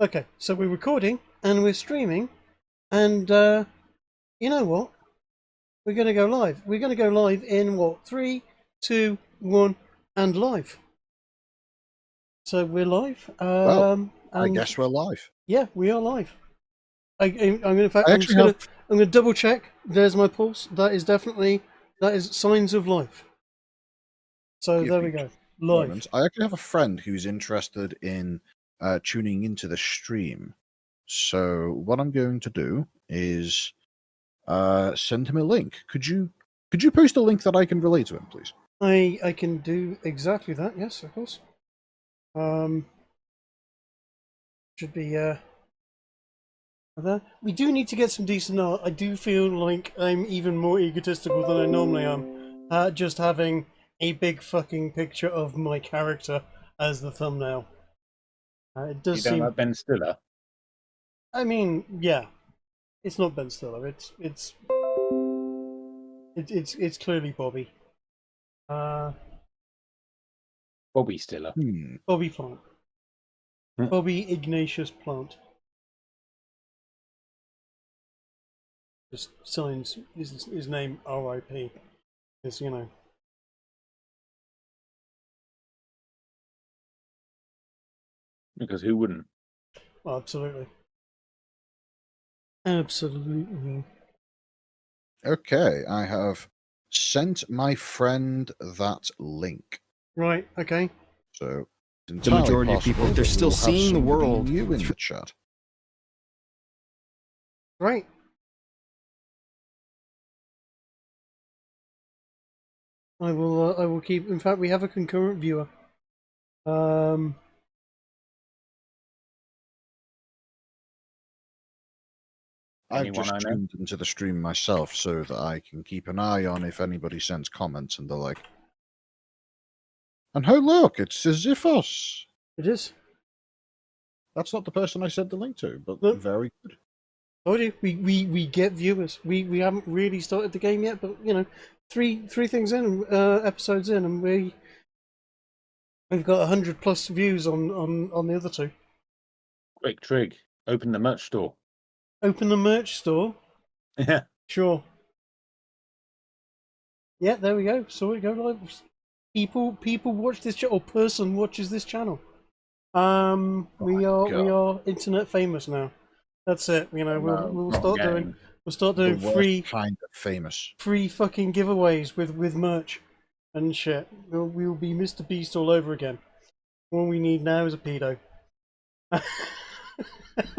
Okay, so we're recording and we're streaming, and you know what? We're going to go live. We're going to go live in what? 3, 2, 1, and live. So we're live. Well, I and guess we're live. yeah, we are live. I'm going to. I I'm actually have. going to double check. There's my pulse. That is signs of life. So Give there me we go. just a Live. moment. I actually have a friend who's interested in tuning into the stream. So what I'm going to do is send him a link. Could you post a link that I can relay to him, please? I can do exactly that. Yes, of course. Should be there. We do need to get some decent art. I do feel like I'm even more egotistical than I normally am. Just having a big fucking picture of my character as the thumbnail. It does You don't seem. like Ben Stiller? I mean, yeah, it's not Ben Stiller. It's clearly Bobby. Bobby Stiller. Bobby Plant. Bobby Ignatius Plant. Just signs his name R.I.P. Because, you know. Because who wouldn't? Oh, absolutely. Absolutely. Okay, I have sent my friend that link. Right, okay. So The majority of people, they're still seeing the world new in the chat. Right. I will keep. In fact, we have a concurrent viewer. I've just tuned into the stream myself so that I can keep an eye on if anybody sends comments and they're like, and oh look, it's Sisyphos. It is. That's not the person I sent the link to, but very good. Told you, we get viewers. We haven't really started the game yet, but you know, three things in, episodes in, and we've got 100+ views on the other two. Quick trig. Open the merch store. Open the merch store. Yeah. Sure. Yeah, there we go. So we go live. People watch this channel, or person watches this channel. We are internet famous now. That's it. You know, we'll start doing free kind of famous free fucking giveaways with merch and shit. We'll be Mr. Beast all over again. All we need now is a pedo.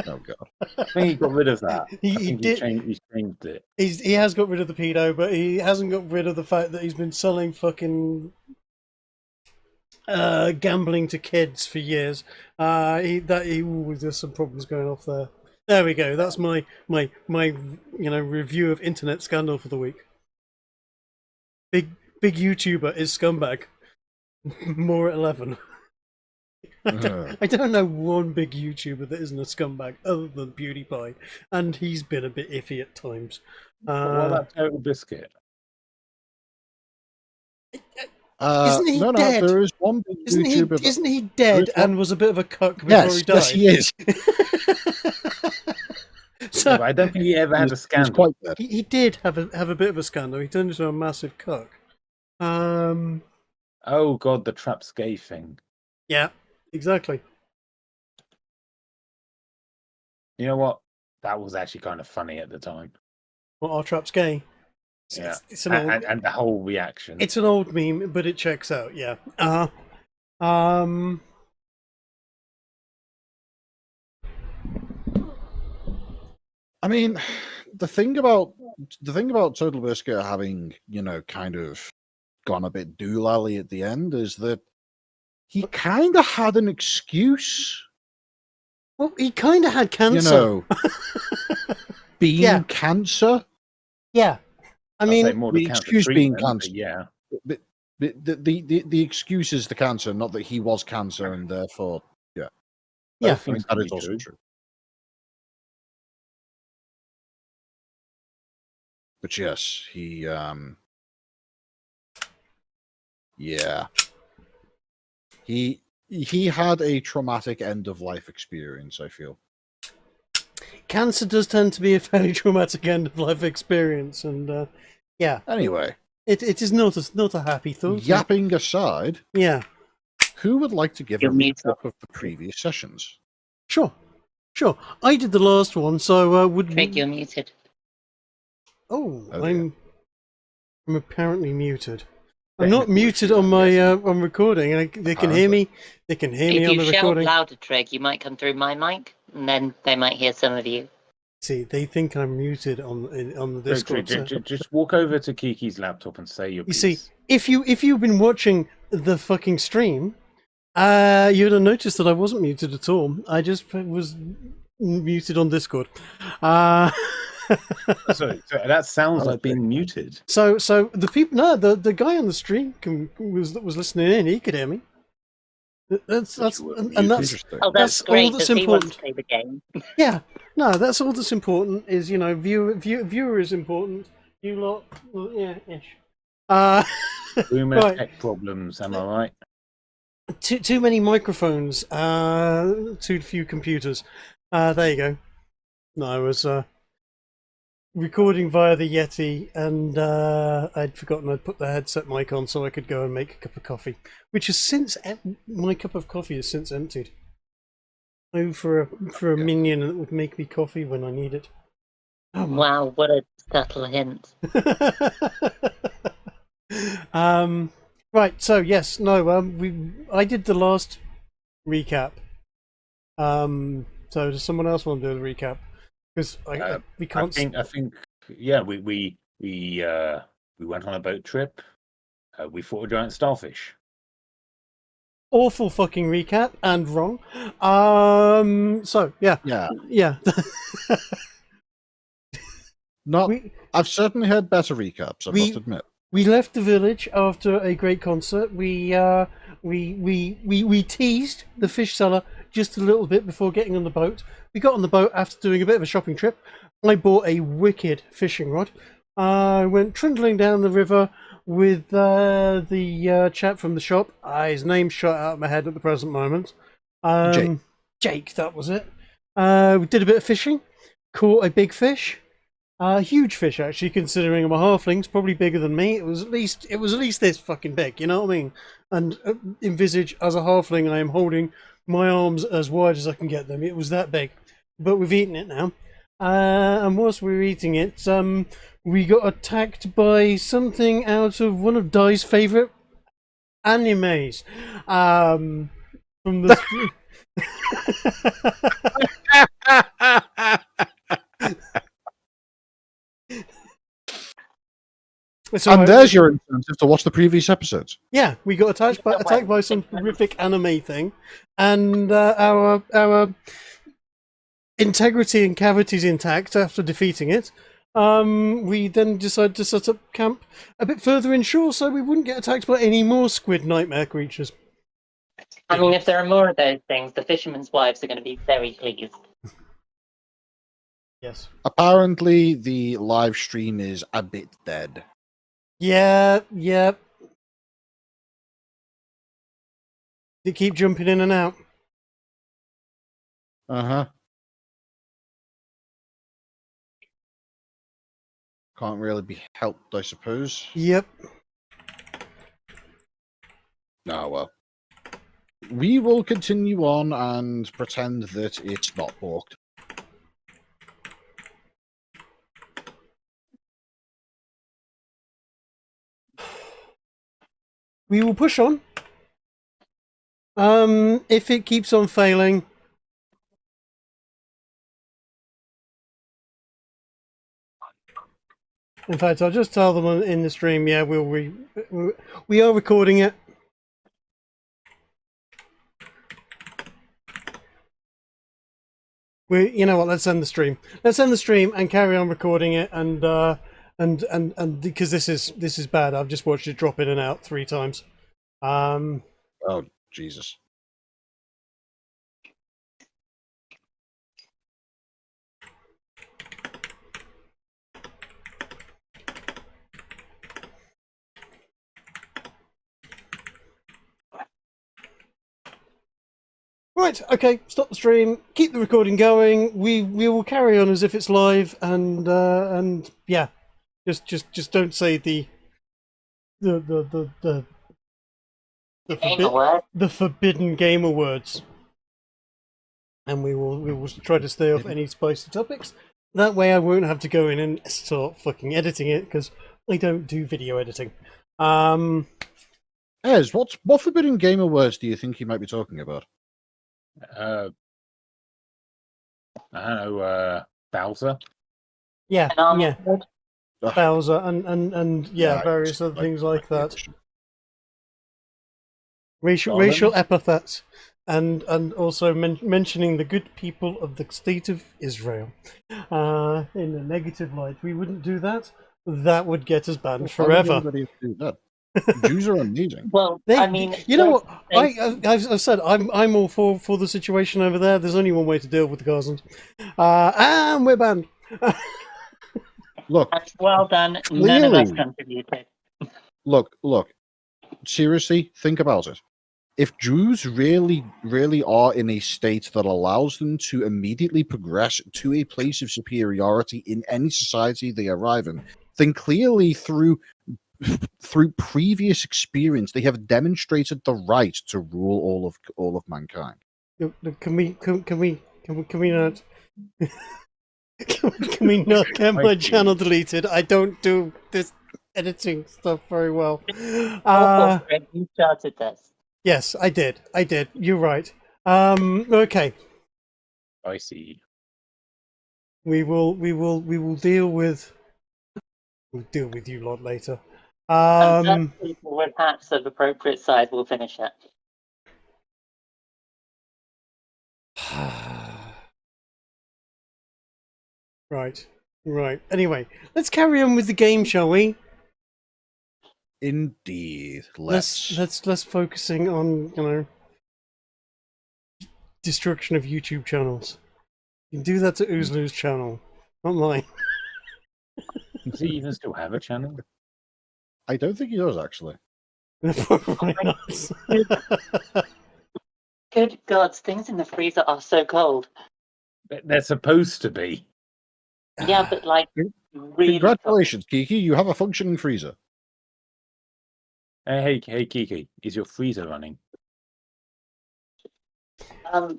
Oh god! I think he got rid of that. He did. He changed it. He has got rid of the pedo, but he hasn't got rid of the fact that he's been selling fucking gambling to kids for years. There's some problems going off there. There we go. That's my review of internet scandal for the week. Big YouTuber is scumbag. More at 11. I don't know one big YouTuber that isn't a scumbag other than PewDiePie, and he's been a bit iffy at times. What about Total Biscuit? Isn't he dead? There is one big YouTuber. Isn't he dead and was a bit of a cuck before he died? Yes, he is. So, I don't think he ever had a scandal. Quite dead. He did have a bit of a scandal. He turned into a massive cuck. Oh god, the Trap's gay thing. Yeah, exactly. You know what? That was actually kind of funny at the time. Well, our Trap's gay. Yeah, it's an old, and the whole reaction. It's an old meme, but it checks out. Yeah. I mean, the thing about Total Biscuit having, kind of gone a bit doolally at the end is that he kind of had an excuse. Well, he kind of had cancer. Being cancer. Yeah. I mean, the excuse being cancer. Yeah. But the excuse is the cancer, not that he was cancer, and therefore, yeah. Yeah. I think that is also true. But yes, he, yeah. He he had a traumatic end of life experience, I feel. Cancer does tend to be a fairly traumatic end of life experience, and yeah. Anyway, it is not a happy thought. yapping aside, Yeah, who would like to give You're a muted. recap of the previous sessions? sure. I did the last one, so would Trig, you're muted. Oh, Oh, dear. I'm apparently muted. I'm not Technical muted issues, on I'm my guessing. on recording. They can hear me. They can hear me If on you the shout recording. louder, Trig, you might come through my mic, and then they might hear some of you. See, they think I'm muted on the Discord. Just walk over to Kiki's laptop and say your You piece. see, if you've been watching the fucking stream, you'd have noticed that I wasn't muted at all. I just was muted on Discord. So that sounds I like like being being muted. So the people, no, the guy on the stream was listening in. He could hear me. That's and that's Interesting. Oh, That's that's all great, that's because he wants important. to play the game. yeah. No, that's all that's important. Is viewer is important. You lot, well, yeah, ish. boomer right. tech problems. Am I right? Too many microphones. Too few computers. There you go. No, I was recording via the Yeti, and I'd forgotten I'd put the headset mic on so I could go and make a cup of coffee, which has since my cup of coffee has since emptied. Oh, for a minion that would make me coffee when I need it. Oh, Wow, what a subtle hint. Right. So yes, no. I did the last recap. So does someone else want to do the recap? Because we can't. I think. Yeah, we went on a boat trip. We fought a giant starfish. Awful fucking recap and wrong. So yeah. Not. we I've certainly heard better recaps. I must admit. we left the village after a great concert. We teased the fish seller just a little bit before getting on the boat. We got on the boat after doing a bit of a shopping trip. I bought a wicked fishing rod. I went trundling down the river with the chap from the shop. His name's shot out of my head at the present moment. Jake, that was it. We did a bit of fishing. Caught a big fish. Huge fish, actually, considering I'm a halfling. It's probably bigger than me. It was at least this fucking big, you know what I mean? And envisage, as a halfling, I am holding my arms as wide as I can get them. It was that big. But we've eaten it now. And whilst we were eating it, we got attacked by something out of one of Dai's favourite animes. From the... And there's your incentive to watch the previous episodes. Yeah, we got attacked by some horrific anime thing, and our integrity and cavities intact after defeating it. We then decided to set up camp a bit further inshore so we wouldn't get attacked by any more squid nightmare creatures. I mean, if there are more of those things, the fishermen's wives are going to be very pleased. Yes. Apparently, the live stream is a bit dead. Yeah. They keep jumping in and out. Uh-huh. Can't really be helped, I suppose. Yep. Ah, well. We will continue on and pretend that it's not porked. We will push on. If it keeps on failing, in fact, I'll just tell them in the stream. Yeah, we are recording it. You know what? Let's end the stream. Let's end the stream and carry on recording it. And because this is bad. I've just watched it drop in and out 3 times. Oh, Jesus. Right, okay, stop the stream, keep the recording going. We will carry on as if it's live, and yeah, just don't say the forbidden gamer words. And we will try to stay off any spicy topics. That way I won't have to go in and start fucking editing it, because I don't do video editing. Ez, what forbidden gamer words do you think you might be talking about? I don't know, Bowser. Yeah, yeah. Ugh. Bowser and Yeah, various other things like that. Darling. Racial epithets, and also mentioning the good people of the state of Israel in a negative light. We wouldn't do that. That would get us banned forever. Why would anybody do that? Jews are amazing. Well, I mean, you know what? I've said I'm all for the situation over there. There's only one way to deal with the Gazans, and we're banned. Look, well done. None of us contributed. Look. Seriously, think about it. If Jews really are in a state that allows them to immediately progress to a place of superiority in any society they arrive in, then clearly through previous experience they have demonstrated the right to rule all of mankind. Can we not? Can we not get my channel deleted? I don't do this editing stuff very well. You started this. Yes, I did. You're right. Okay. I see. We will deal with you lot later. And people with hats of appropriate size will finish it. Right. Anyway, let's carry on with the game, shall we? Indeed. Let's focusing on destruction of YouTube channels. You can do that to Oozloo's channel, not mine. Does he even still have a channel? I don't think he does, actually. Probably not. Good gods, things in the freezer are so cold. They're supposed to be. Yeah, but like really Congratulations, Kiki. You have a functioning freezer. Hey, Kiki, is your freezer running?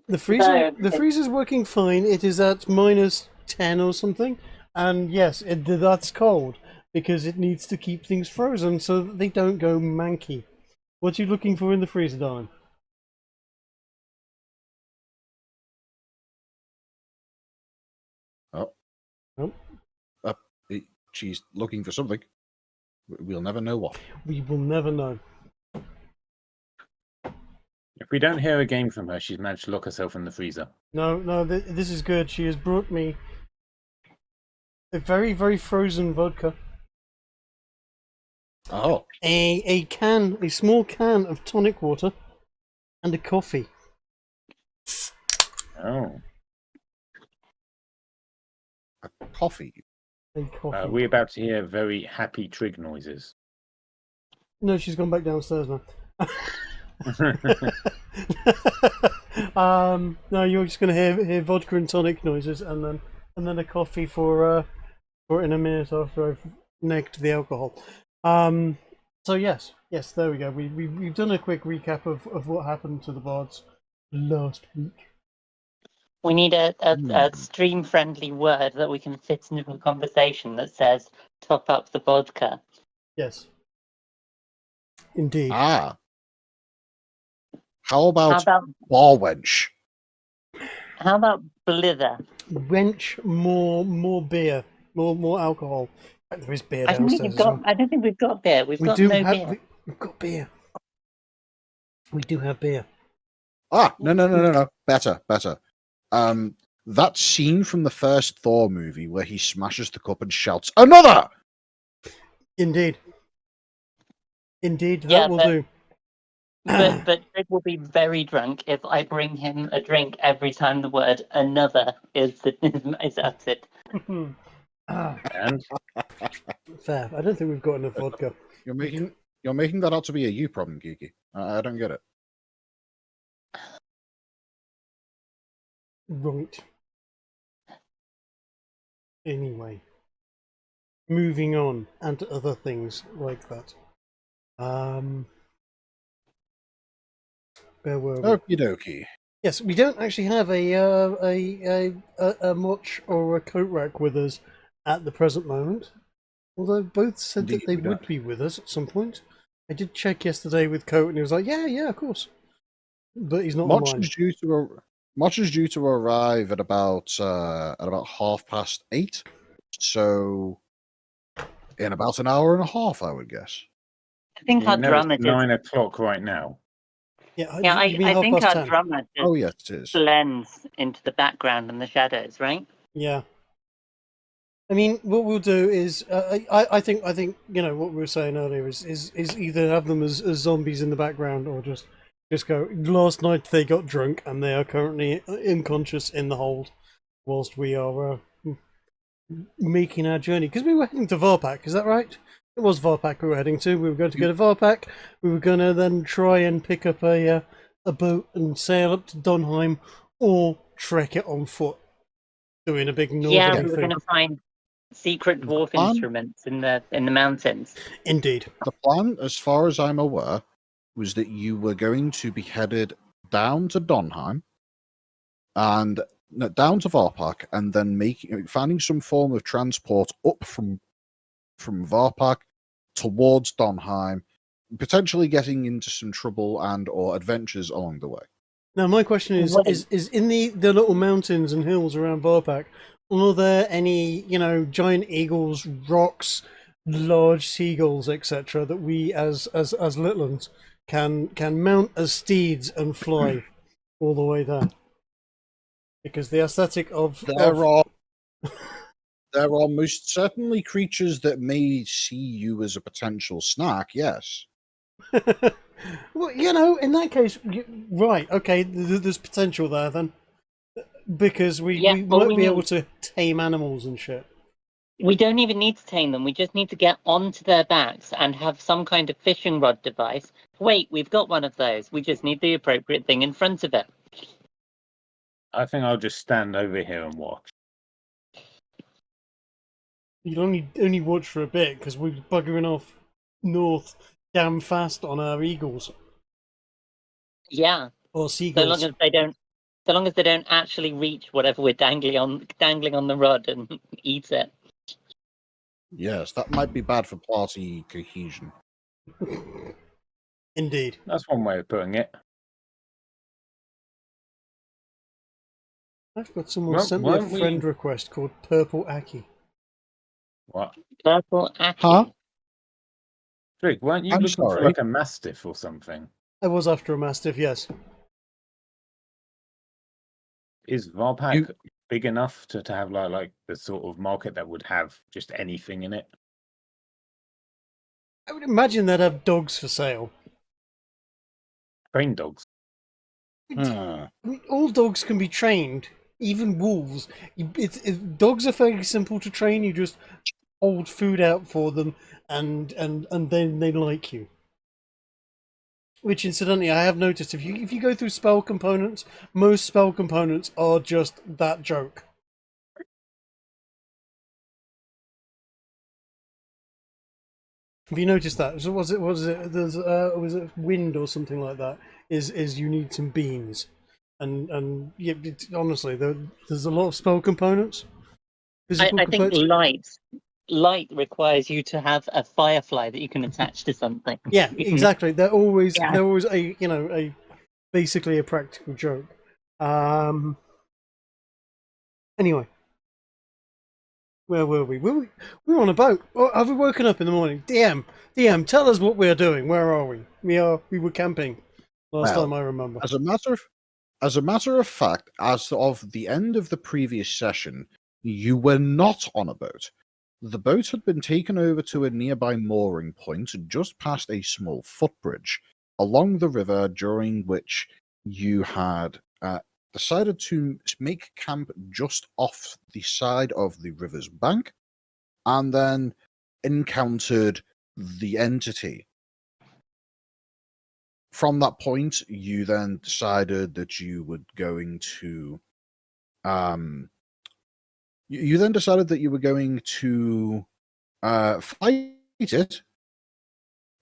The freezer's working fine. It is at -10 or something, and yes, that's cold because it needs to keep things frozen so that they don't go manky. What are you looking for in the freezer, darling? She's looking for something. We'll never know what. We will never know. If we don't hear a game from her, she's managed to lock herself in the freezer. No, this is good. She has brought me a very, very frozen vodka. Oh. A small can of tonic water, and a coffee. Oh. A coffee? A coffee. We're about to hear very happy trig noises. No, she's gone back downstairs now. No, you're just going to hear vodka and tonic noises, and then a coffee for in a minute after I've negged the alcohol. So yes, there we go. We've done a quick recap of what happened to the Bards last week. We need a stream-friendly word that we can fit into a conversation that says "top up the vodka." Yes, indeed. Ah. How about bar wench? How about blither? Wench, more beer, more alcohol. There is beer downstairs. I don't think we've got beer. We've got beer. We've got beer. We do have beer. Ah, no. Better. That scene from the first Thor movie where he smashes the cup and shouts, "Another!" Indeed, that will do. But Greg will be very drunk if I bring him a drink every time the word "another" is uttered. And Fair. I don't think we've got enough vodka. You're making that out to be a you problem, Kiki. I don't get it. Right. Anyway, moving on and to other things like that. Where were we? Okie dokie. Yes, we don't actually have a Motch or a Coatrack with us at the present moment. Although both said Indeed, that they we would don't. be with us at some point. I did check yesterday with Coat, and he was like, "Yeah, of course." But he's not Motch online. is due to arrive at about 8:30. So in about an hour and a half, I would guess. I think our You know it's drummer just 9 o'clock right now. Yeah, yeah, you mean I half think past our 10? drummer just Oh yes, it is. blends into the background and the shadows, right? Yeah. I mean, what we'll do is, I think what we were saying earlier is either have them as zombies in the background or just go. Last night they got drunk and they are currently unconscious in the hold, whilst we are making our journey, because we were heading to Varpak. Is that right? It was Varpak we were heading to. We were going to go to Varpak. We were going to then try and pick up a boat and sail up to Donheim, or trek it on foot, doing a big Yeah, northerly we were thing. going to find secret dwarf plan? instruments in the mountains. Indeed. The plan, as far as I'm aware, was that you were going to be headed down to Donheim and down to Varpak, and then finding some form of transport up from Varpak towards Donheim, potentially getting into some trouble and or adventures along the way. Now, my question is Wait. is in the little mountains and hills around Varpak, are there any, giant eagles, rocks, large seagulls, etc., that we as Littlands can mount as steeds and fly all the way there? Because the aesthetic of There are most certainly creatures that may see you as a potential snack, yes. well, in that case, right, okay, there's potential there then, because we all might we be able need- to tame animals and shit. We don't even need to tame them. We just need to get onto their backs and have some kind of fishing rod device. Wait, we've got one of those. We just need the appropriate thing in front of it. I think I'll just stand over here and watch. You'd only watch for a bit because we're buggering off north damn fast on our eagles Yeah, or so seagulls. long as they don't actually reach whatever we're dangling on the rod and eat it. Yes, that might be bad for party cohesion. Indeed. That's one way of putting it. I've got someone Well, sent me a weren't we- friend request called Purple Aki. What? Purple Aki. Huh? Drake, weren't you I'm looking for sorry. like a mastiff or something? I was after a mastiff, yes. Is Varpak You- big enough to have like the sort of market that would have just anything in it? I would imagine they'd have dogs for sale. Train dogs. Huh. I mean, all dogs can be trained, even wolves. Dogs are fairly simple to train. You just hold food out for them, and then they like you. Which, incidentally, I have noticed if you go through spell components, most spell components are just that joke. Have you noticed that? So was it was it wind or something like that? Is you need some beans, and yeah, honestly, there's a lot of spell components. Physical I think components. light requires you to have a firefly that you can attach to something. Yeah, exactly. They're always Yeah. they're always a basically a practical joke. Anyway, where were we? We were on a boat. Oh, have we woken up in the morning? DM, tell us what we are doing. Where are we? We were camping last Well, time I remember. As a matter of fact, as of the end of the previous session, you were not on a boat. The boat had been taken over to a nearby mooring point just past a small footbridge along the river, during which you had decided to make camp just off the side of the river's bank, and then encountered the entity. From that point, you then decided that you were going to You then decided that you were going to fight it,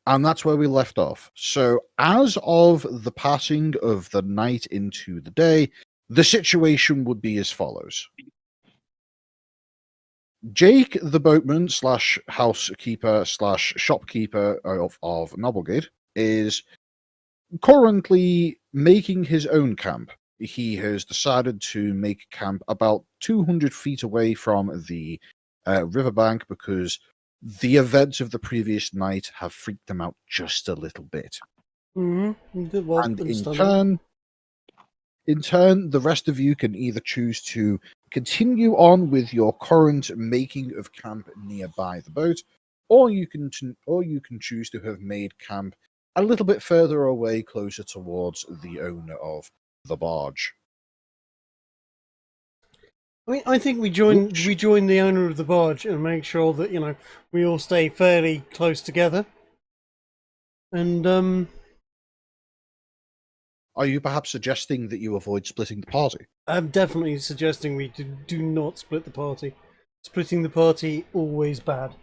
and that's where we left off. So, as of the passing of the night into the day, the situation would be as follows. Jake, the boatman slash housekeeper slash shopkeeper of Noblegate, is currently making his own camp. He has decided to make camp about 200 feet away from the riverbank because the events of the previous night have freaked him out just a little bit. Mm-hmm. Well, And in turn, the rest of you can either choose to continue on with your current making of camp nearby the boat, or you can choose to have made camp a little bit further away, closer towards the owner of the barge. I mean, I think we join the owner of the barge and make sure that we all stay fairly close together. And Are you perhaps suggesting that you avoid splitting the party? I'm definitely suggesting we do not split the party. Splitting the party always bad.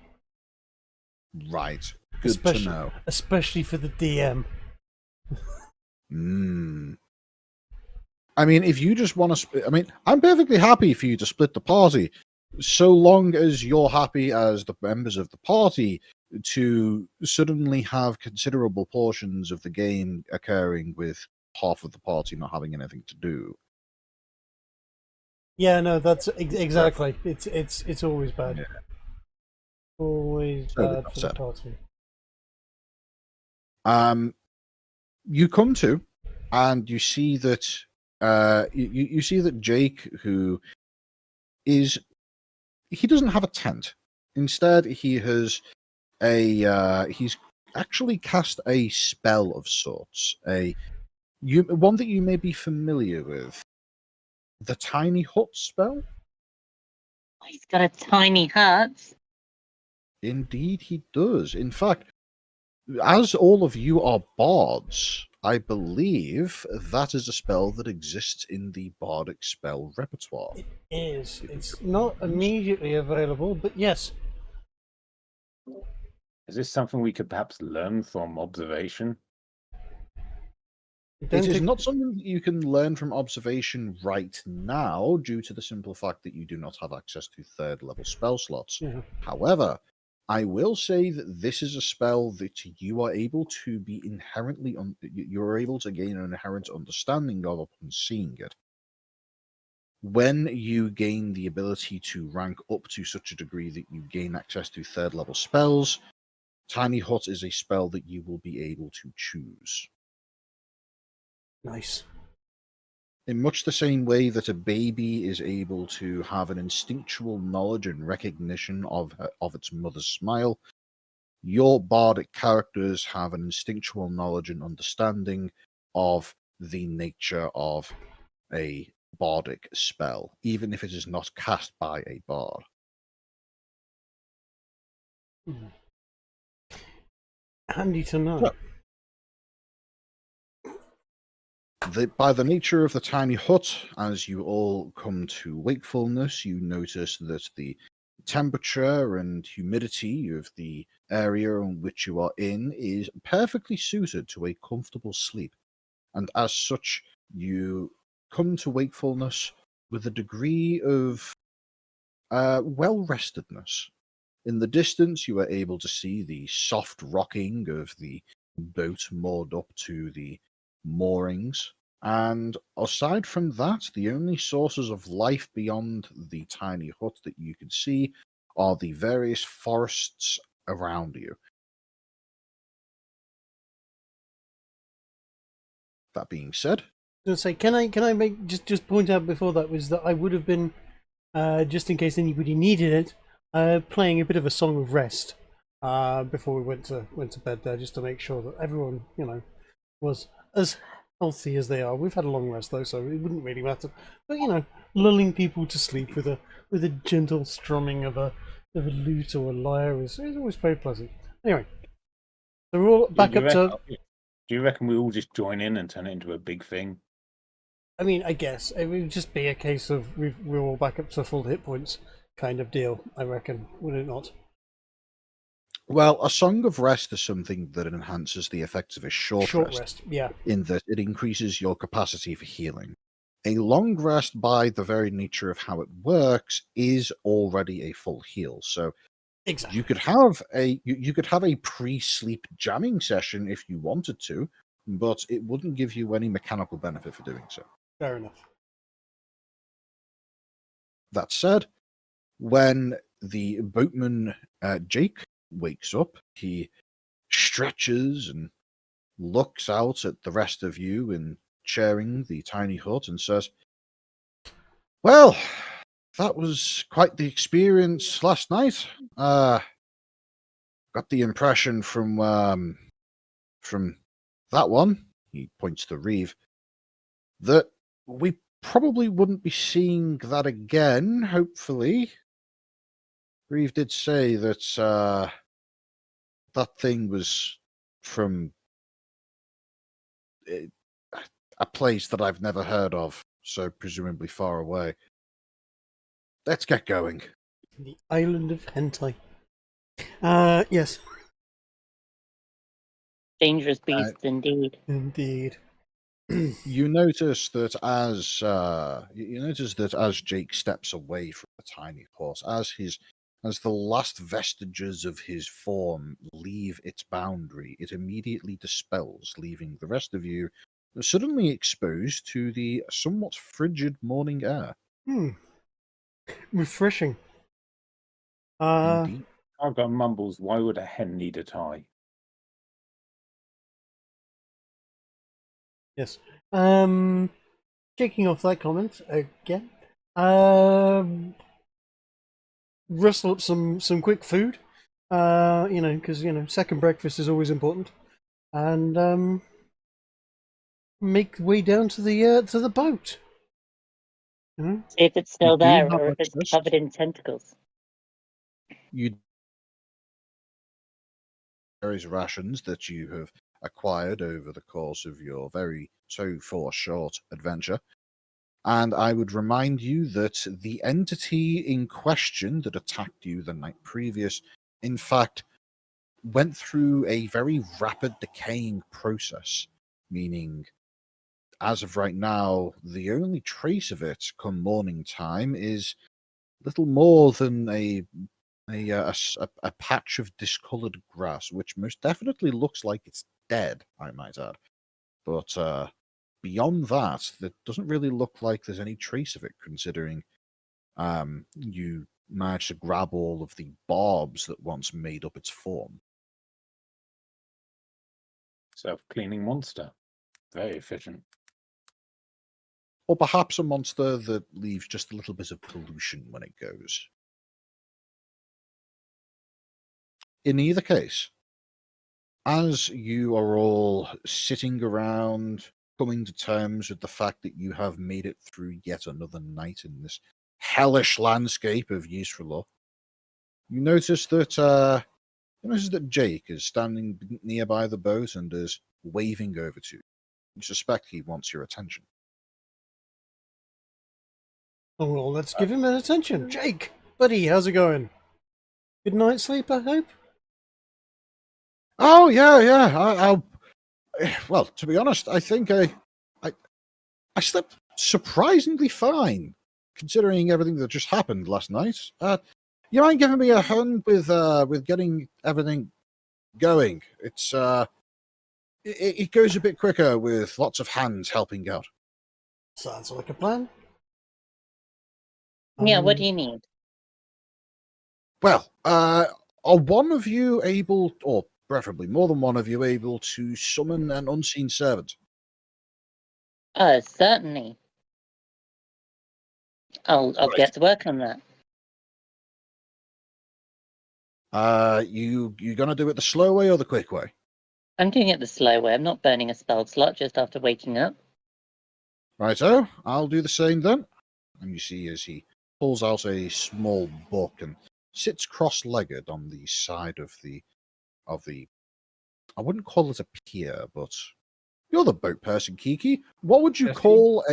Right. Good to know. Especially for the DM. I mean, if you just want to... I'm perfectly happy for you to split the party, so long as you're happy as the members of the party to suddenly have considerable portions of the game occurring with half of the party not having anything to do. Yeah, no, that's exactly. It's always bad. Yeah. Always bad for the party. You come to, and you see that you see that Jake, who is, he doesn't have a tent. Instead, he has he's actually cast a spell of sorts, one that you may be familiar with, the tiny hut spell. He's got a tiny hut. Indeed, he does. In fact, as all of you are bards, I believe that is a spell that exists in the bardic spell repertoire. It is. It's not immediately available, but yes. Is this something we could perhaps learn from observation? It is not something that you can learn from observation right now, due to the simple fact that you do not have access to third level spell slots. Yeah. However, I will say that this is a spell that you are able to be inherently you're able to gain an inherent understanding of upon seeing it. When you gain the ability to rank up to such a degree that you gain access to third level spells, Tiny Hut is a spell that you will be able to choose. Nice. In much the same way that a baby is able to have an instinctual knowledge and recognition of its mother's smile, your bardic characters have an instinctual knowledge and understanding of the nature of a bardic spell, even if it is not cast by a bard. Handy to know. By the nature of the tiny hut, as you all come to wakefulness, you notice that the temperature and humidity of the area in which you are in is perfectly suited to a comfortable sleep. And as such, you come to wakefulness with a degree of well-restedness. In the distance, you are able to see the soft rocking of the boat moored up to the moorings. And aside from that, the only sources of life beyond the tiny hut that you can see are the various forests around you. That being said, I was going to say, can I make just point out before that was that I would have been, just in case anybody needed it, playing a bit of a song of rest before we went to bed there, just to make sure that everyone was as healthy as they are. We've had a long rest though, so it wouldn't really matter. But lulling people to sleep with a gentle strumming of a lute or a lyre is always very pleasant. Anyway, so we're all back up to. Do you reckon we all just join in and turn it into a big thing? I mean, I guess it would just be a case of we're all back up to full hit points kind of deal, I reckon, would it not? Well, a Song of Rest is something that enhances the effects of a short rest, yeah. in that it increases your capacity for healing. A long rest, by the very nature of how it works, is already a full heal. So Exactly. you could have a pre-sleep jamming session if you wanted to, but it wouldn't give you any mechanical benefit for doing so. Fair enough. That said, when the boatman Jake wakes up, he stretches and looks out at the rest of you in sharing the tiny hut and says, "Well, that was quite the experience last night. Got the impression from that one," he points to Reeve, "that we probably wouldn't be seeing that again, hopefully. Reeve did say that that thing was from a place that I've never heard of, so presumably far away. Let's get going." The island of hentai. Yes, Dangerous beasts indeed. indeed. You notice that as Jake steps away from the tiny horse, as the last vestiges of his form leave its boundary, it immediately dispels, leaving the rest of you suddenly exposed to the somewhat frigid morning air. Refreshing. Indeed. I've got mumbles. Why would a hen need a tie? Yes. Taking off that comment again. Rustle up some quick food. Because second breakfast is always important, and make way down to the boat. See if it's You still do there have or if it's access. covered in tentacles. Various rations that you have acquired over the course of your very so far short adventure. And I would remind you that the entity in question that attacked you the night previous, in fact, went through a very rapid decaying process, meaning as of right now, the only trace of it come morning time is little more than a patch of discolored grass, which most definitely looks like it's dead, I might add. But beyond that, it doesn't really look like there's any trace of it, considering you managed to grab all of the barbs that once made up its form. Self-cleaning monster. Very efficient. Or perhaps a monster that leaves just a little bit of pollution when it goes. In either case, as you are all sitting around, coming to terms with the fact that you have made it through yet another night in this hellish landscape of Yisrael, you notice that Jake is standing nearby the boat and is waving over to you. You suspect he wants your attention. Oh well, let's give him an attention. Jake, buddy, how's it going? Good night's sleep, I hope. Oh yeah. Well, to be honest, I think I slept surprisingly fine, considering everything that just happened last night. You mind giving me a hand with getting everything going? It goes a bit quicker with lots of hands helping out. Sounds like a plan. Yeah, what do you need? Well, are one of you able, or preferably more than one of you, able to summon an unseen servant? Certainly. I'll Right. get to work on that. You gonna do it the slow way or the quick way? I'm doing it the slow way. I'm not burning a spell slot just after waking up. Righto, I'll do the same then. And you see as he pulls out a small book and sits cross-legged on the side of the I wouldn't call it a pier, but You're the boat person, Kiki. What would you Yes, call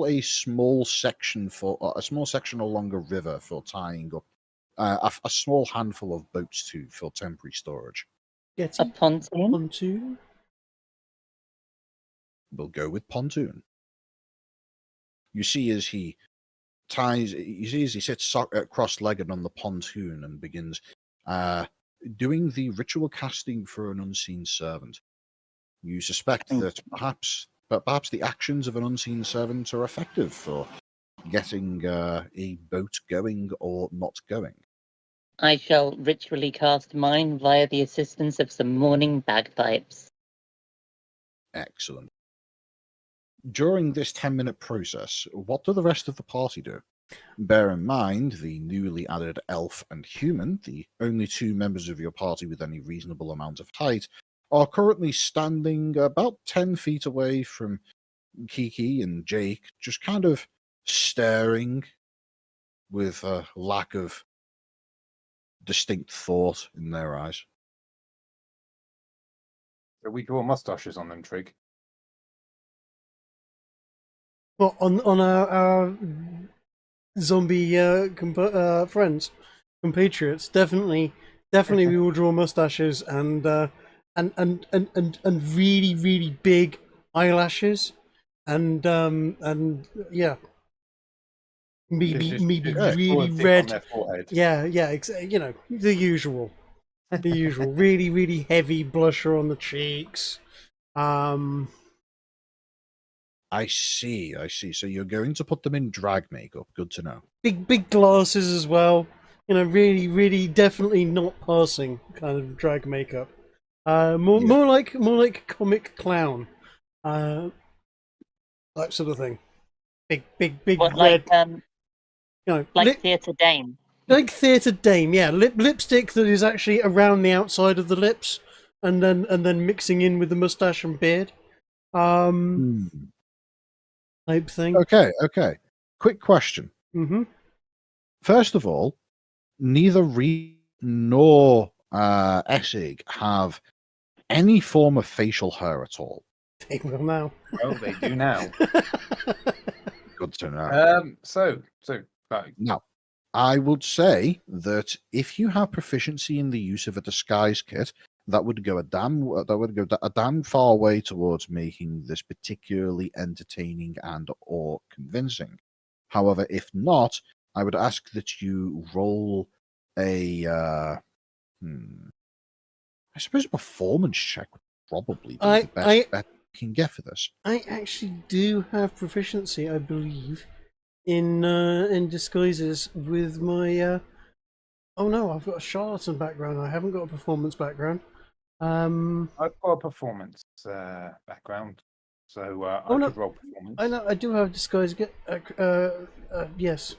a small section along a river for tying up a small handful of boats to for temporary storage? A Getty? pontoon? Pontoon? We'll go with pontoon. You see as he sits cross-legged on the pontoon and begins doing the ritual casting for an unseen servant. You suspect that perhaps the actions of an unseen servant are effective for getting a boat going or not going. I shall ritually cast mine via the assistance of some morning bagpipes. Excellent. During this 10-minute process, what do the rest of the party do? Bear in mind, the newly added elf and human, the only two members of your party with any reasonable amount of height, are currently standing about 10 feet away from Kiki and Jake, just kind of staring with a lack of distinct thought in their eyes. So we draw mustaches on them, Trig. Well, on our zombie friends, compatriots, definitely we will draw mustaches and really really big eyelashes and yeah, maybe really red. Yeah, you know, the usual, really really heavy blusher on the cheeks. I see. So you're going to put them in drag makeup. Good to know. Big glasses as well. You know, really, really, definitely not passing kind of drag makeup. More like comic clown, that sort of thing. Big What, red. like, You know, like theatre dame? like theatre dame. Yeah, lipstick that is actually around the outside of the lips, and then mixing in with the mustache and beard. Type thing. Okay. Quick question. Mm-hmm. First of all, neither Reed nor Essig have any form of facial hair at all. They will now. Well, they do now. Good to know. So, Now, I would say that if you have proficiency in the use of a disguise kit, that would go a damn far way towards making this particularly entertaining and or convincing. However, if not, I would ask that you roll a I suppose a performance check would probably be the best bet you can get for this. I actually do have proficiency, I believe, in disguises with my. Oh no, I've got a charlatan background. I haven't got a performance background. I've got a performance background, so I could roll performance. I know I do have disguise. Yes.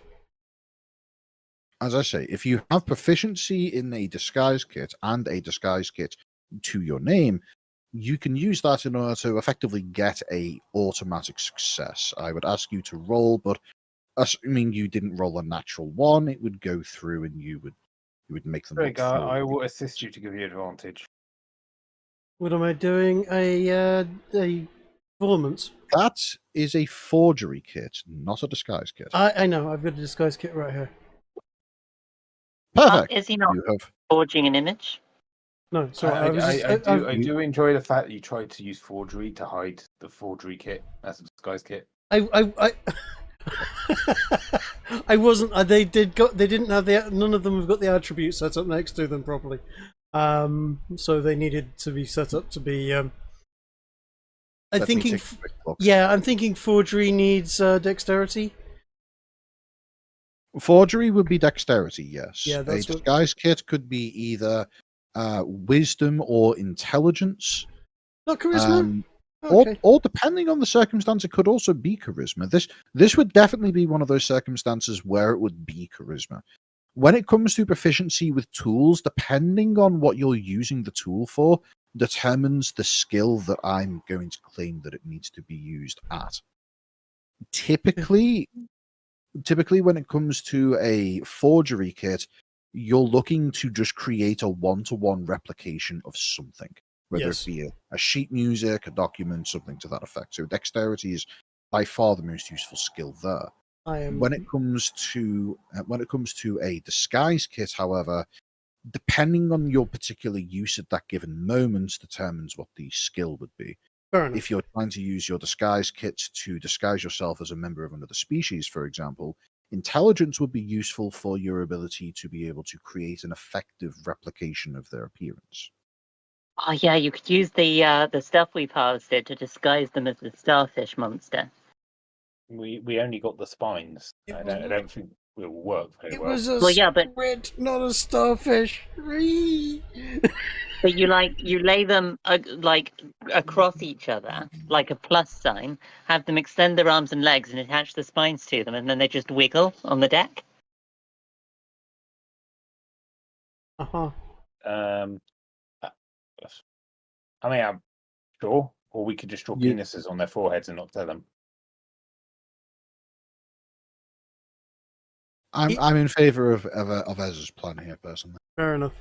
As I say, if you have proficiency in a disguise kit and a disguise kit to your name, you can use that in order to effectively get a automatic success. I would ask you to roll, but assuming you didn't roll a natural one, it would go through and you would make them. Greg, I will assist you to give you advantage. What am I doing? A performance. That is a forgery kit, not a disguise kit. I know. I've got a disguise kit right here. Perfect. Is he not You have... forging an image? No, sorry. I do enjoy the fact that you tried to use forgery to hide the forgery kit as a disguise kit. I wasn't. They didn't have the. None of them have got the attributes set up next to them properly. So they needed to be set up to be. I'm thinking forgery needs dexterity. Forgery would be dexterity, yes. Yeah, a disguise kit could be either wisdom or intelligence. Not charisma. Okay. Or depending on the circumstance, it could also be charisma. This would definitely be one of those circumstances where it would be charisma. When it comes to proficiency with tools, depending on what you're using the tool for, determines the skill that I'm going to claim that it needs to be used at. Typically, when it comes to a forgery kit, you're looking to just create a one-to-one replication of something. whether Yes. it be a sheet music, a document, something to that effect. So dexterity is by far the most useful skill there. I am. When it comes to a disguise kit, however, depending on your particular use at that given moment determines what the skill would be. Fair enough. If you're trying to use your disguise kit to disguise yourself as a member of another species, for example, intelligence would be useful for your ability to be able to create an effective replication of their appearance. Oh yeah, you could use the stuff we've harvested to disguise them as the starfish monster. We only got the spines. I don't think it will work very It well. was a Well, yeah, but- squid, not a starfish. Whee! But you lay them across each other like a plus sign, have them extend their arms and legs and attach the spines to them, and then they just wiggle on the deck. Uh-huh. I mean, I'm sure, or we could just draw You- penises on their foreheads and not tell them. I'm in favor of Ezra's plan here, personally. Fair enough.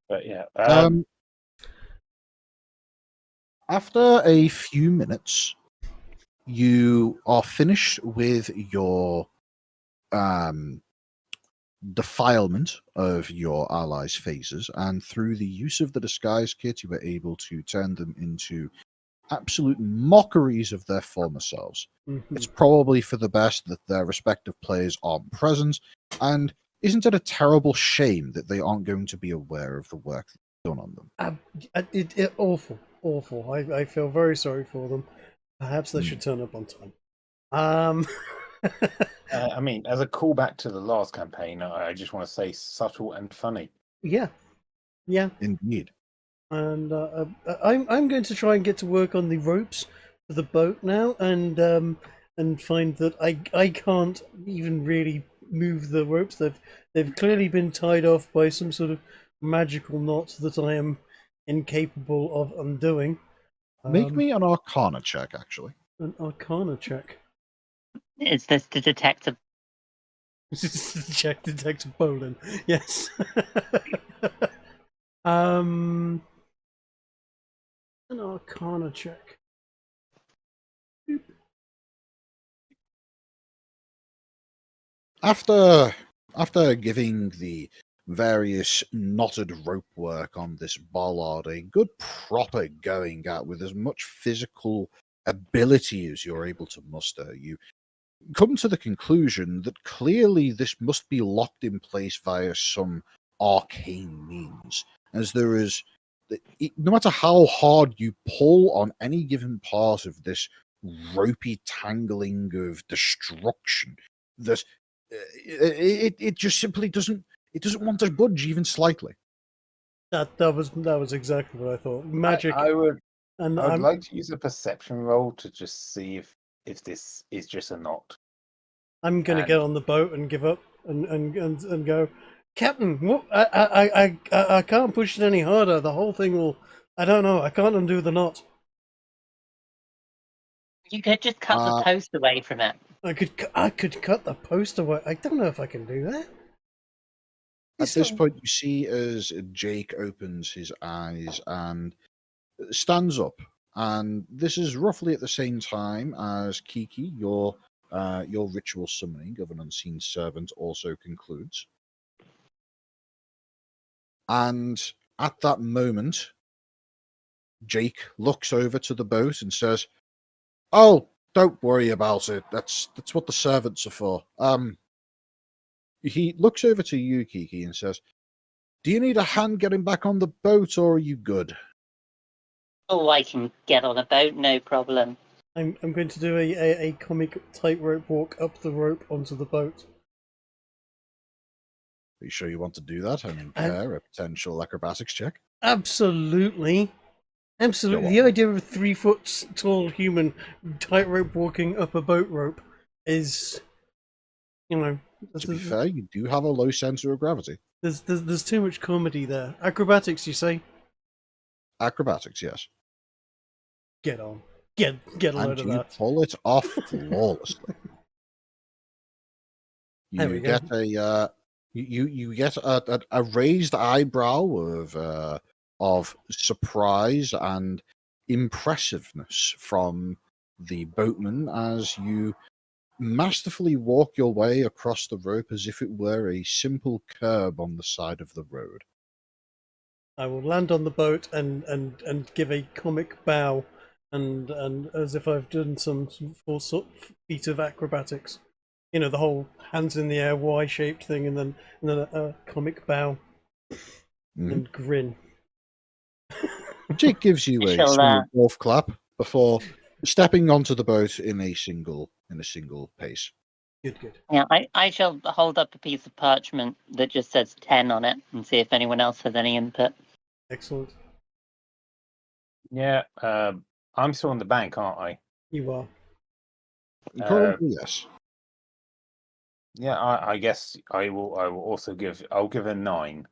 But yeah, After a few minutes, you are finished with your defilement of your allies' faces, and through the use of the disguise kit, you were able to turn them into absolute mockeries of their former selves. Mhm. It's probably for the best that their respective players aren't present, and isn't it a terrible shame that they aren't going to be aware of the work that's done on them? Awful. I feel very sorry for them. Perhaps they should turn up on time. I mean, as a callback to the last campaign, I just want to say subtle and funny. Yeah. Indeed. And I'm going to try and get to work on the ropes for the boat now, and find that I can't even really move the ropes. They've clearly been tied off by some sort of magical knot that I am incapable of undoing. Make me an Arcana check, actually. An Arcana check. Is this to detect a Check Detective Bolin. Yes. An Arcana check. After giving the various knotted rope work on this bollard a good proper going at with as much physical ability as you're able to muster, you come to the conclusion that clearly this must be locked in place via some arcane means, as there is, no matter how hard you pull on any given part of this ropey tangling of destruction, that it just simply doesn't want to budge even slightly. That was exactly what I thought. Magic. I would and I would I'm, like to use a perception roll to just see if this is just a knot. I'm gonna and- get on the boat and give up and go, Captain. What? I can't push it any harder. The whole thing will. I don't know. I can't undo the knot. You could just cut the post away from it. I could cut the post away. I don't know if I can do that. At this point, you see as Jake opens his eyes and stands up, and this is roughly at the same time as Kiki, your ritual summoning of an unseen servant also concludes. And at that moment, Jake looks over to the boat and says, "Oh, don't worry about it. That's what the servants are for." He looks over to you, Kiki, and says, "Do you need a hand getting back on the boat, or are you good?" Oh, I can get on a boat, no problem. I'm going to do a comic tightrope walk up the rope onto the boat. Are you sure you want to do that and incur a potential acrobatics check? Absolutely. Go The on. idea of a 3 foot tall human tightrope walking up a boat rope is, To be fair, you do have a low center of gravity. there's too much comedy there. Acrobatics, you say? Acrobatics, yes. Get on. Get a load And of you that. pull it off flawlessly. There we You go. get You get a raised eyebrow of surprise and impressiveness from the boatman as you masterfully walk your way across the rope as if it were a simple curb on the side of the road. I will land on the boat and give a comic bow, and as if I've done some feat of acrobatics. You know, the whole hands in the air Y-shaped thing, and then a comic bow and grin. Jake gives you a Shall, small wolf clap before stepping onto the boat in a single pace. Good. Yeah, I shall hold up a piece of parchment that just says 10 on it and see if anyone else has any input. Excellent. Yeah, I'm still on the bank, aren't I? You are. Probably yes. Yeah, I guess I will also I'll give a 9.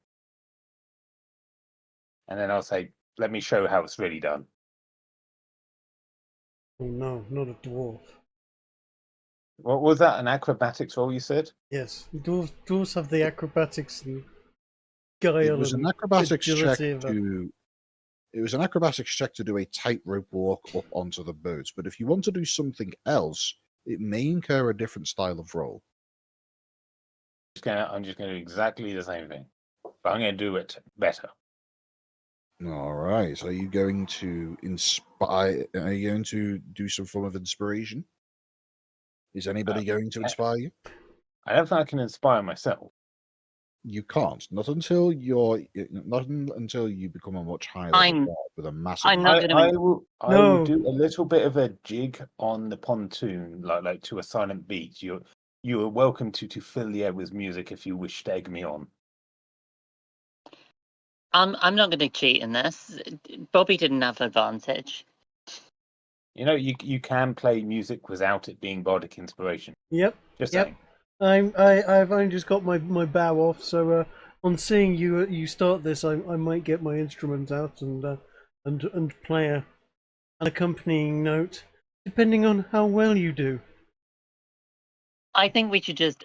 And then I'll say, let me show how it's really done. Oh no, not a dwarf. What was that? An acrobatics roll, you said? Yes, dwarves have the acrobatics and guile. It was an acrobatics check agility of a- It was an acrobatics check to do a tightrope walk up onto the boat. But if you want to do something else, it may incur a different style of roll. I'm just going to do exactly the same thing. But I'm going to do it better. All right. Are you going to inspire? Are you going to do some form of inspiration? Is anybody going to inspire you? I don't think I can inspire myself. You can't. Not until you become a much higher level I'm- bard with a massive. I'm not I gonna- will No. do a little bit of a jig on the pontoon, like to a silent beat. You are welcome to fill the air with music if you wish to egg me on. I'm not going to cheat in this. Bobby didn't have advantage. You know, you can play music without it being bardic inspiration. Yep. Just Yep. saying. I've only just got my bow off, so on seeing you start this, I might get my instrument out and play an accompanying note, depending on how well you do. I think we should just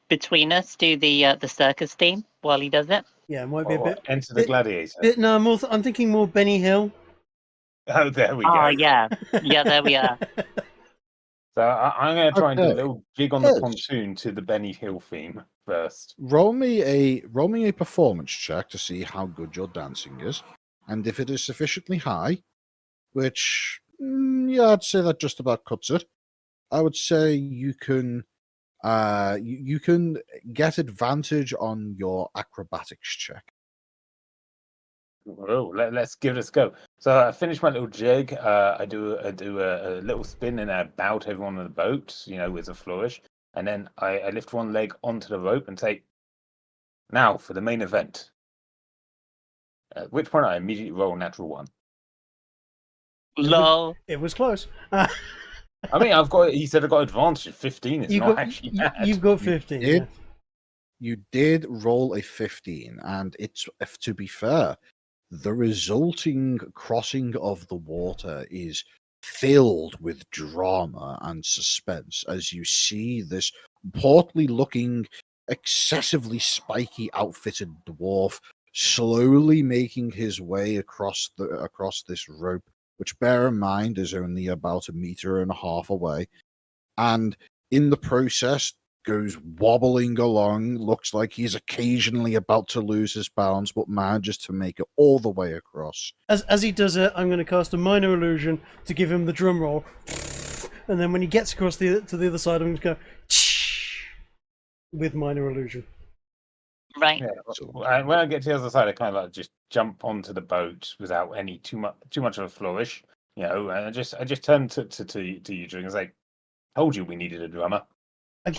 between us do the circus theme while he does it. Yeah, it might be a Or bit. Enter the Gladiator. No, I'm thinking more Benny Hill. Oh, there we go. Oh yeah, there we are. So I'm going to try and do a Okay. little jig on the Yes. pontoon to the Benny Hill theme first. Roll me a performance check to see how good your dancing is, and if it is sufficiently high, which yeah, I'd say that just about cuts it. I would say you can you can get advantage on your acrobatics check. Oh, let's give it a go. So I finish my little jig. I do a little spin and I bow to everyone on the boat, with a flourish, and then I lift one leg onto the rope and say, "Now for the main event." At which point I immediately roll a natural 1. Lol. It was close. I mean, he said I got advantage. 15 is not actually bad. You've got 15. did? Yeah. You did roll a 15, and it's, to be fair, the resulting crossing of the water is filled with drama and suspense as you see this portly looking, excessively spiky outfitted dwarf slowly making his way across this rope, which, bear in mind, is only about 1.5 meters away, and in the process goes wobbling along, looks like he's occasionally about to lose his balance, but manages to make it all the way across. As he does it, I'm going to cast a minor illusion to give him the drum roll, and then when he gets across to the other side, I'm going to go with minor illusion. Right. Yeah. And when I get to the other side, I kind of like just jump onto the boat without any too much of a flourish, and I just turn to you, Drew, and say, "Told you we needed a drummer."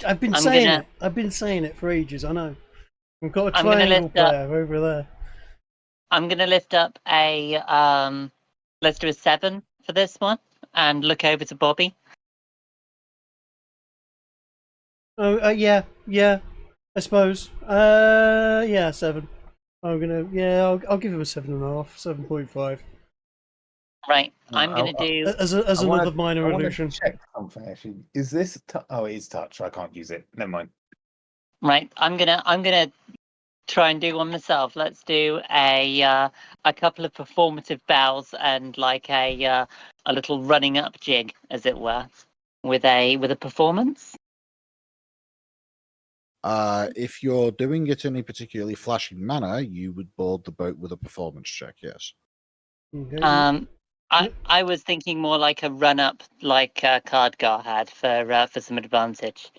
I've been saying it. I've been saying it for ages. I know. We've got a triangle player over there. I'm going to lift up a let's do a 7 for this one and look over to Bobby. Oh yeah, I suppose. Yeah, 7. I'll give him a 7.5, 7.5. Right, I'm going to do as another minor illusion. Check something actually. Is this? It is touch. I can't use it. Never mind. Right, I'm gonna try and do one myself. Let's do a couple of performative bows and like a little running up jig, as it were, with a performance. If you're doing it in a particularly flashy manner, you would board the boat with a performance check. Yes. Okay. I was thinking more like a run up, like Cardgar had for some advantage.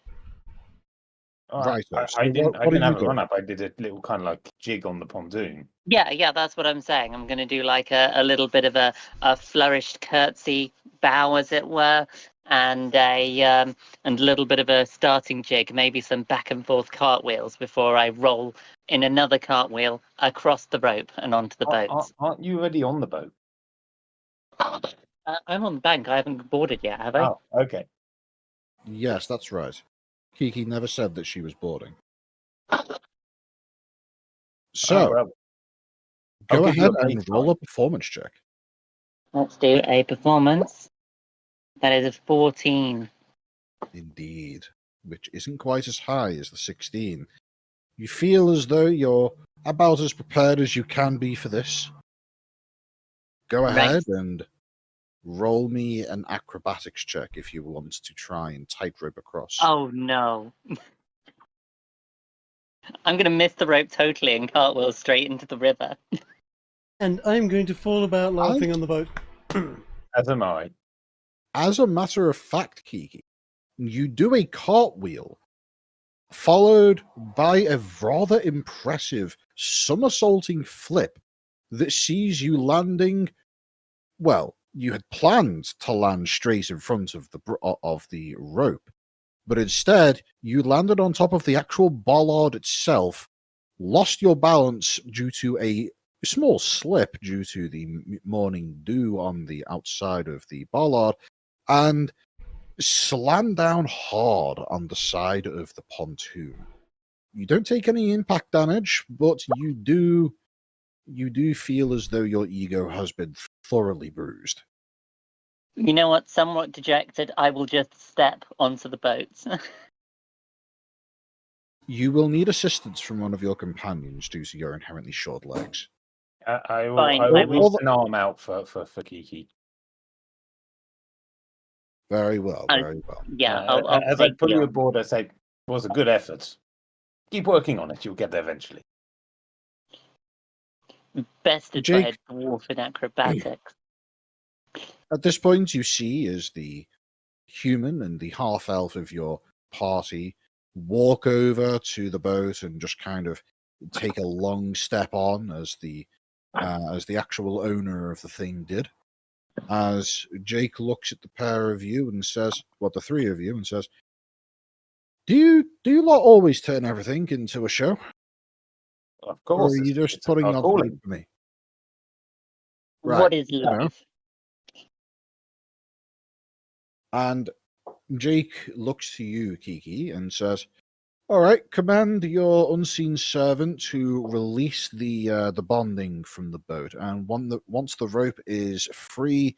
Right. I So didn't what are you have a doing? run up. I did a little kind of like jig on the pontoon. Yeah, that's what I'm saying. I'm going to do like a little bit of a flourished curtsy bow, as it were, and a little bit of a starting jig, maybe some back and forth cartwheels before I roll in another cartwheel across the rope and onto the boats. Aren't you already on the boat? I'm on the bank. I haven't boarded yet, have I? Oh, okay. Yes, that's right. Kiki never said that she was boarding. So Oh, well, I'll go give you ahead a and roll baseline. a performance check. Let's do a performance. That is a 14. Indeed, which isn't quite as high as the 16. You feel as though you're about as prepared as you can be for this. Go ahead and roll me an acrobatics check if you want to try and tightrope across. Oh no. I'm going to miss the rope totally and cartwheel straight into the river. And I'm going to fall about laughing on the boat. As am I. As a matter of fact, Kiki, you do a cartwheel, followed by a rather impressive somersaulting flip that sees you landing. Well, you had planned to land straight in front of the rope, but instead you landed on top of the actual bollard itself, lost your balance due to a small slip due to the morning dew on the outside of the bollard, and slammed down hard on the side of the pontoon. You don't take any impact damage, but you do feel as though your ego has been thoroughly bruised. You know what? Somewhat dejected, I will just step onto the boats. You will need assistance from one of your companions due to your inherently short legs. I will, Fine, I I will will- reach an arm out for Kiki. Very well, I- very well. Yeah, I'll As I take pull the you arm. aboard, I say, it was a good effort. Keep working on it. You'll get there eventually. Bested Jake- by a dwarf in acrobatics. At this point, you see as the human and the half elf of your party walk over to the boat and just kind of take a long step on as the actual owner of the thing did. As Jake looks at the pair of you and says, well, the three of you, and says, Do you lot always turn everything into a show? Of Or course. are you just it's putting our on calling. for me? What is you know. life? And Jake looks to you, Kiki, and says, all right, command your unseen servant to release the bonding from the boat, and once the rope is free,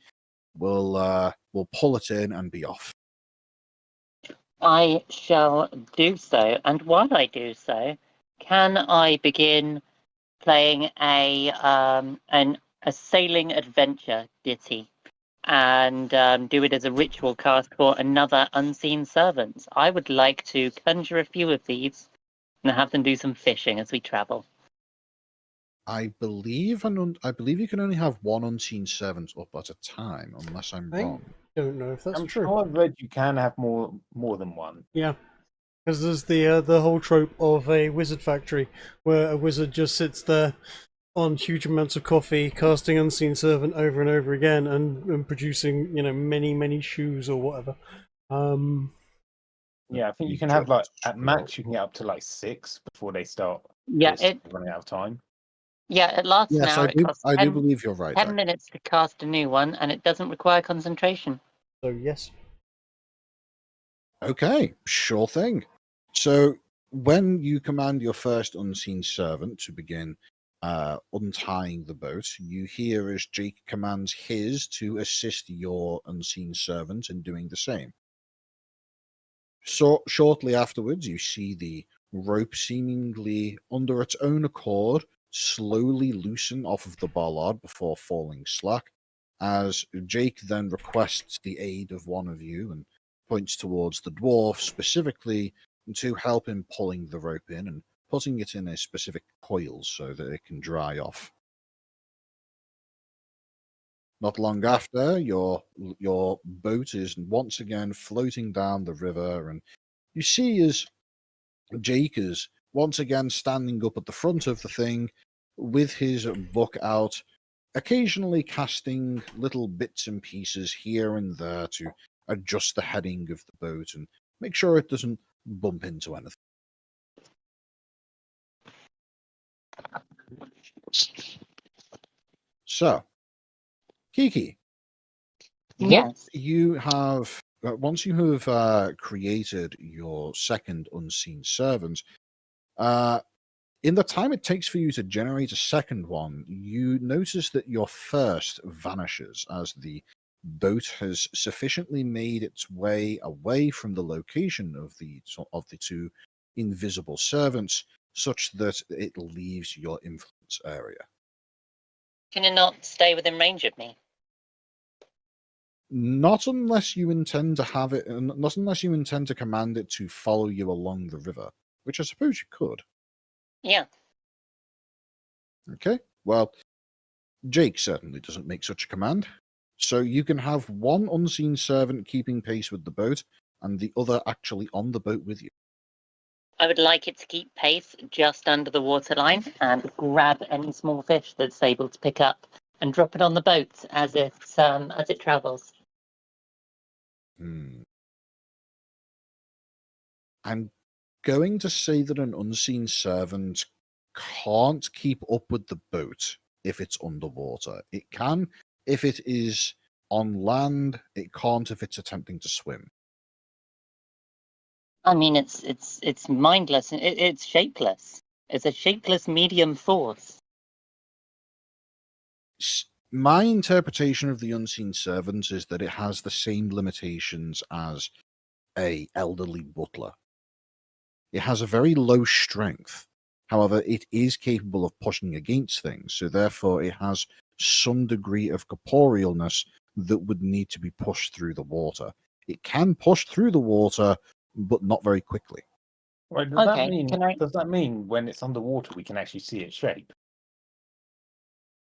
we'll pull it in and be off. I shall do so. And while I do so, can I begin playing a sailing adventure ditty and do it as a ritual cast for another unseen servant? I would like to conjure a few of these and have them do some fishing as we travel. I believe you can only have one unseen servant up at a time, unless I'm I wrong. don't know if that's I'm true. sure I've read you can have more than one. Yeah, because there's the whole trope of a wizard factory where a wizard just sits there on huge amounts of coffee, casting unseen servant over and over again, and producing many shoes or whatever. Yeah, I think you You can have like just at max you can get up to like 6 before they start Yeah, running out of time. it lasts an Yes, hour. I It do. costs I 10, do believe you're right. 10 minutes to cast a new one, and it doesn't require concentration. So yes, Okay, sure thing. So when you command your first unseen servant to begin untying the boat, you hear as Jake commands his to assist your unseen servant in doing the same. So shortly afterwards, you see the rope seemingly under its own accord slowly loosen off of the bollard before falling slack, as Jake then requests the aid of one of you and points towards the dwarf specifically to help him pulling the rope in and putting it in a specific coil so that it can dry off. Not long after, your boat is once again floating down the river, and you see as Jake is once again standing up at the front of the thing with his book out, occasionally casting little bits and pieces here and there to adjust the heading of the boat and make sure it doesn't bump into anything. So, Kiki, Yes. once you have created your second unseen servant, in the time it takes for you to generate a second one, you notice that your first vanishes as the boat has sufficiently made its way away from the location of the two invisible servants, such that it leaves your influence area. Can it not stay within range of me? Not unless you intend to have it, not unless you intend to command it to follow you along the river, which I suppose you could. Yeah. Okay, well, Jake certainly doesn't make such a command. So you can have one unseen servant keeping pace with the boat, and the other actually on the boat with you. I would like it to keep pace just under the waterline and grab any small fish that's able to pick up and drop it on the boat as it travels. I'm going to say that an unseen servant can't keep up with the boat if it's underwater. It can if it is on land. It can't if it's attempting to swim. I mean, it's mindless. It's shapeless. It's a shapeless medium force. My interpretation of the unseen servant is that it has the same limitations as a elderly butler. It has a very low strength. However, it is capable of pushing against things, so therefore it has some degree of corporealness that would need to be pushed through the water. It can push through the water, but not very quickly. Right, does Okay, that mean when it's underwater we can actually see its shape?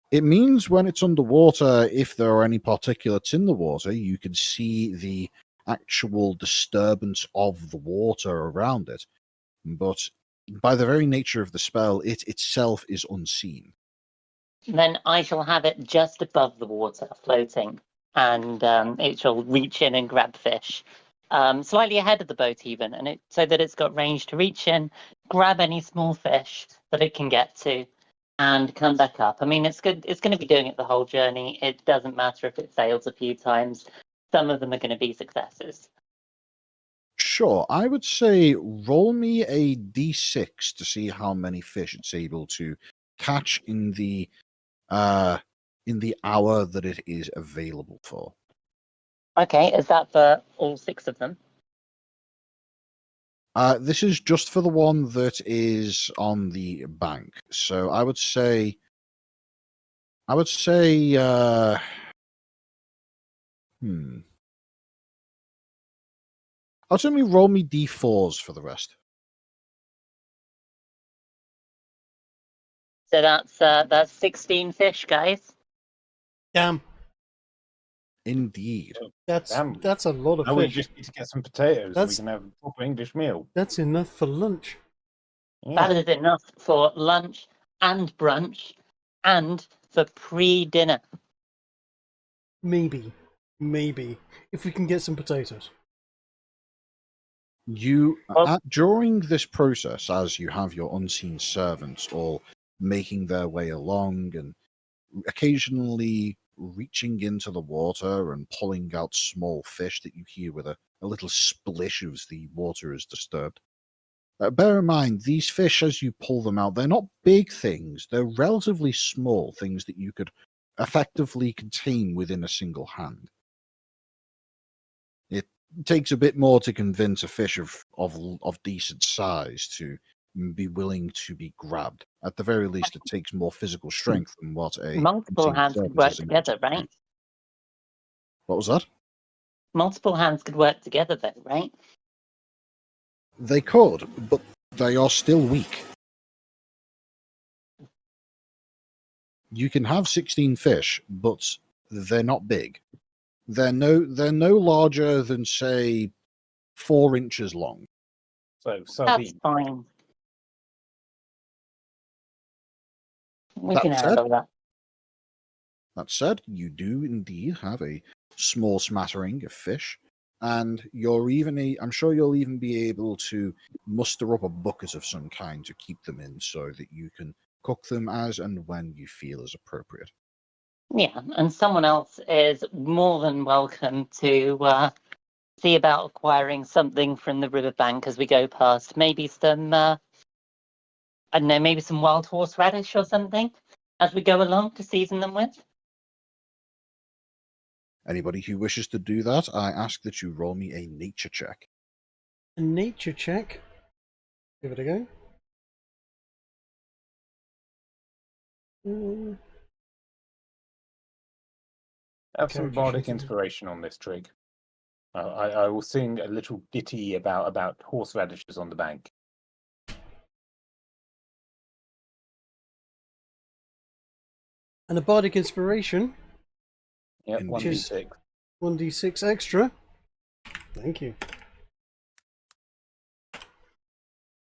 It means when it's underwater, if there are any particulates in the water, you can see the actual disturbance of the water around it. But by the very nature of the spell, it itself is unseen. Then I shall have it just above the water, floating, and it shall reach in and grab fish, slightly ahead of the boat even, and so that it's got range to reach in, grab any small fish that it can get to, and come back up. I mean, it's good. It's going to be doing it the whole journey. It doesn't matter if it fails a few times. Some of them are going to be successes. Sure, I would say roll me a d6 to see how many fish it's able to catch in the hour that it is available for. Okay, is that for all 6 of them? This is just for the one that is on the bank. So I would say I'll simply roll me d4s for the rest. So that's 16 fish, guys. Damn, Indeed. that's Damn. a lot of Now we fish. just need to get some potatoes That's- and we can have a proper English meal. That's enough for lunch. That is enough for lunch and brunch and for pre-dinner. Maybe if we can get some potatoes. During this process, as you have your unseen servants all making their way along and occasionally reaching into the water and pulling out small fish that you hear with a little splish as the water is disturbed. Bear in mind, these fish, as you pull them out, they're not big things. They're relatively small things that you could effectively contain within a single hand. It takes a bit more to convince a fish of decent size to be willing to be grabbed. At the very least, it takes more physical strength than what a Multiple hands could work together, right? What was that? Multiple hands could work together, though, right? They could, but they are still weak. You can have 16 fish, but they're not big. They're no larger than, say, 4 inches long. So That's sardine. fine. We That can said- handle that. That said, you do indeed have a small smattering of fish, and I'm sure you'll even be able to muster up a bucket of some kind to keep them in so that you can cook them as and when you feel is appropriate. Yeah, and someone else is more than welcome to see about acquiring something from the riverbank as we go past. Maybe some, I don't know, maybe some wild horseradish or something as we go along to season them with. Anybody who wishes to do that, I ask that you roll me a nature check. A nature check. Give it a go. Have some Okay, bardic sure. inspiration on this trig. I will sing a little ditty about horseradishes on the bank. And a bardic inspiration. Yep, Indeed. 1d6. 1d6 extra. Thank you.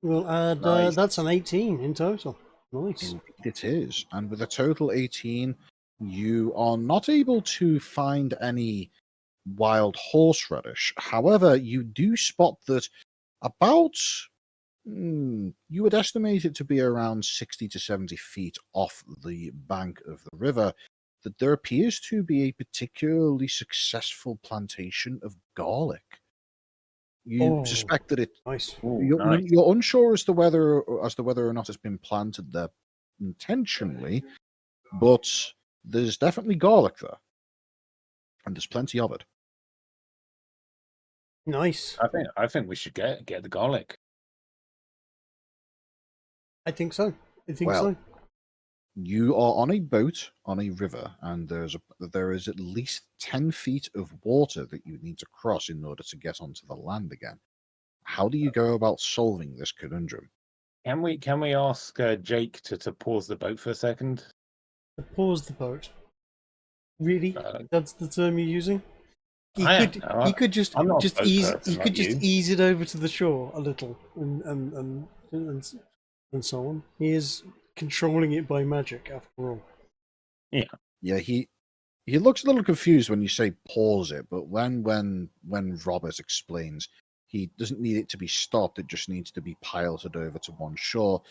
We'll add, Nice. that's an 18 in total. Nice. Indeed it is. And with a total 18, you are not able to find any wild horseradish. However, you do spot that about, you would estimate it to be around 60 to 70 feet off the bank of the river, that there appears to be a particularly successful plantation of garlic. You Oh, suspect that it Nice. Ooh, you're, nice. you're unsure as to whether or not it's been planted there intentionally, but there's definitely garlic there, and there's plenty of it. Nice. I think we should get the garlic. I think so. I think Well, so. You are on a boat on a river, and there is at least 10 feet of water that you need to cross in order to get onto the land again. How do you go about solving this conundrum? Can we ask Jake to pause the boat for a second? Pause the boat. Really? That's the term you're using? He could just I'm not a boat ease person he could like just you. ease it over to the shore a little and so on. He is controlling it by magic after all. Yeah, he looks a little confused when you say pause it, but when Robert explains he doesn't need it to be stopped, it just needs to be piloted over to one shore,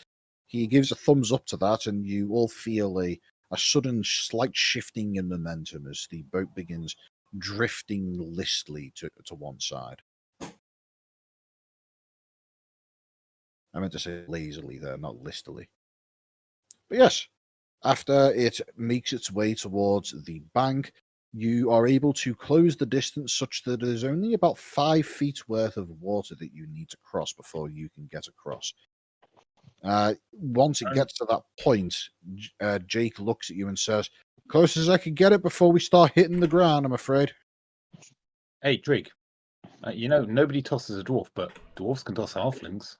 he gives a thumbs up to that, and you all feel a sudden slight shifting in momentum as the boat begins drifting listily to one side. I meant to say lazily there, not listily. But yes, after it makes its way towards the bank, you are able to close the distance such that there's only about 5 feet worth of water that you need to cross before you can get across. Once it gets to that point, Jake looks at you and says, "Close as I can get it before we start hitting the ground, I'm afraid." Hey, Drig. Nobody tosses a dwarf, but dwarves can toss halflings.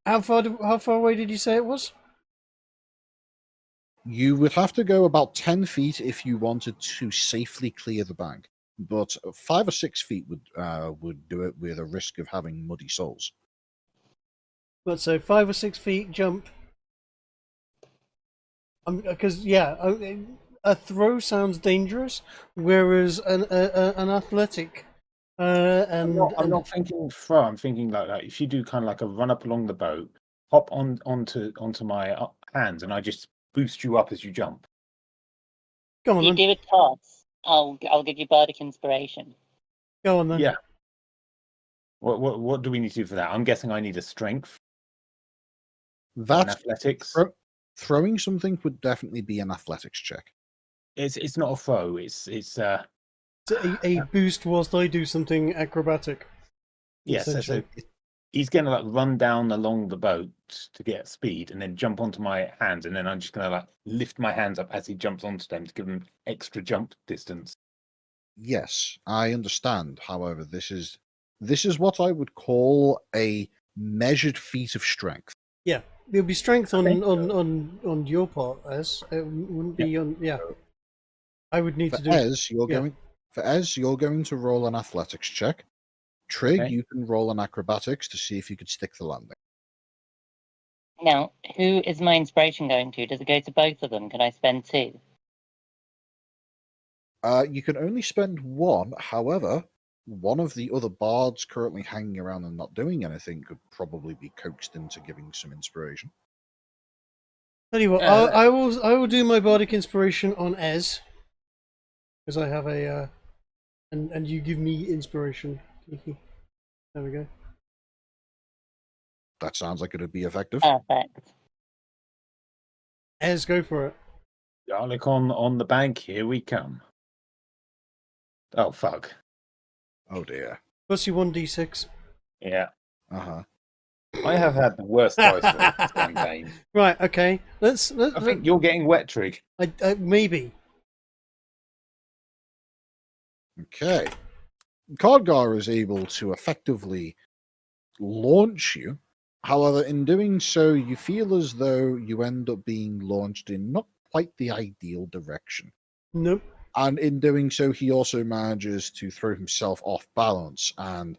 How far away did you say it was? You would have to go about 10 feet if you wanted to safely clear the bank, but 5 or 6 feet would do it with a risk of having muddy soles. But so 5 or 6 feet jump. Because a throw sounds dangerous, whereas an athletic. I'm not thinking throw. I'm thinking like if you do kind of like a run up along the boat, hop onto my hands, and I just boost you up as you jump. Go on You then. do a toss. I'll give you bardic inspiration. Go on then. Yeah. What do we need to do for that? I'm guessing I need a strength. Or an That athletics. throwing something would definitely be an athletics check. It's not a throw. It's A boost whilst I do something acrobatic. Yeah, so essentially. he's going to like run down along the boat to get speed, and then jump onto my hands, and then I'm just going to like lift my hands up as he jumps onto them to give him extra jump distance. Yes, I understand. However, this is what I would call a measured feat of strength. Yeah, it'll be strength on Okay. on your part, as it wouldn't be on. Yeah, I would need For to do. Ez, yeah. you're going to roll an athletics check. Trig, Okay. you can roll an acrobatics to see if you could stick the landing. Now, who is my inspiration going to? Does it go to both of them? Can I spend 2? You can only spend one. However, one of the other bards currently hanging around and not doing anything could probably be coaxed into giving some inspiration. Tell you what, Yeah, I will do my bardic inspiration on Ez, because I have a and you give me inspiration, Kiki. There we go. That sounds like it'd be effective. Perfect. Ez, go for it. Garlic on the bank. Here we come. Oh fuck. Oh dear. Plus you 1d6. Yeah, Uh-huh. I have had the worst dice for this campaign. Right. Okay. Let's. I think you're getting wet, Trig. Maybe. Okay. Khadgar is able to effectively launch you. However, in doing so, you feel as though you end up being launched in not quite the ideal direction. Nope. And in doing so, he also manages to throw himself off balance and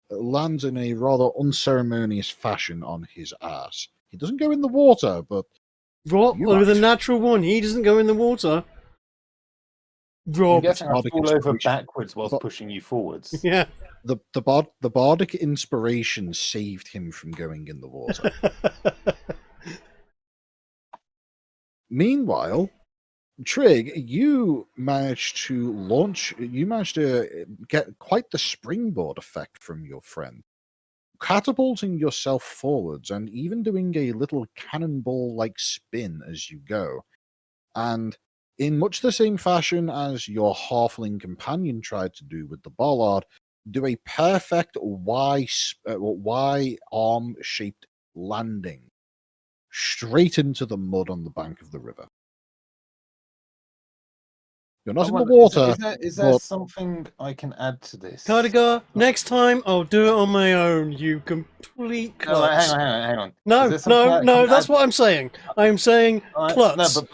lands in a rather unceremonious fashion on his ass. He doesn't go in the water, but Rob, You with a might. natural one, he doesn't go in the water. I'm Rob. guessing I Bardic fall over inspiration. backwards whilst But- pushing you forwards. Yeah. the bardic inspiration saved him from going in the water. Meanwhile, Trig, you managed to get quite the springboard effect from your friend, catapulting yourself forwards and even doing a little cannonball-like spin as you go. And in much the same fashion as your halfling companion tried to do with the bollard, do a perfect Y arm-shaped landing straight into the mud on the bank of the river. You're not in the water. Is there but- something I can add to this? Cardigar, next time I'll do it on my own, you complete No, klutz. hang on. No, Is there something I no, can that's add- what I'm saying. I'm saying klutz. No, but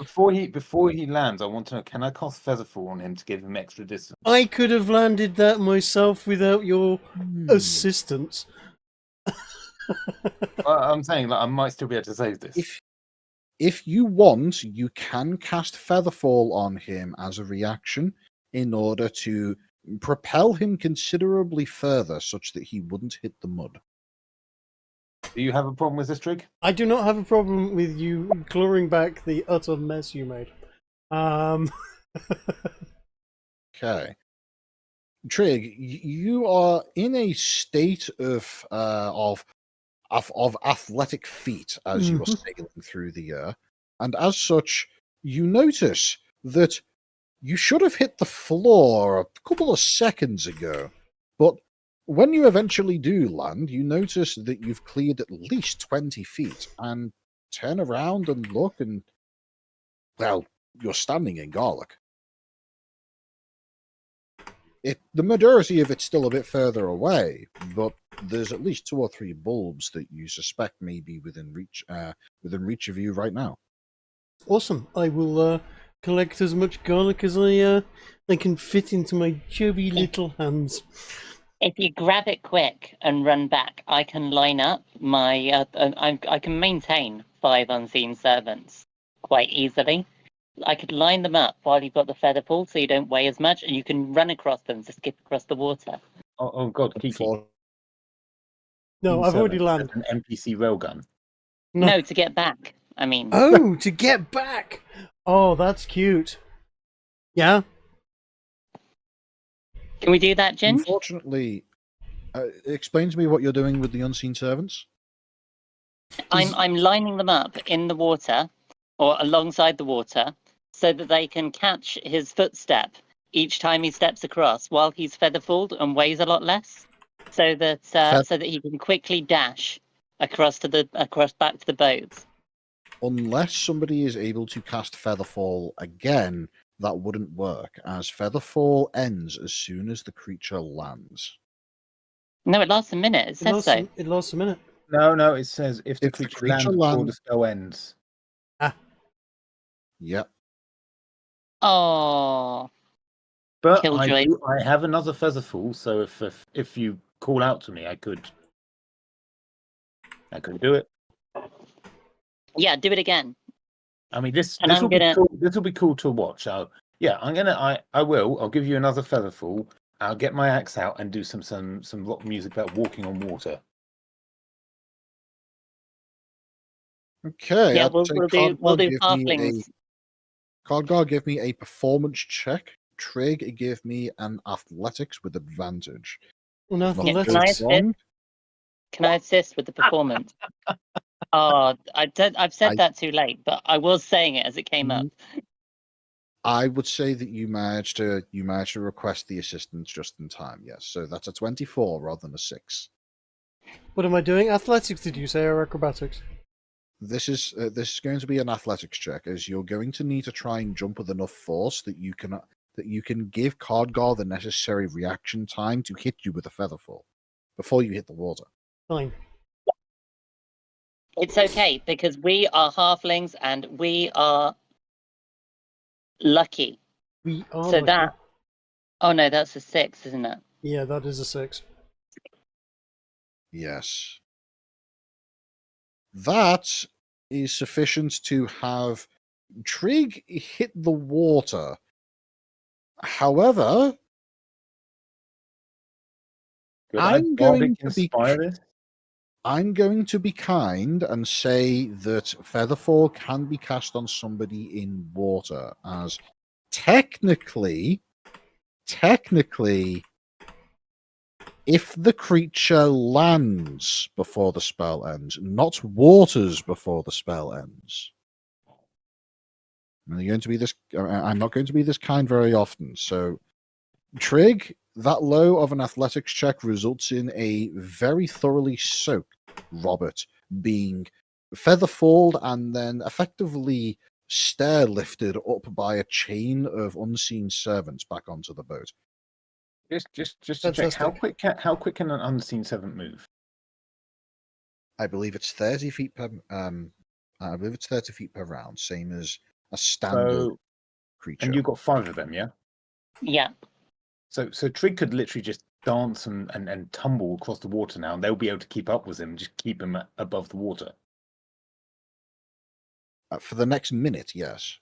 before he lands, I want to know: can I cast Featherfall on him to give him extra distance? I could have landed that myself without your Hmm. assistance. I'm saying like I might still be able to save this. If you want, you can cast Featherfall on him as a reaction in order to propel him considerably further such that he wouldn't hit the mud. Do you have a problem with this, Trig? I do not have a problem with you clawing back the utter mess you made. Okay. Trig, you are in a state of athletic feat as you are sailing through the air, and as such, you notice that you should have hit the floor a couple of seconds ago, but when you eventually do land, you notice that you've cleared at least 20 feet, and turn around and look, and well, you're standing in garlic. The majority of it's still a bit further away, but there's at least 2 or 3 bulbs that you suspect may be within reach of you right now. Awesome. I will collect as much garlic as I can fit into my chubby little hands. If you grab it quick and run back, I can line up my. I can maintain 5 unseen servants quite easily. I could line them up while you've got the feather pool, so you don't weigh as much, and you can run across them to skip across the water. Oh God, Kiki. No, I've already landed landed. an NPC railgun. No, to get back. I mean, Oh, to get back! Oh, that's cute. Yeah? can we do that, Jin? Unfortunately, explain to me what you're doing with the unseen servants. I'm lining them up in the water or alongside the water so that they can catch his footstep each time he steps across while he's featherfalled and weighs a lot less. so that he can quickly dash across back to the boats. Unless somebody is able to cast Featherfall again, that wouldn't work, as Featherfall ends as soon as the creature lands. No, it lasts a minute. It says so. It lasts a minute. No, it says if the If the creature creature lands before the lands- spell ends. Yep. Oh, But Killjoy. I have another Featherfall, so if you call out to me, I could do it. Yeah, do it again. I mean, this And will I'm gonna- be cool. This will be cool to watch. I'll give you another Featherfall. I'll get my axe out and do some rock music about walking on water. Okay. Yeah, I'd we'll say do Cardgar give me halflings. Cardgar, give me a performance check. Trig, give me an athletics with advantage. Well, Not athletics. Can I very assist? strong. Can I assist with the performance? Oh, I've said I- that too late, but I was saying it as it came up. I would say that you managed to request the assistance just in time. Yes, so that's a 24 rather than a 6. What am I doing? Athletics, did you say, or acrobatics? This is going to be an athletics check, as you're going to need to try and jump with enough force that you can give Cardgar the necessary reaction time to hit you with a Featherfall before you hit the water. Fine. It's okay because we are halflings and we are lucky. We are So lucky. that. Oh no, that's a 6, isn't it? Yeah, that is a 6. Yes. That is sufficient to have Trig hit the water. However, I'm going to be kind and say that Featherfall can be cast on somebody in water, as technically, if the creature lands before the spell ends, not waters before the spell ends. I'm not going to be this kind very often. So, Trig, that low of an athletics check results in a very thoroughly soaked Robert being featherfalled and then effectively stair lifted up by a chain of unseen servants back onto the boat. Just to check, Fantastic. how quick can an unseen servant move? I believe it's 30 feet per. I believe it's 30 feet per round, same as a standard creature. And you've got 5 of them, yeah. Yeah. So Trig could literally just dance and tumble across the water now, and they'll be able to keep up with him, just keep him above the water. For the next minute, yes.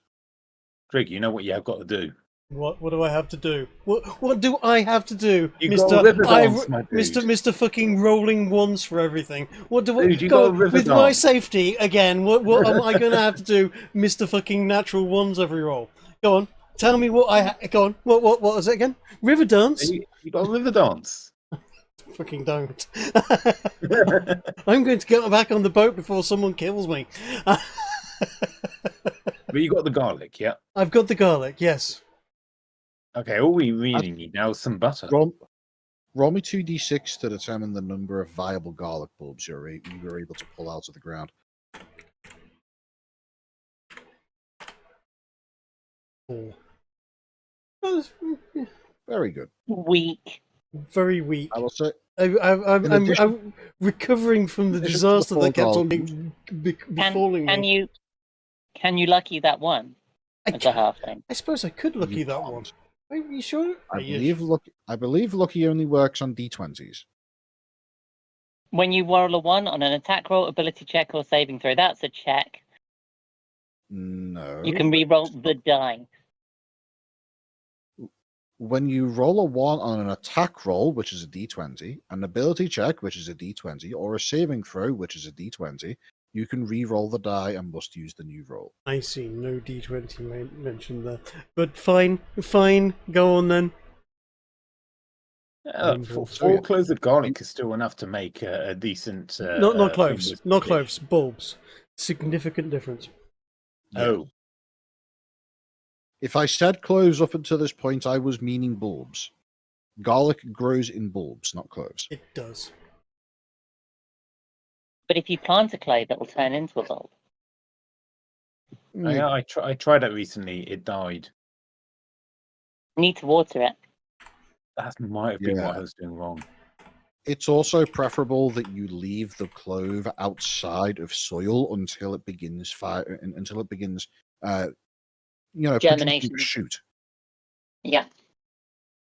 Trig, you know what you have got to do. What do I have to do? What do I have to do, You got a river dance, my dude. Mr. fucking rolling wands for everything? What do Dude, you go got a river with my dance. safety again? What am I going to have to do, Mr. fucking natural wands every roll? Go on, tell me what go on. What was it again? River dance? You got a river dance. Fucking don't. I'm going to get back on the boat before someone kills me. But you got the garlic, yeah. I've got the garlic. Yes. Okay, all we really need now is some butter. Roll me 2d6 to determine the number of viable garlic bulbs you were able to pull out of the ground. 4. Very good. Weak. Very weak. I will say. I'm recovering from the in addition to disaster the that kept four on befalling me. Can you lucky that one I as a halfling? I suppose I could lucky You that can't. one. Are you sure? I believe lucky only works on d20s. When you roll a 1 on an attack roll, ability check, or saving throw, that's a check. No. You can re-roll the die. When you roll a 1 on an attack roll, which is a d20, an ability check, which is a d20, or a saving throw, which is a d20, you can re-roll the die and must use the new roll. I see. No D20 mentioned there. But fine. Go on then. 4 cloves of garlic is still enough to make a decent. Not cloves. thing with Not fish. cloves. Bulbs. Significant difference. Oh, If I said cloves up until this point, I was meaning bulbs. garlic grows in bulbs, not cloves. It does. But if you plant a clove, it'll turn into a bulb. I tried that recently. It died. You need to water it. That might have been what Yeah. I was doing wrong. It's also preferable that you leave the clove outside of soil until it begins producing Germination. a shoot. Yeah.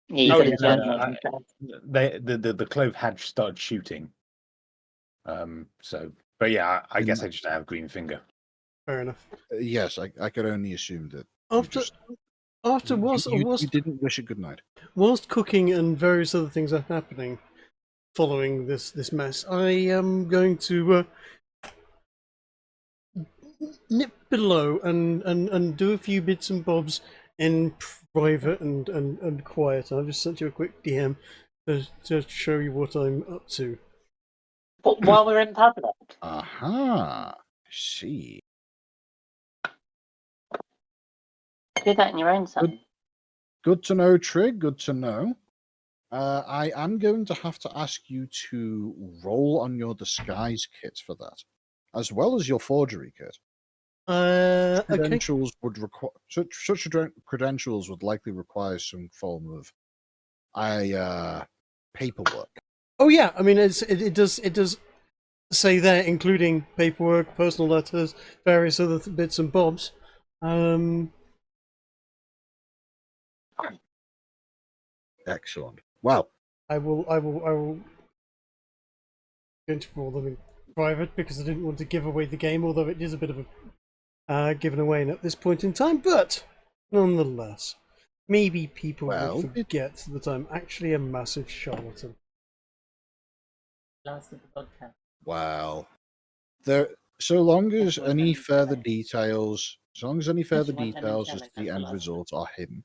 Yeah, you Oh, got yeah, to no, germinate first. The clove had started shooting. But yeah, I guess I just have green finger. Fair enough. Yes, I could only assume that Whilst you didn't wish it good night. whilst cooking and various other things are happening following this mess, I am going to nip below and do a few bits and bobs in private and quiet. I'll just sent you a quick DM to show you what I'm up to. But while we're in public, Aha. I see. do that in your own time. Good to know, Trig. Good to know. I am going to have to ask you to roll on your disguise kit for that, as well as your forgery kit. Okay. Credentials would require such credentials would likely require some form of paperwork. Oh yeah, I mean it does say there, including paperwork, personal letters, various other bits and bobs. Excellent. Well, I will going to roll them in private because I didn't want to give away the game, although it is a bit of a given away at this point in time. But nonetheless, maybe people will forget that I'm actually a massive charlatan. Last of the podcast. well, so long as any further details as to the end result are hidden.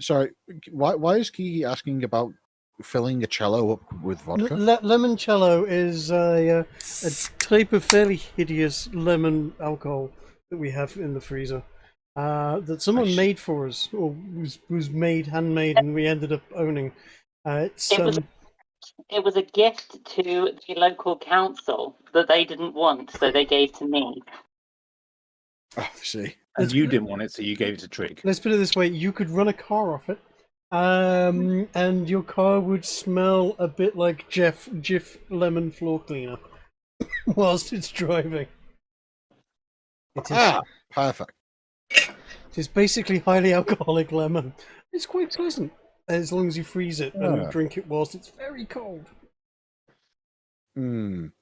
Sorry, why is Kiki asking about filling a cello up with vodka? Limoncello is a type of fairly hideous lemon alcohol that we have in the freezer that someone made for us, or was made handmade, and we ended up owning. It was a gift to the local council that they didn't want, so they gave to me. Oh, I see. And you didn't want it, so you gave it to Trig. Let's put it this way: you could run a car off it, and your car would smell a bit like Jif lemon floor cleaner whilst it's driving. Perfect. It is basically highly alcoholic lemon. It's quite pleasant as long as you freeze it and drink it whilst it's very cold. Doesn't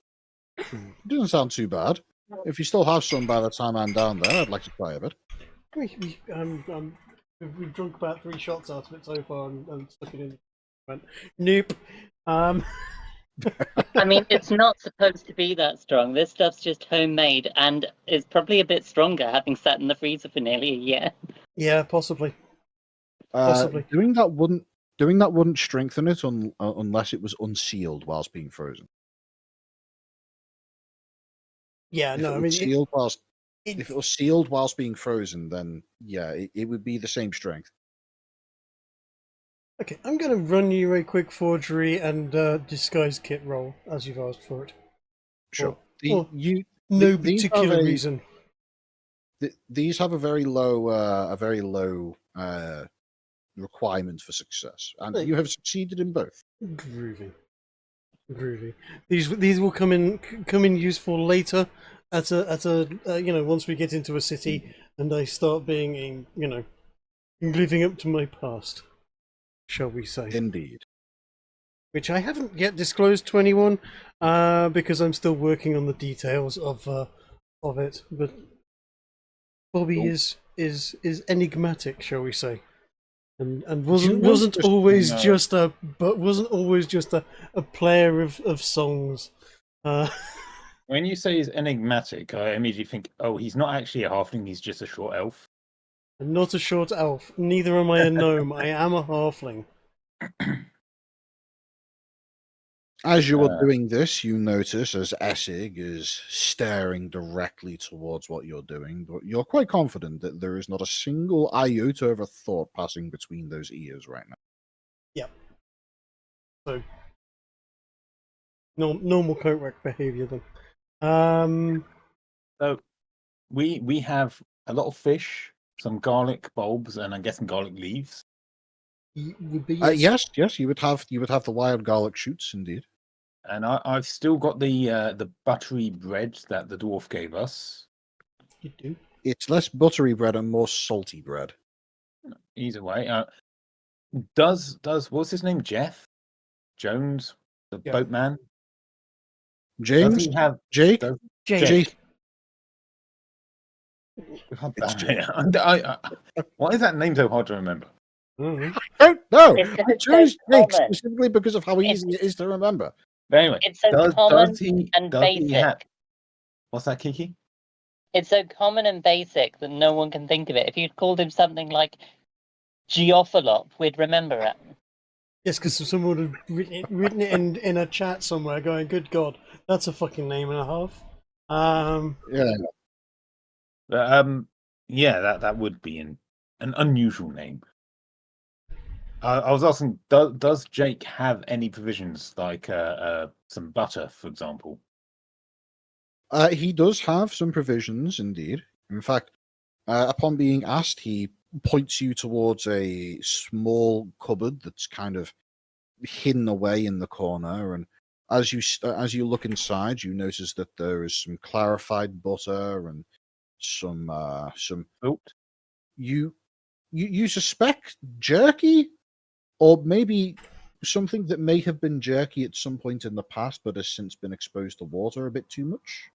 sound too bad. If you still have some by the time I'm down there, I'd like to try a bit. We've drunk about 3 shots out of it so far and stuck it in. Nope. I mean, it's not supposed to be that strong. This stuff's just homemade, and it's probably a bit stronger, having sat in the freezer for nearly a year. Yeah, possibly. Possibly. Doing that wouldn't strengthen it unless it was unsealed whilst being frozen. Yeah, no, I mean, if it was sealed whilst being frozen, then yeah, it would be the same strength. Okay, I'm going to run you a quick forgery and disguise kit roll as you've asked for it. Sure. No particular reason. These have a very low requirement for success, and you have succeeded in both. Groovy. These will come in useful later at a once we get into a city and I start being living up to my past, shall we say? Indeed. Which I haven't yet disclosed to anyone because I'm still working on the details of it. But Bobby is enigmatic, shall we say? And wasn't always just a player of songs. When you say he's enigmatic, I immediately think, oh, he's not actually a halfling; he's just a short elf. I'm not a short elf. Neither am I a gnome. I am a halfling. As you are doing this, you notice as Essig is staring directly towards what you're doing, but you're quite confident that there is not a single iota of a thought passing between those ears right now. So normal Coatrack behaviour then. So we have a lot of fish, some garlic bulbs, and I'm guessing garlic leaves. Would be Yes, you would have the wild garlic shoots indeed. And I've still got the buttery bread that the dwarf gave us. You do. It's less buttery bread and more salty bread. Either way, does what's his name? Jeff Jones, the Yeah. boatman. Does James, he have Jake, does- Jake. God It's damn it. Why is that name so hard to remember? Mhm. Oh no! It's I so chose Jake common. specifically because of how easy it is to remember. But anyway, It's so does common he and does he have basic. what's that, Kiki? It's so common and basic that no one can think of it. If you'd called him something like Geophilop, we'd remember it. Yes, because someone would have written it in a chat somewhere, going, "Good God, that's a fucking name and a half." Yeah. But, yeah, that would be an unusual name. I was asking, does Jake have any provisions like some butter, for example? He does have some provisions indeed. In fact, upon being asked, he points you towards a small cupboard that's kind of hidden away in the corner, and as you look inside, you notice that there is some clarified butter and some Salt? you suspect jerky, or maybe something that may have been jerky at some point in the past but has since been exposed to water a bit too much.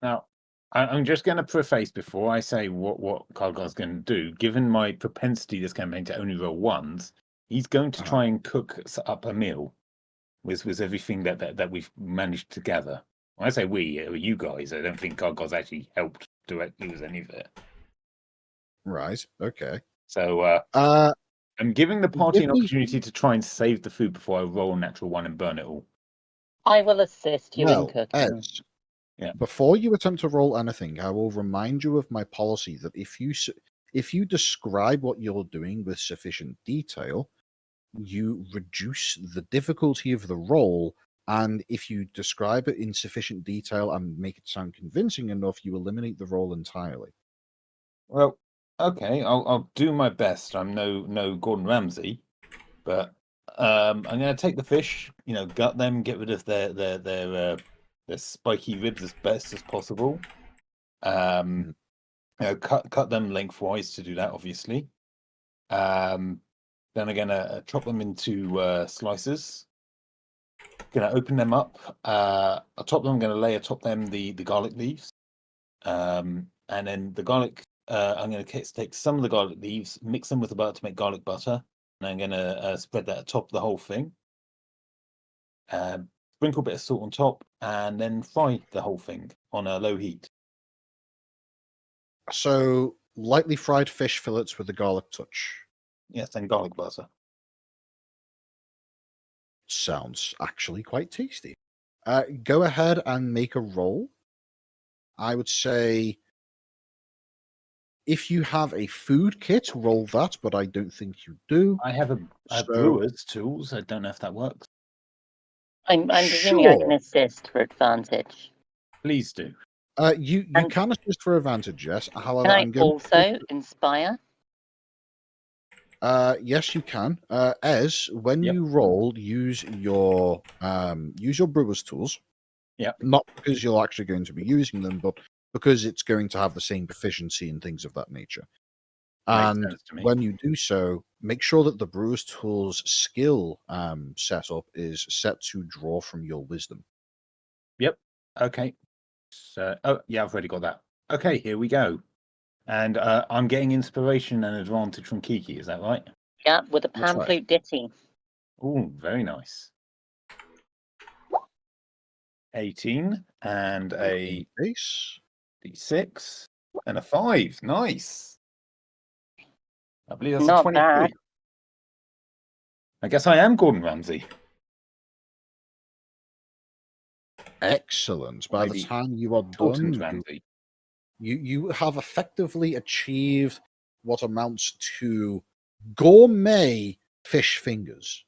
Now, I'm just going to preface before I say what Cargar's going to do. Given my propensity this campaign to only roll ones, he's going to try and cook up a meal with everything that we've managed to gather. When I say we, you guys, I don't think Cargar's actually helped directly with any of it. Right. Okay. So I'm giving the party an opportunity to try and save the food before I roll a natural one and burn it all. I will assist you in Well, cooking. Ed, Yeah. before you attempt to roll anything, I will remind you of my policy that if you describe what you're doing with sufficient detail, you reduce the difficulty of the roll, and if you describe it in sufficient detail and make it sound convincing enough, you eliminate the roll entirely. Well, okay, I'll do my best. I'm no Gordon Ramsay, but I'm going to take the fish, gut them, get rid of their spiky ribs as best as possible. Cut them lengthwise to do that, obviously. Then I'm going to chop them into slices. Going to open them up. Atop them, I'm going to lay atop them the garlic leaves. And then the garlic, I'm going to take some of the garlic leaves, mix them with the butter to make garlic butter. And I'm going to spread that atop the whole thing. Sprinkle a bit of salt on top, and then fry the whole thing on a low heat. So, lightly fried fish fillets with the garlic touch. Yes, and garlic butter. Sounds actually quite tasty. Go ahead and make a roll. I would say if you have a food kit, roll that, but I don't think you do. I have So- brewer's tools. I don't know if that works. I'm presuming I can Sure. assist for advantage. Please do. You And- can assist for advantage, yes. However, Can I I'm going also inspire? yes, you can. Ez, when Yep. you roll, use your brewer's tools. Yep. Not because you're actually going to be using them, but because it's going to have the same proficiency and things of that nature. Makes And sense to me. when you do so, make sure that the brewer's tools skill setup is set to draw from your wisdom. Okay. So, yeah, I've already got that. Okay, here we go. And I'm getting inspiration and advantage from Kiki. Is that right? Yeah, with a That's right. pan flute ditty. Oh, very nice. 18 and a Base. d6 and a 5. Nice. I believe that's Not a 23. bad. I guess I am Gordon Ramsay. Excellent. By the Maybe time you are Tortons done, Ramsay. you have effectively achieved what amounts to gourmet fish fingers.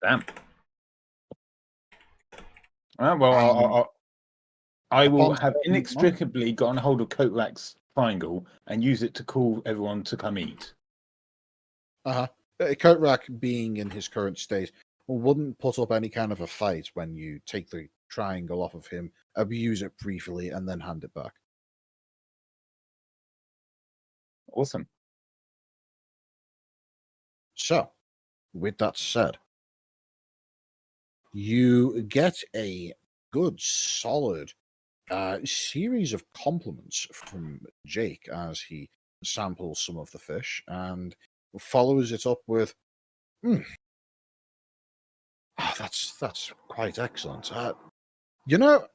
Damn. Well, I will upon have certain inextricably gotten hold of Coatrack's triangle and use it to call everyone to come eat. Coatrack, being in his current state, wouldn't put up any kind of a fight when you take the triangle off of him, abuse it briefly, and then hand it back. Awesome. So, with that said, you get a good, solid series of compliments from Jake as he samples some of the fish and follows it up with, that's quite excellent. You know,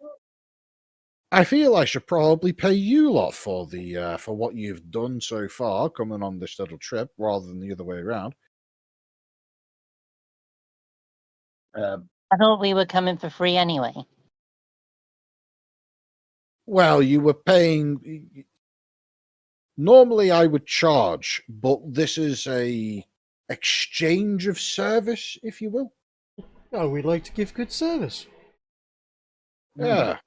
I feel I should probably pay you lot for the for what you've done so far, coming on this little trip, rather than the other way around. I thought we were coming for free anyway. Well, you were paying. Normally, I would charge, but this is a exchange of service, if you will. Oh, we'd like to give good service. Yeah.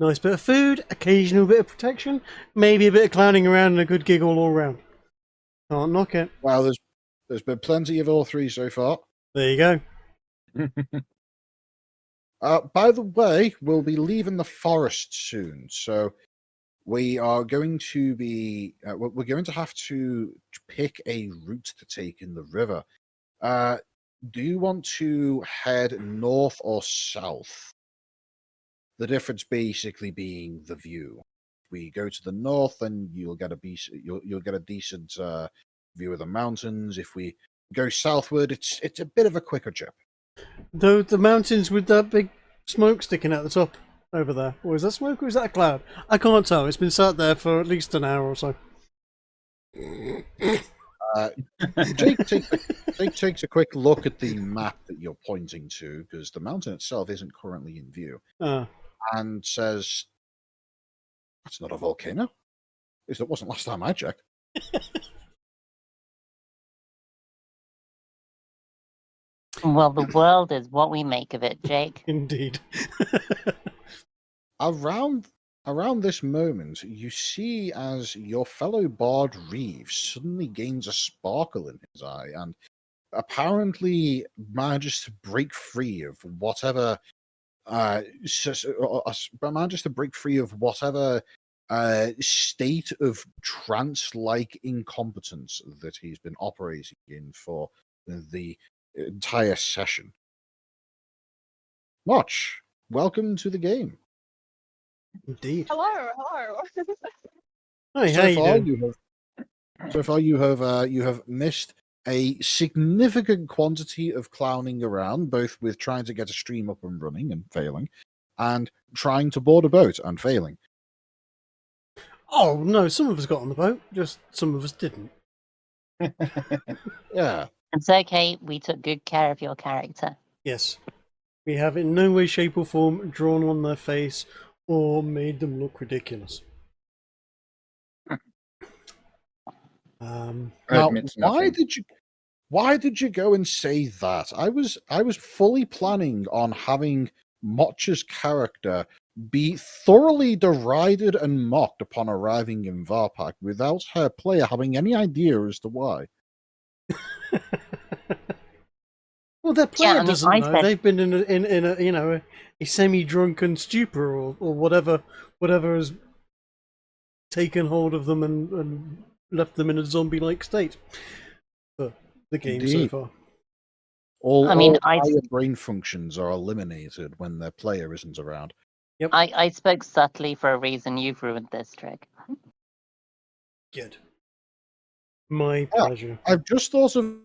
Nice bit of food, occasional bit of protection, maybe a bit of clowning around and a good giggle all round. Can't knock it. Well, there's been plenty of all three so far. There you go. By the way, we'll be leaving the forest soon, so we are going to be we're going to have to pick a route to take in the river. Do you want to head north or south? The difference basically being the view. If we go to the north, then you'll get a decent view of the mountains. If we go southward, it's a bit of a quicker trip. Though the mountains with that big smoke sticking out the top over there. Or is that smoke or is that a cloud? I can't tell. It's been sat there for at least an hour or so. Jake takes a quick look at the map that you're pointing to, because the mountain itself isn't currently in view, and says, "That's not a volcano. At least it wasn't last time I checked." Well, the world is what we make of it, Jake. Indeed. Around this moment, you see as your fellow Bard Reeves suddenly gains a sparkle in his eye and apparently manages to break free of whatever state of trance-like incompetence that he's been operating in for the entire session. Motch, welcome to the game. Indeed. Hello. Hi, how you doing? So far, you have missed a significant quantity of clowning around, both with trying to get a stream up and running and failing, and trying to board a boat and failing. Oh, no, some of us got on the boat, just some of us didn't. Yeah. It's okay, we took good care of your character. Yes. We have in no way, shape or form drawn on their face or made them look ridiculous. Now, why did you go and say that? I was fully planning on having Motch's character be thoroughly derided and mocked upon arriving in Varpak without her player having any idea as to why. Well, their player Yeah, I mean, doesn't I know. said- They've been in a a semi-drunken stupor or whatever has taken hold of them and left them in a zombie-like state for the game Indeed. so far. All I higher brain functions are eliminated when their player isn't around. I spoke subtly for a reason. You've ruined this trick. Good. My pleasure. I've just thought of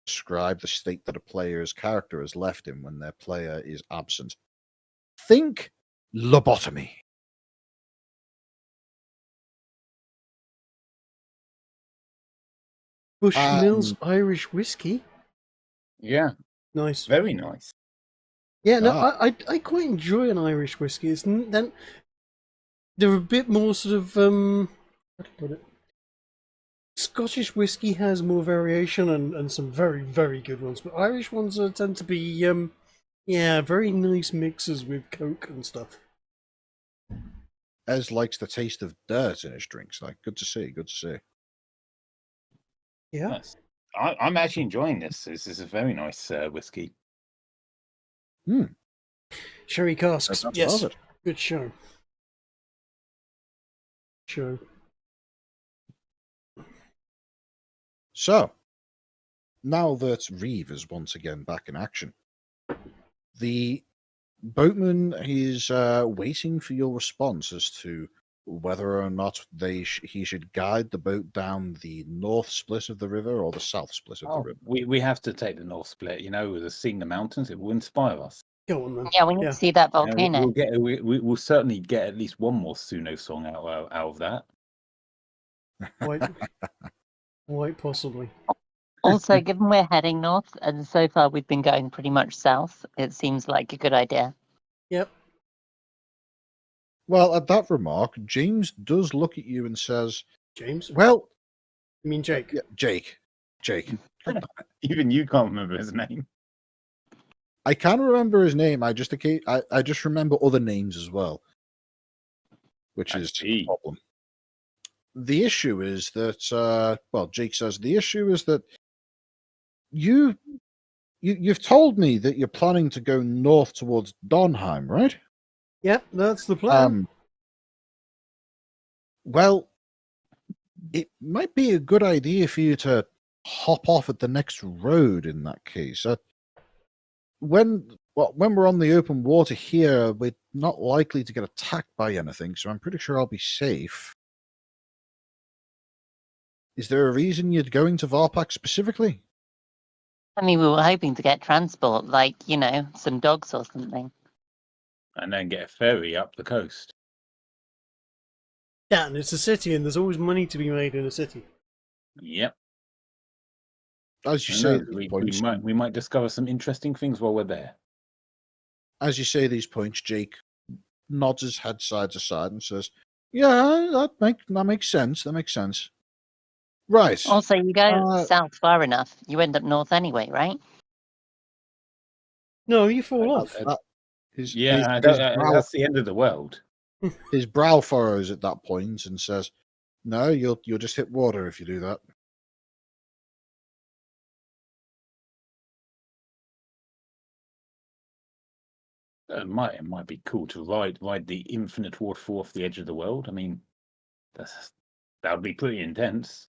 describe the state that a player's character is left in when their player is absent. Think lobotomy. Bushmills Irish whiskey. Yeah, Nice. very nice. Yeah, no, I quite enjoy an Irish whiskey. Then they're a bit more sort of how to put it. Scottish whiskey has more variation and some very, very good ones, but Irish ones tend to be, yeah, very nice mixes with Coke and stuff. Ez likes the taste of dirt in his drinks. Like, good to see, good to see. Yeah. Yes. I'm actually enjoying this. This is a very nice whiskey. Sherry casks. That's Yes. love it. Good show. Show. So, now that Reeve is once again back in action, the boatman is waiting for your response as to whether or not he should guide the boat down the north split of the river or the south split of the river. We have to take the north split. You know, with seeing the mountains, it will inspire us. Go on then. Yeah, we need to see that You know, volcano. we'll certainly get at least one more Suno song out of that. Quite possibly. Also, given we're heading north, and so far we've been going pretty much south, it seems like a good idea. Yep. Well, at that remark, James does look at you and says, James? well, You mean Jake? yeah, Jake. Even you can't remember his name. I can remember his name. I just remember other names as well, which I is see. a problem. The issue is that, Jake says the issue is that you've told me that you're planning to go north towards Donheim, right? Yep, that's the plan. Well, it might be a good idea for you to hop off at the next road in that case. When we're on the open water here, we're not likely to get attacked by anything, so I'm pretty sure I'll be safe. Is there a reason you're going to Varpak specifically? I mean, we were hoping to get transport, like, you know, some dogs or something. And then get a ferry up the coast. Yeah, and it's a city, and there's always money to be made in a city. Yep. As you I say, know, these points, we might discover some interesting things while we're there. as you say these points, Jake nods his head side to side and says, "Yeah, that makes sense. That makes sense." Right. Also, you go south far enough, you end up north anyway, right? No, you fall off. His brow, that's the end of the world. his brow furrows at that point and says, "No, you'll just hit water if you do that." It might be cool to ride the infinite waterfall off the edge of the world. I mean, that would be pretty intense.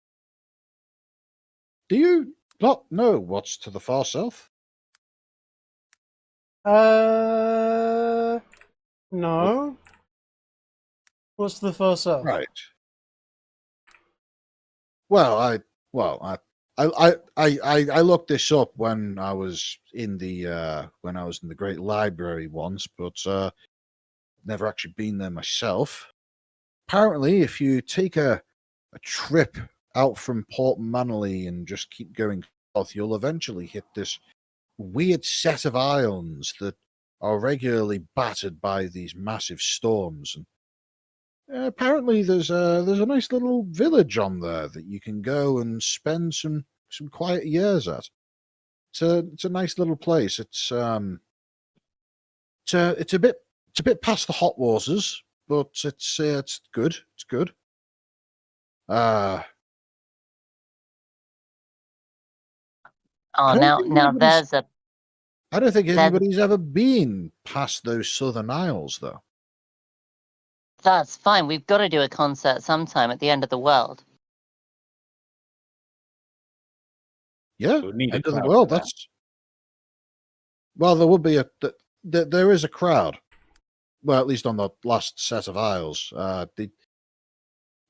Do you not know what's to the far south? No. What's the first south? Right. Well, I looked this up when I was in the Great Library once, but never actually been there myself. Apparently, if you take a trip out from Port Manly and just keep going south, you'll eventually hit this weird set of islands that are regularly battered by these massive storms. And apparently, there's a nice little village on there that you can go and spend some quiet years at. It's a nice little place. It's a bit past the hot waters, but it's good. It's good. Oh, now there's a. I don't think anybody's ever been past those southern isles, though. That's fine. We've got to do a concert sometime at the end of the world. Yeah, We'll need end a of the crowd world. for that. Well, there would be there is a crowd. Well, at least on the last set of isles. As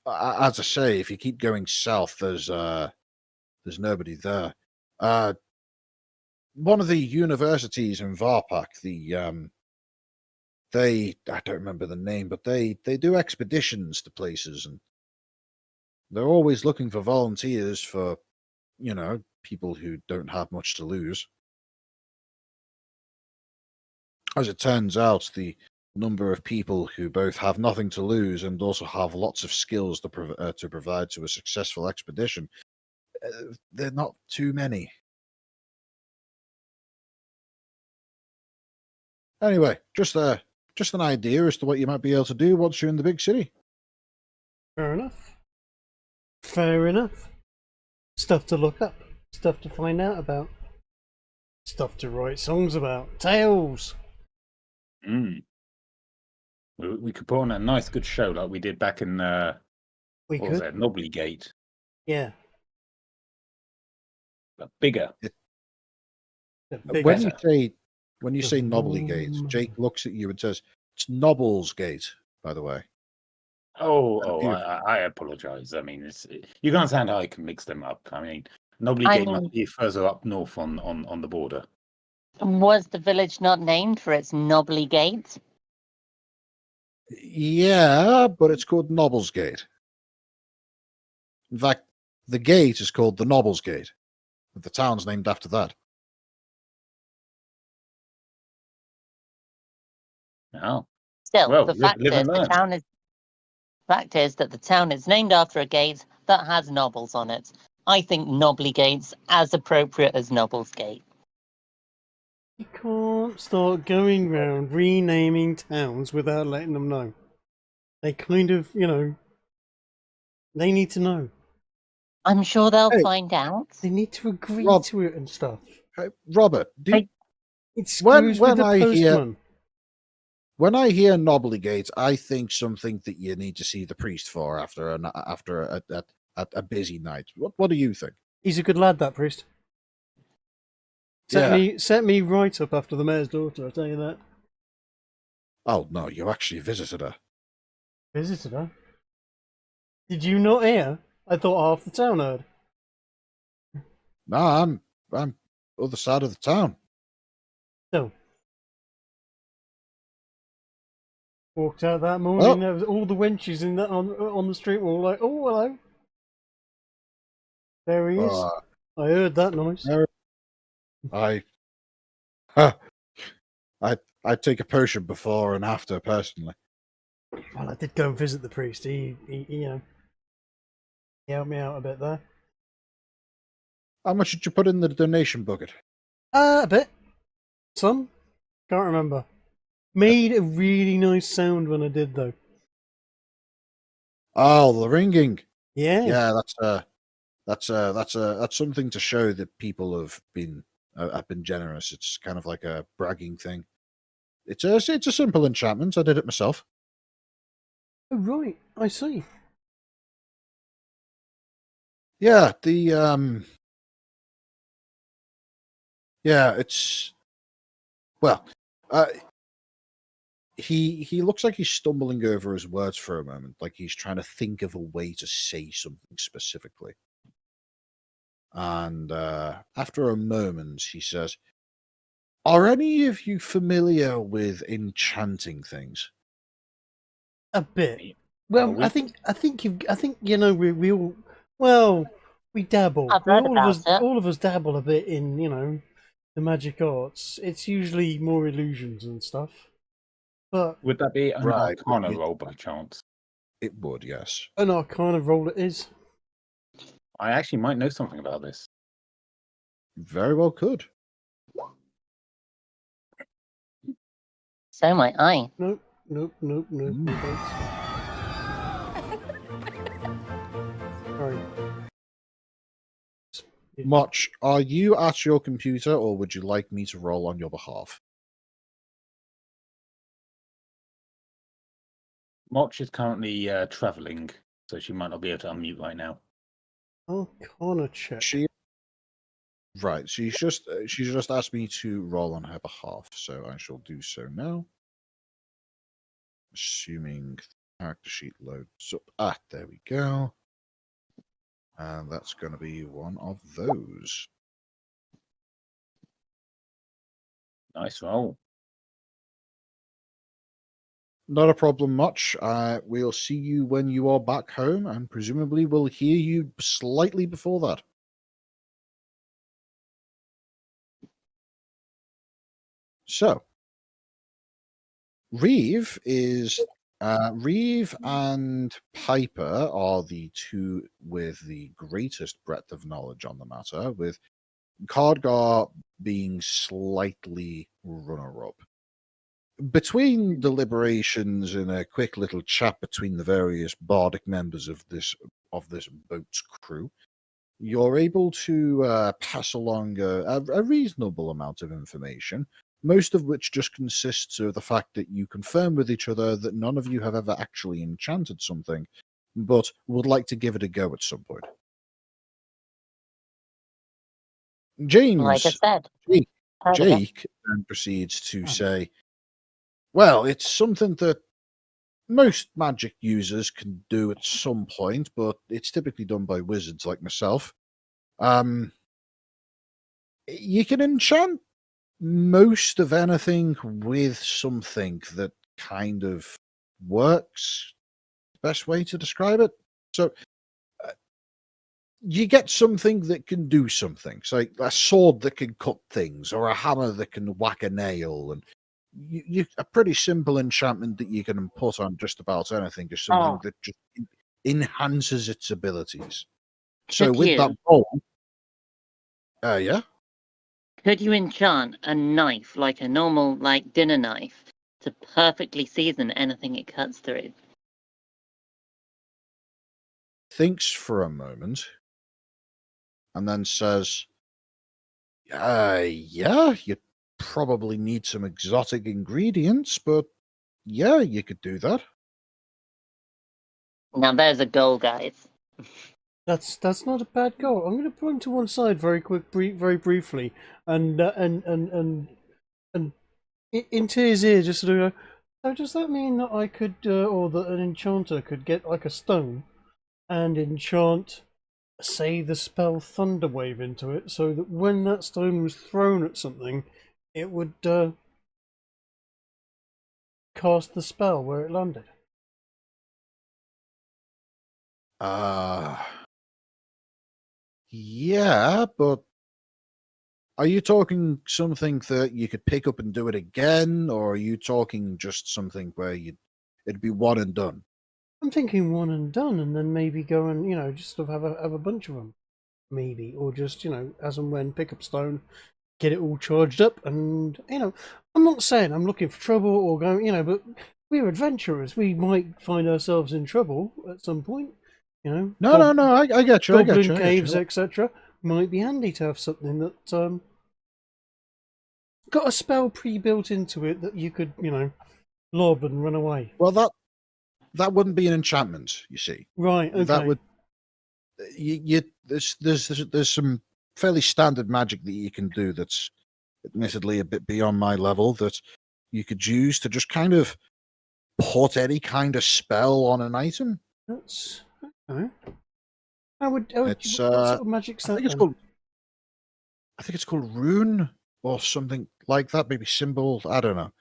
I say, if you keep going south, there's nobody there. One of the universities in Varpak, I don't remember the name, but they do expeditions to places, and they're always looking for volunteers for, people who don't have much to lose. As it turns out, the number of people who both have nothing to lose and also have lots of skills to provide to a successful expedition, they're not too many. Anyway, just an idea as to what you might be able to do once you're in the big city. Fair enough. Fair enough. Stuff to look up. Stuff to find out about. Stuff to write songs about. Tales. Mm. We could put on a nice, good show like we did back in We what was could. it, Noblygate, Yeah. but bigger. The When bigger. you say Noblygate, Jake looks at you and says, "It's Nobblesgate, by the way." I apologize. I mean, you can understand how I can mix them up. I mean, Noblygate I mean- must be further up north on the border. Was the village not named for its knobbly gates? Yeah, but it's called Nobblesgate. In fact, the gate is called the Nobblesgate. The town's named after that. Oh, Still, well, the live fact and is learn. that the town is named after a gate that has knobbles on it. I think knobbly gates as appropriate as Nobble's Gate. You can't start going round renaming towns without letting them know. They kind of, they need to know. I'm sure they'll Hey. find out. They need to agree Rob- to it and stuff. Hey, Robert, It screws with the postman. when I hear Nobblygate, I think something that you need to see the priest for after a busy night. What do you think? He's a good lad, that priest. Set me right up after the mayor's daughter, I tell you that. Oh no, you actually visited her. Visited her? Did you not hear? I thought half the town heard. No, I'm other side of the town. So, walked out that morning. There was all the wenches in that on the street were all like, "Oh, hello." There he is. I heard that noise. I take a potion before and after personally. Well, I did go and visit the priest. He he helped me out a bit there. How much did you put in the donation bucket? A bit. Some. Can't remember. Made a really nice sound when I did though. Oh, the ringing. Yeah. Yeah, that's something to show that people have been generous. It's kind of like a bragging thing. It's a simple enchantment. I did it myself. Oh, right. I see. Yeah, it's well, he looks like he's stumbling over his words for a moment, like he's trying to think of a way to say something specifically. And after a moment, he says, "Are any of you familiar with enchanting things?" A bit. Well, I think we all we dabble. I've heard all about of us it. all of us dabble a bit in the magic arts. It's usually more illusions and stuff. But Would that be an Right, Arcana it- roll by chance? It would, yes. an arcana roll it is. I actually might know something about this. Very well could. So might I. Nope. Thanks. Sorry. Motch, are you at your computer, or would you like me to roll on your behalf? Motch is currently traveling, so she might not be able to unmute right now. Arcana check. Right. She's just asked me to roll on her behalf, so I shall do so now. Assuming the character sheet loads up. There we go. And that's going to be one of those. Nice roll. Not a problem much. We'll see you when you are back home, and presumably we'll hear you slightly before that. So, Reeve is Reeve and Piper are the two with the greatest breadth of knowledge on the matter, with Cardgar being slightly runner-up. Between deliberations and a quick little chat between the various bardic members of this boat's crew, you're able to pass along a reasonable amount of information, most of which just consists of the fact that you confirm with each other that none of you have ever actually enchanted something, but would like to give it a go at some point. James, Like I said, Jake, heard of it. Jake then proceeds to say, well, it's something that most magic users can do at some point, but it's typically done by wizards like myself. You can enchant most of anything with something that kind of works. Best way to describe it. So you get something that can do something. So like a sword that can cut things, or a hammer that can whack a nail, and you a pretty simple enchantment that you can put on just about anything is something that just enhances its abilities. So Could with that you? bowl, yeah. Could you enchant a knife, like a normal, like dinner knife, to perfectly season anything it cuts through? Thinks for a moment, and then says, yeah, you probably need some exotic ingredients, but yeah, you could do that. Now there's a goal, guys. That's not a bad goal. I'm going to put him to one side very very briefly, and into his ear, just sort of go. So does that mean that I could, or that an enchanter could get like a stone and enchant, say, the spell Thunderwave into it, so that when that stone was thrown at something, it would cast the spell where it landed? Yeah, but are you talking something that you could pick up and do it again, or are you talking just something where it'd be one and done? I'm thinking one and done, and then maybe go and just sort of have a bunch of them, maybe, or just as and when pick up stone, get it all charged up, and I'm not saying I'm looking for trouble or going, but we're adventurers. We might find ourselves in trouble at some point, No, I get you. Goblin caves, etc. Might be handy to have something that got a spell pre-built into it that you could, lob and run away. Well, that wouldn't be an enchantment, you see. Right. Okay. That would there's some fairly standard magic that you can do that's admittedly a bit beyond my level that you could use to just kind of put any kind of spell on an item. That's okay. What It's sort of magic's that? I think it's called rune or something like that, maybe symbol. I don't know.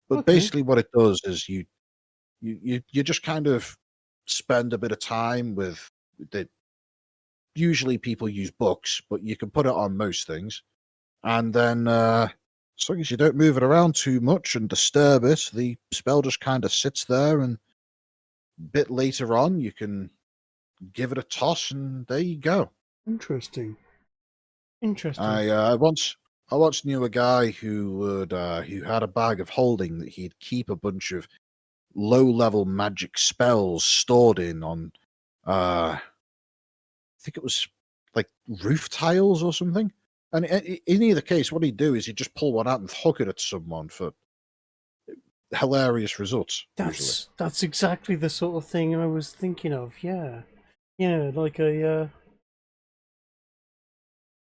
But Okay. basically, what it does is you just kind of spend a bit of time with the. Usually, people use books, but you can put it on most things, and then as long as you don't move it around too much and disturb it, the spell just kind of sits there. And a bit later on, you can give it a toss, and there you go. Interesting. I once knew a guy who had a bag of holding that he'd keep a bunch of low-level magic spells stored in on I think it was like roof tiles or something. And in either case, what he'd do is he'd just pull one out and hook it at someone for hilarious results. That's exactly the sort of thing I was thinking of. Yeah, like a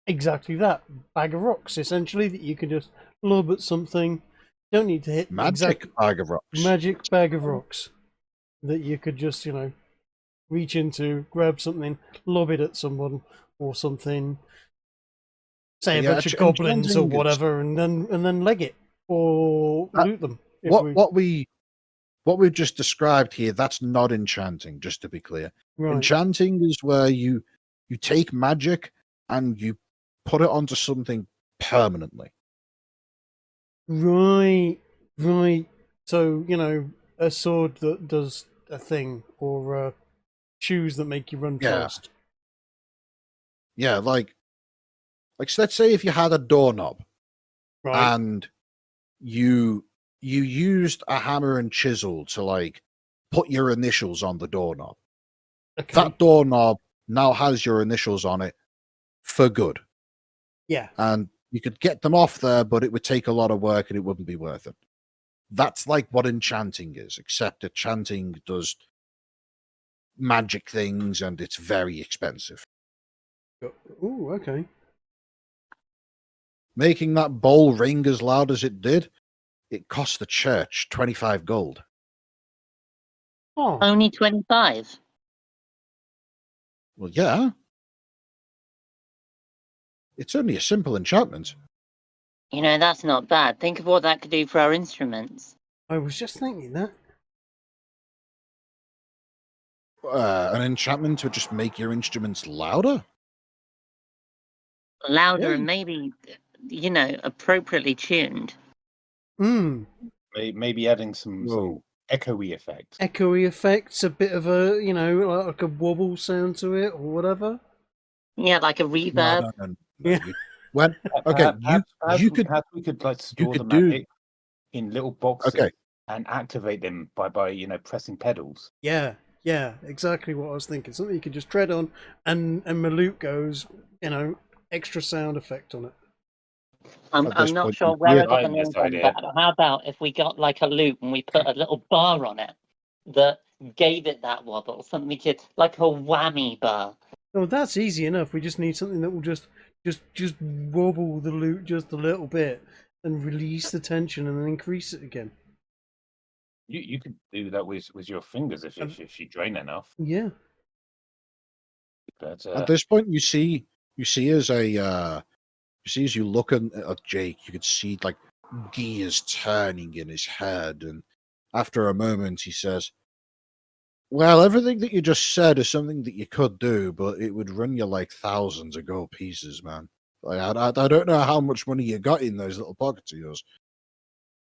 exactly that bag of rocks, essentially, that you can just lob at something. Don't need to hit magic bag of rocks. Magic bag of rocks that you could just reach into, grab something, lob it at someone or something. Say a bunch of goblins or whatever, and then leg it or loot them. What we've just described here, that's not enchanting, just to be clear. Right. Enchanting is where you take magic and you put it onto something permanently. Right. So, you know, a sword that does a thing, or shoes that make you run Yeah. fast. Yeah, so let's say if you had a doorknob Right. and you used a hammer and chisel to like put your initials on the doorknob. Okay. That doorknob now has your initials on it for good. Yeah. And you could get them off there, but it would take a lot of work and it wouldn't be worth it. That's like what enchanting is, except enchanting does magic things and it's very expensive. Ooh, okay. Making that bowl ring as loud as it did, it cost the church 25 gold. Oh, Only 25. Well, yeah. It's only a simple enchantment. You know, that's not bad. Think of what that could do for our instruments. I was just thinking that. An enchantment to just make your instruments louder? Louder Yeah. and maybe, you know, appropriately tuned. Hmm. Maybe adding some Whoa. echoey effect. Echoey effects, a bit of a, you know, like a wobble sound to it or whatever. Yeah, like a No, reverb. no, no, no. Yeah. When okay, you could Perhaps we could like store the could do- magic in little boxes Okay. and activate them by pressing pedals. Yeah, yeah, exactly what I was thinking. Something you can just tread on, and Maloot goes, you know, extra sound effect on it. I'm At this not point, sure you where I could- got the like name this from, idea. but how about if we got like a loop and we put a little bar on it that gave it that wobble, something to like a whammy bar. Oh, that's easy enough. We just need something that will just wobble the loot just a little bit and release the tension and then increase it again. You could do that with your fingers if you drain enough. Yeah. But At this point, you see as you look at Jake, you could see like gears turning in his head, and after a moment, he says, "Well, everything that you just said is something that you could do, but it would run you like thousands of gold pieces, man. Like, I don't know how much money you got in those little pockets of yours."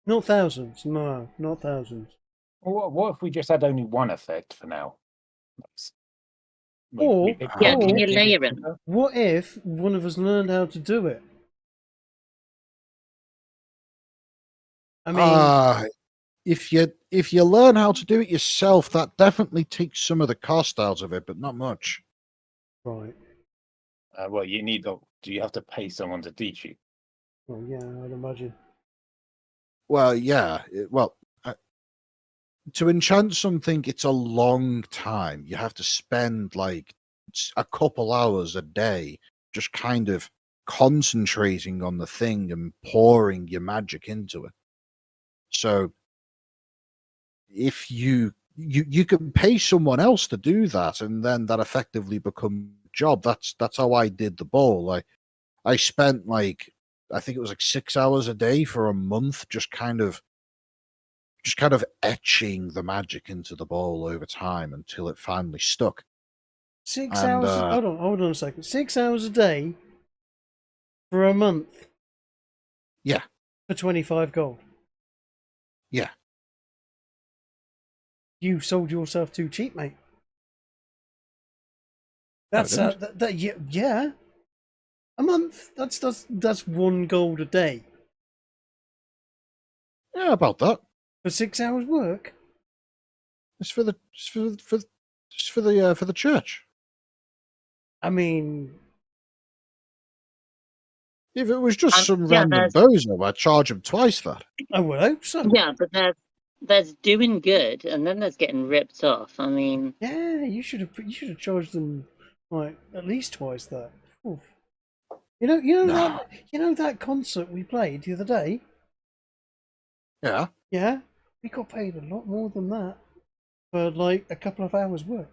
Not thousands. No, not thousands. what if we just had only one effect for now? Or- Yeah, Oh. can you layer it? What if one of us learned how to do it? I mean, if you learn how to do it yourself, that definitely takes some of the cost out of it, but not much. right. Well, do you have to pay someone to teach you? Well, yeah, I'd imagine. Well, yeah. To enchant something, it's a long time. You have to spend like a couple hours a day just kind of concentrating on the thing and pouring your magic into it. So if you can pay someone else to do that, and then that effectively becomes a job. That's how I did the bowl. I spent like, I think it was like 6 hours a day for a month, just kind of etching the magic into the bowl over time until it finally stuck. 6 And, hours. Hold on a second. 6 hours a day for a month. Yeah. For 25 gold. Yeah. You sold yourself too cheap, mate. No, I That's didn't. yeah. A month. That's 1 gold a day Yeah, about that. for 6 hours work. It's for the church. I mean, If it was just some yeah, random bozo, I'd charge him twice that. I would hope so. Yeah, but there's doing good and then there's getting ripped off. I mean, Yeah, you should have charged them like at least twice that. Oof. You know that concert we played the other day. Yeah. Yeah, we got paid a lot more than that for like a couple of hours work.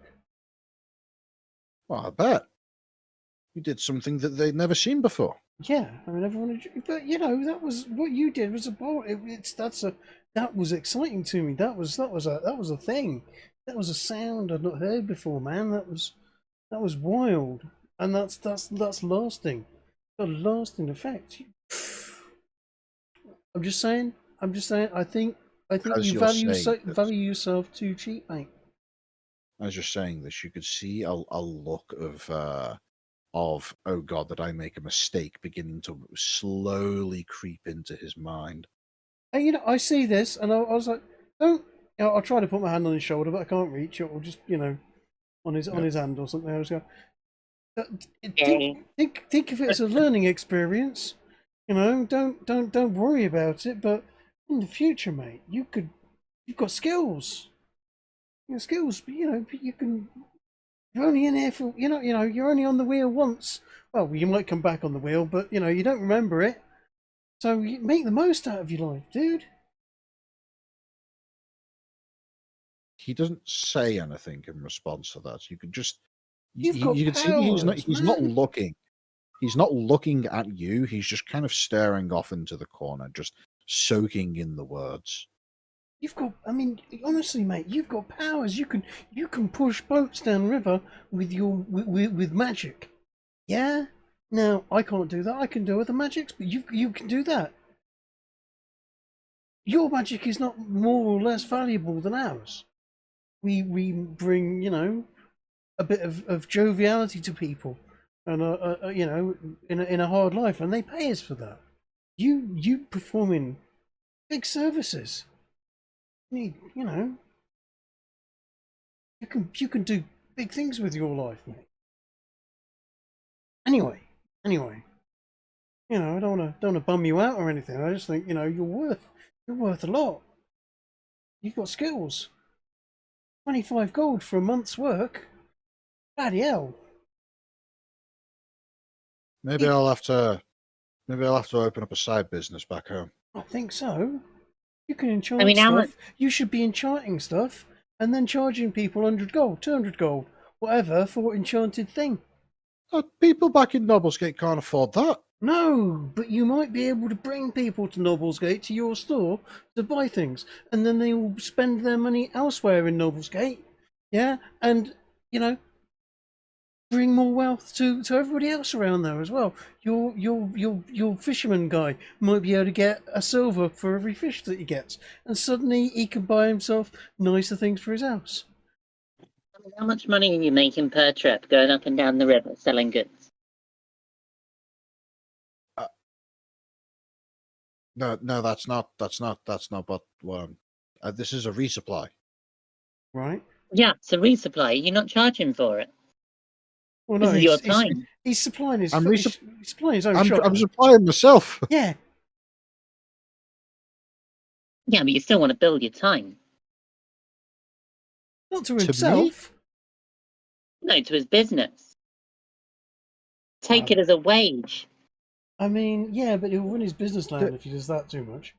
Well, I bet. You did something that they'd never seen before. Yeah, I mean everyone, but you know that was what you did was a bold. That was exciting to me. That was a thing. That was a sound I'd not heard before, man. That was wild, and that's lasting. A lasting effect. I'm just saying. I think I think as you you're value saying this, value yourself too cheap, mate. as you're saying this, you could see a look of oh god, did I make a mistake beginning to slowly creep into his mind. And I see this, and I was like, don't. I'll try to put my hand on his shoulder, but I can't reach it, or just on his hand or something. I was going, think of it as a learning experience. Don't worry about it. But in the future, mate, you've got skills. Skills, but you can. You're only in here for you're only on the wheel once. Well, you might come back on the wheel, but you don't remember it. So you make the most out of your life, dude. He doesn't say anything in response to that. You could just You've got you can see he's not man. looking. He's not looking at you. He's just kind of staring off into the corner, just soaking in the words. You've got. I mean, honestly, mate, you've got powers. You can push boats downriver with with magic. Yeah. Now I can't do that. I can do other magics, but you can do that. Your magic is not more or less valuable than ours. We bring a bit of joviality to people, and in a hard life, and they pay us for that. You performing big services. You can do big things with your life, mate. Anyway, I don't want to bum you out or anything. I just think you're worth a lot. You've got skills. 25 gold for a month's work. Bloody hell. Maybe I'll have to open up a side business back home. I think so. You can enchant how stuff. You should be enchanting stuff and then charging people 100 gold, 200 gold, whatever for enchanted thing. People back in Noblesgate can't afford that. No, but you might be able to bring people to Noblesgate to your store to buy things, and then they will spend their money elsewhere in Noblesgate. Yeah, and bring more wealth to everybody else around there as well. Your fisherman guy might be able to get a silver for every fish that he gets, and suddenly he can buy himself nicer things for his house. How much money are you making per trip going up and down the river selling goods? No, that's not what this is a resupply. Right? Yeah, it's a resupply. You're not charging for it. Well, no, This is your time. He's supplying his. I'm He's supplying his own shop. I'm supplying myself. Yeah. Yeah, but you still want to build your time. Not to To himself. No, to his business. Take it as a wage. I mean, yeah, but he'll run his business down if he does that too much.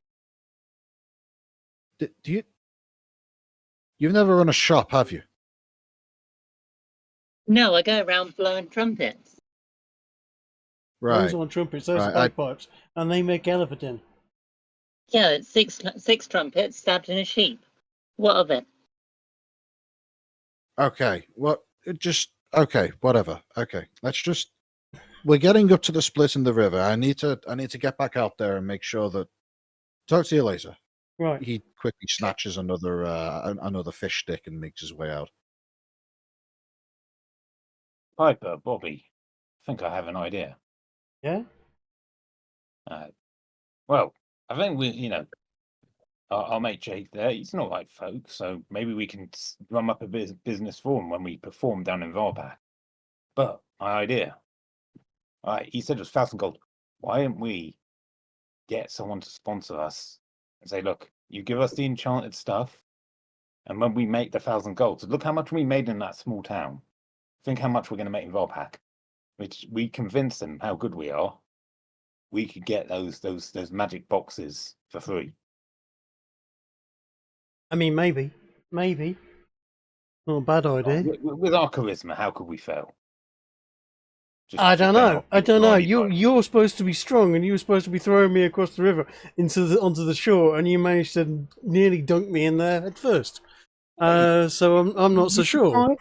You've never run a shop, have you? No, I go around blowing trumpets. Right. Those on trumpets, those are Right, bagpipes, and they make elephant in. Yeah, it's six trumpets stabbed in a sheep. What of it? Okay. Well, okay. Whatever. Okay. We're getting up to the split in the river. I need to get back out there and make sure that. Talk to you later. Right. He quickly snatches another fish stick and makes his way out. Piper, Bobby, I think I have an idea. Yeah? Well, I think I'll make Jake there. He's not like folk, so maybe we can run up a business for him when we perform down in Varpak. But my idea, he said it was 1,000 gold. Why don't we get someone to sponsor us and say, look, you give us the enchanted stuff, and when we make the 1,000 gold, so look how much we made in that small town. Think how much we're going to make in Varpak. Which we convince them how good we are. We could get those magic boxes for free. I mean, maybe. Not a bad idea. With our charisma, how could we fail? I don't know. You're supposed to be strong, and you were supposed to be throwing me across the river onto the shore, and you managed to nearly dunk me in there at first. So I'm not so sure.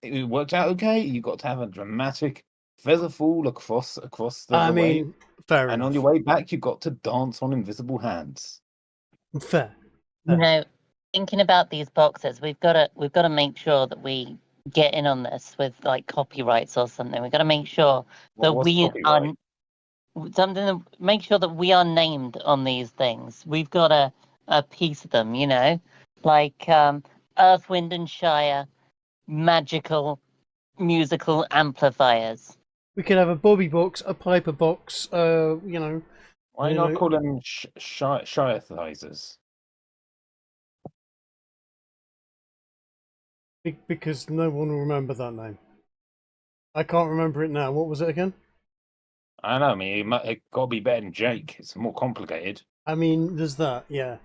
It worked out okay. You got to have a dramatic feather fall across the way. Fair and enough. on your way back, you got to dance on invisible hands. Fair. You know, thinking about these boxes, we've got to make sure that we get in on this with like copyrights or something. We've got to make sure that What's we copyright? are something that make sure that we are named on these things. We've got a piece of them, you know, like Earth, Wind, and Shire magical musical amplifiers. We could have a Bobby box, a Piper box. You know, Why you not know- call them Shirethizers? because no one will remember that name. I can't remember it now. What was it again? I don't know. I mean, it got to be better than Jake. It's more complicated. I mean, there's that. Yeah.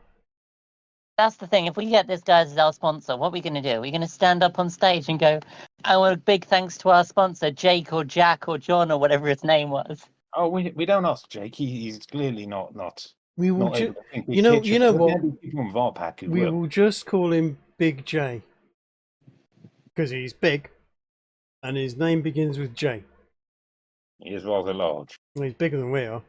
That's the thing. If we get this guy as our sponsor, what are we going to do? We're going to stand up on stage and go, "Oh, a big thanks to our sponsor, Jake or Jack or John or whatever his name was." Oh, we don't ask Jake. He's clearly not We will. not able to think big You know. picture. You know There what? may be people in Varpak who We will. will just call him Big J because he's big, and his name begins with J. He is rather large. Well, he's bigger than we are.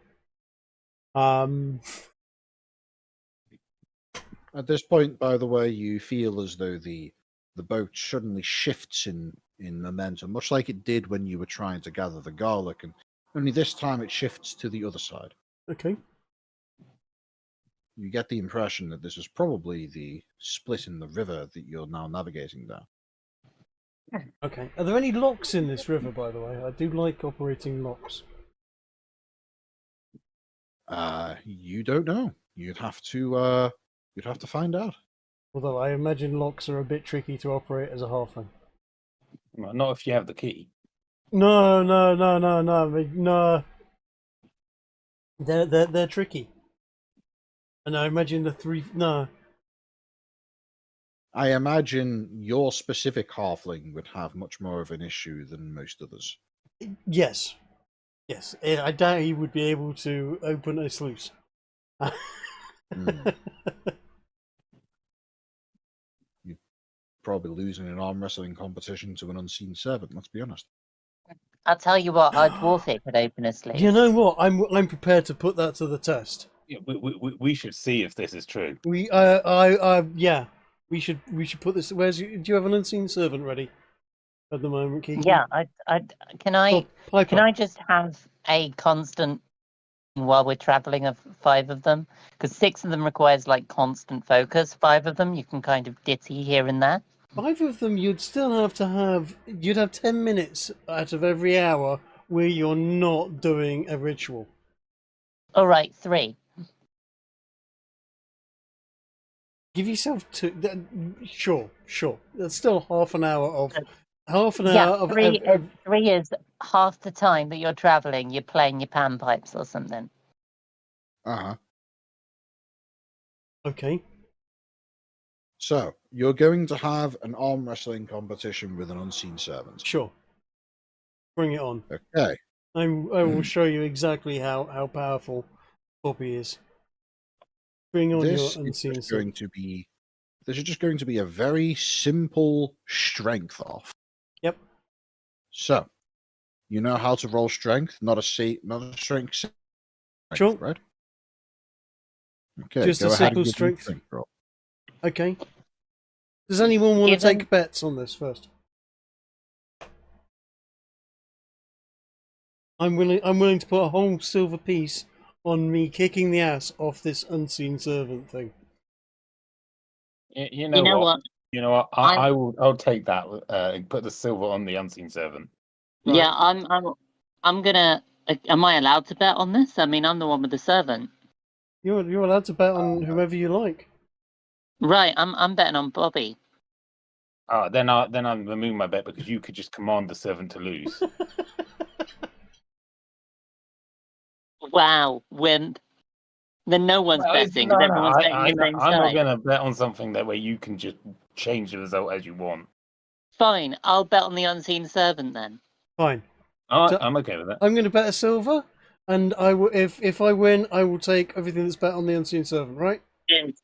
At this point, by the way, you feel as though the boat suddenly shifts in momentum, much like it did when you were trying to gather the garlic, and only this time it shifts to the other side. Okay. You get the impression that this is probably the split in the river that you're now navigating down. Okay. Are there any locks in this river, by the way? I do like operating locks. You don't know. You'd have to find out. Although I imagine locks are a bit tricky to operate as a halfling. Well, not if you have the key. No. They're tricky. And I imagine the three. No. I imagine your specific halfling would have much more of an issue than most others. Yes. Yes. I doubt he would be able to open a sluice. You'd probably lose in an arm wrestling competition to an unseen servant, let's be honest. I'll tell you what, our dwarf could open a sluice. You know what? I'm prepared to put that to the test. Yeah, we should see if this is true. Yeah. We should put this. Do you have an unseen servant ready at the moment, Kiki? Yeah, can I Piper. just have a constant while we're traveling of 5 of them? Because 6 of them requires like constant focus. 5 of them you can kind of ditty here and there. 5 of them, you'd still have to have. You'd have 10 minutes out of every hour where you're not doing a ritual. All right, 3. Give yourself 2. Sure. That's still half an hour of. Yeah, 3 is half the time that you're traveling. You're playing your panpipes or something. Uh-huh. Okay. So, you're going to have an arm wrestling competition with an unseen servant. Sure. Bring it on. Okay. I will show you exactly how powerful Bobby is. Bring on This your is unseen just servant. going to be. This is just going to be a very simple strength off. Yep. So, you know how to roll strength, not a strength. Strength, Sure. right? Okay. Just go a ahead simple and give me a strength. roll. Okay. Does anyone want to Given- take bets on this first? I'm willing to put a whole silver piece on me kicking the ass off this unseen servant thing. You know what? You know what? I'll take that. Put the silver on the unseen servant. Right. Yeah, I'm gonna. Am I allowed to bet on this? I mean, I'm the one with the servant. You're allowed to bet on whoever you like. Right, I'm betting on Bobby. Then I'm removing my bet because you could just command the servant to lose. Wow, wimp. Then no one's betting. Everyone's betting the same I'm not side. going to bet on something that way you can just change the result as you want. Fine, I'll bet on the unseen servant then. Fine. So, I'm okay with that. I'm going to bet a silver, and I will. If I win, I will take everything that's bet on the unseen servant. Right?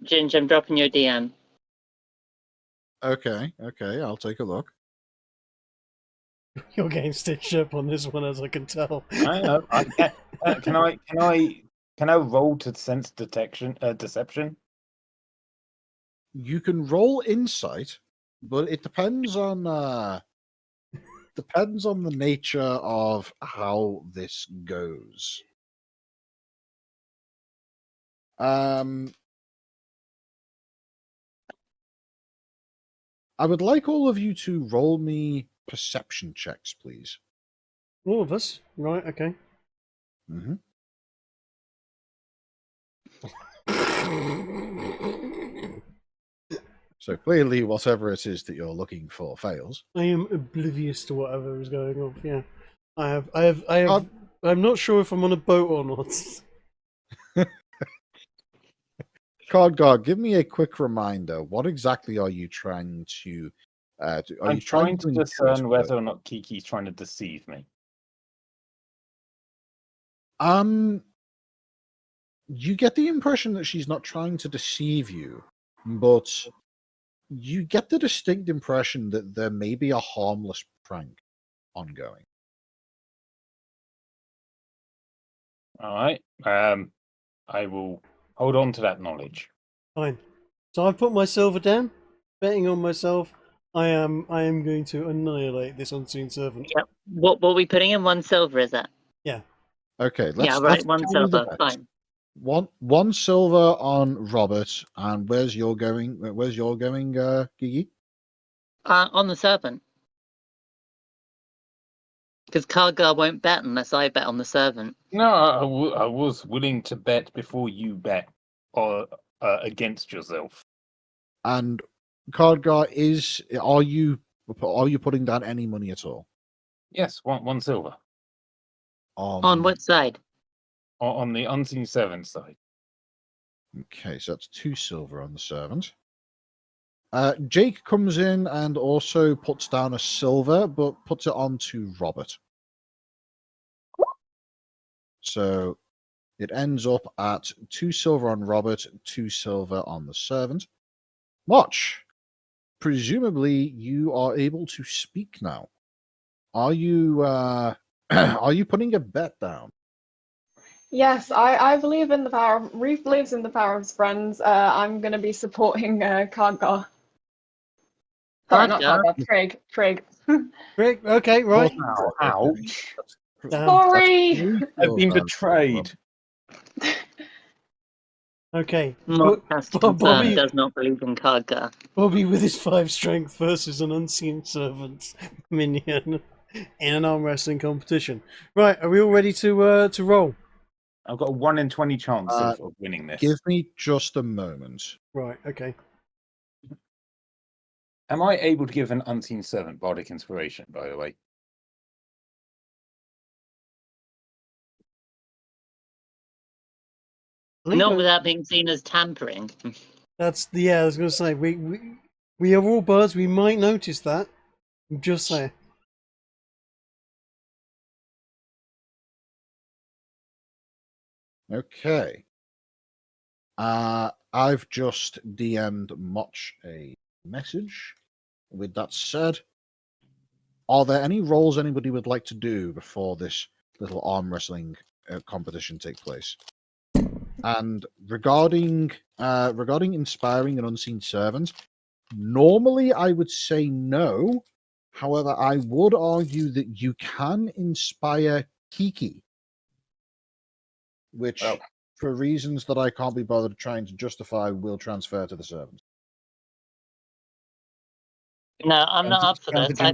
Ginge, I'm dropping your DM. Okay. I'll take a look. You're getting stitched up on this one, as I can tell. I know. Can I roll to sense deception? You can roll insight, but it depends on the nature of how this goes. I would like all of you to roll me perception checks, please. All of us, right? Okay. Mm-hmm. So clearly, whatever it is that you're looking for fails. I am oblivious to whatever is going on. Yeah, I have. I'm not sure if I'm on a boat or not. Cardguard, give me a quick reminder. What exactly are you trying to? I'm trying to discern whether or not Kiki's trying to deceive me. You get the impression that she's not trying to deceive you, but you get the distinct impression that there may be a harmless prank ongoing. All right. I will hold on to that knowledge. Fine. So I've put my silver down, betting on myself. I am going to annihilate this unseen servant. Yep. What are we putting in? 1 silver, is that? Yeah. Okay. Yeah, right. 1 silver. Fine. One silver on Robert, and where's your going? Gigi? On the servant. Because Kargar won't bet unless I bet on the servant. No, I was willing to bet before you bet or against yourself. And Cardgar, are you putting down any money at all? Yes, one silver. On what side? On the unseen servant side. Okay, so that's 2 silver on the servant. Jake comes in and also puts down a silver, but puts it on to Robert. So it ends up at 2 silver on Robert, 2 silver on the servant. Motch, presumably you are able to speak now. Are you are you putting a bet down? Yes, I believe in the power. Reef believes in the power of his friends. I'm going to be supporting Khadgar. Sorry, not Khadgar. Trig. Rick, okay, right. Ow, ouch. Sorry. I've been betrayed. Okay. Motch has to confirm Bobby does not believe in Kargar. Bobby with his 5 strength versus an unseen servant minion in an arm wrestling competition. Right, are we all ready to roll? I've got a 1 in 20 chance of winning this. Give me just a moment. Right, okay. Am I able to give an unseen servant bardic inspiration, by the way? Not without being seen as tampering. That's I was going to say we are all birds. We might notice that. I'm just saying. Okay. I've just DM'd Motch a message. With that said, are there any roles anybody would like to do before this little arm wrestling competition takes place? And regarding inspiring an unseen servant, normally I would say no. However, I would argue that you can inspire Kiki, which, for reasons that I can't be bothered trying to justify, will transfer to the servant. No, I'm not up for this. I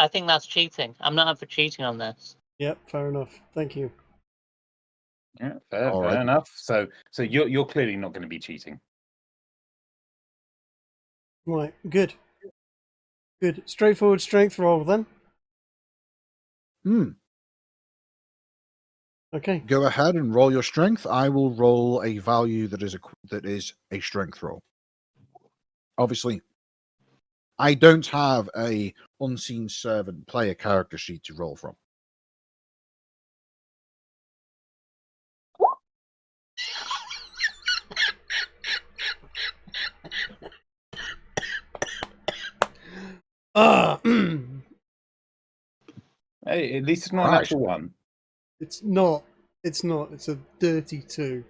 think that's cheating. I'm not up for cheating on this. Yep, fair enough. Thank you. Yeah, fair enough. So you're clearly not going to be cheating. Right, good. Straightforward strength roll then. Okay. Go ahead and roll your strength. I will roll a value that is a strength roll. Obviously, I don't have a unseen servant player character sheet to roll from. Hey, at least it's not an actual one. It's not. It's a dirty 2.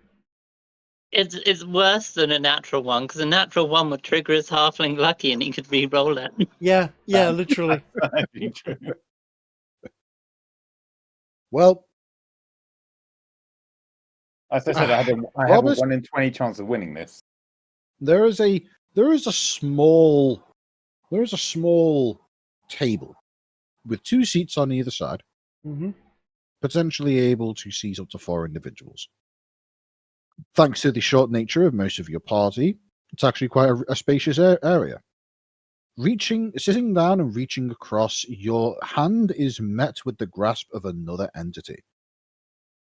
It's worse than a natural one, because a natural one would trigger his halfling lucky and he could re-roll it. Yeah, literally. That'd be true. Well, As I said, I have a Robert- 1 in 20 chance of winning this. there is a small table with 2 seats on either side, Hmm. potentially able to seat up to 4 individuals. Thanks to the short nature of most of your party, it's actually quite a spacious area. Sitting down and reaching across, your hand is met with the grasp of another entity,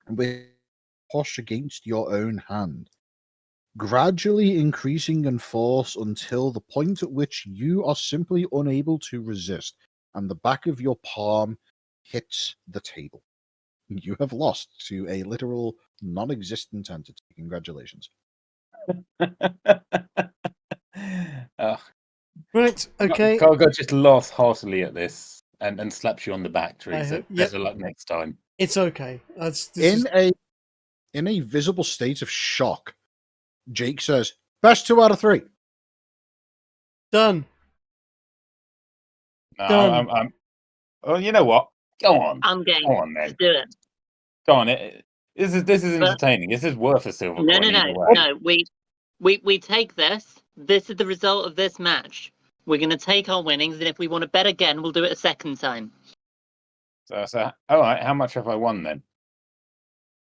with push against your own hand, gradually increasing in force until the point at which you are simply unable to resist, and the back of your palm hits the table. You have lost to a literal non-existent entity. Congratulations. Oh, Right. Okay. Cargo just laughs heartily at this and slaps you on the back, Teresa. Yep. Better luck next time. It's okay. This In a visible state of shock, Jake says, "Best 2 out of 3." done. No, Done. I'm. Oh, you know what? Go on. I'm game. Go on, Let's then. do it. Go on. This is entertaining. This is worth a silver No, coin no, either no, way. no. We take this. This is the result of this match. We're going to take our winnings, and if we want to bet again, we'll do it a second time. So, all right. How much have I won then?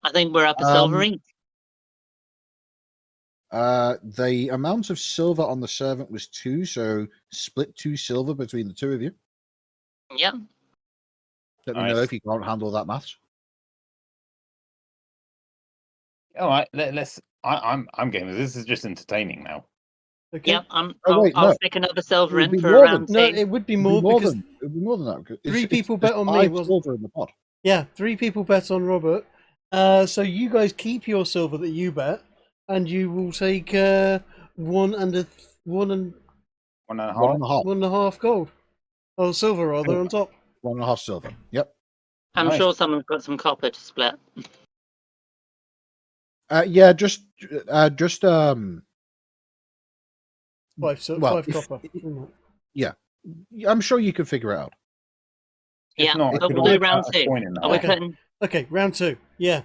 I think we're up a silver each. The amount of silver on the servant was 2, so split 2 silver between the 2 of you. Yep. Let me know Nice. if you can't handle that maths. All right. Let's. I'm game. This is just entertaining now. Okay. Yep. Oh, I'll wait, no. stick another silver It in would be for more round No, 2. it would be It'd more because it'd be more than that. 'Cause 3 people there's bet on me, 5 wasn't- silver in the pot. yeah, 3 people bet on Robert. So you guys keep your silver that you bet, and you will take 1 and 1.5. 1.5. gold, or silver rather, on top. 1.5 silver. Yep. I'm Nice. sure someone's got some copper to split. Yeah, just 5 well, 5 if- copper. I'm sure you can figure it out. If Yeah, not, I but could we'll do always round put a 2. coin in the Are we hole. Okay. putting? Okay, round 2. Yeah,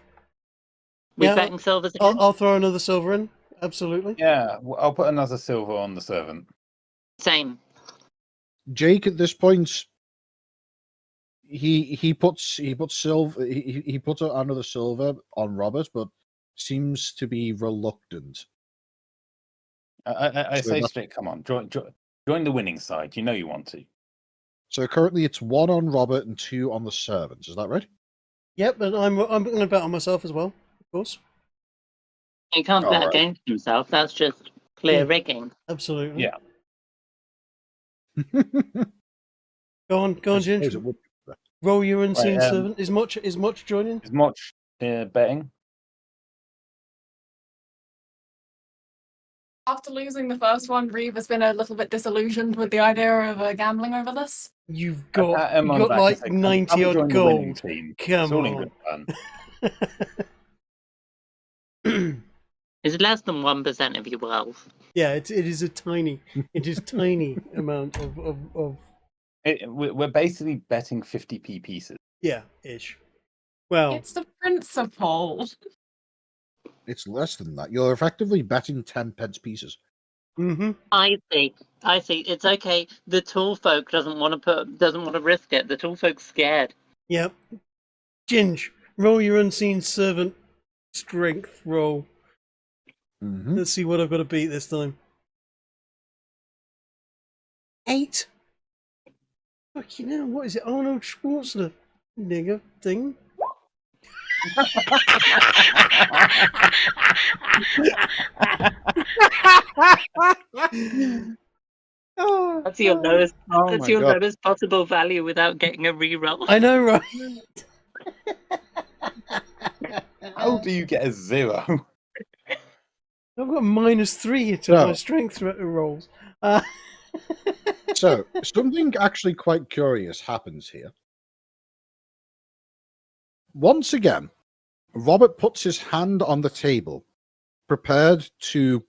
We Yeah, betting silvers again? I'll throw another silver in. Absolutely. Yeah, I'll put another silver on the servant. Same. Jake at this point, he puts silver. He puts another silver on Robert, but seems to be reluctant. I So say that's- straight, come on, join the winning side. You know you want to. So currently it's 1 on Robert and 2 on the servants. Is that right? Yep, and I'm going to bet on myself as well, of course. He can't bet Alright. against himself. That's just clear Yeah. rigging. Absolutely. Yeah. Go on, I suppose Ginge. it would be. Roll your unseen Right, servant. Is Motch joining? Is Motch betting? After losing the first one, Reeve has been a little bit disillusioned with the idea of gambling over this. You've I got, pat him on the back and say, come 90 join odd the winning gold. team. Come It's all in on. good fun. It's less than 1% of your wealth. Yeah, it is a tiny amount of We're basically betting 50p pieces. yeah, ish. Well, It's the principle. It's less than that. You're effectively betting 10 pence pieces. mm-hmm. I see. It's okay. The tall folk doesn't want to risk it. The tall folk's scared. Yep. Ginge, roll your unseen servant strength roll. Mm-hmm. Let's see what I've got to beat this time. 8. Fucking hell, what is it? Arnold Schwarzenegger thing? Oh, That's your lowest. Oh That's my your God. lowest possible value without getting a reroll. I know, right? How do you get a 0? I've got -3 to No. my strength rolls. So, something actually quite curious happens here. Once again, Robert puts his hand on the table prepared to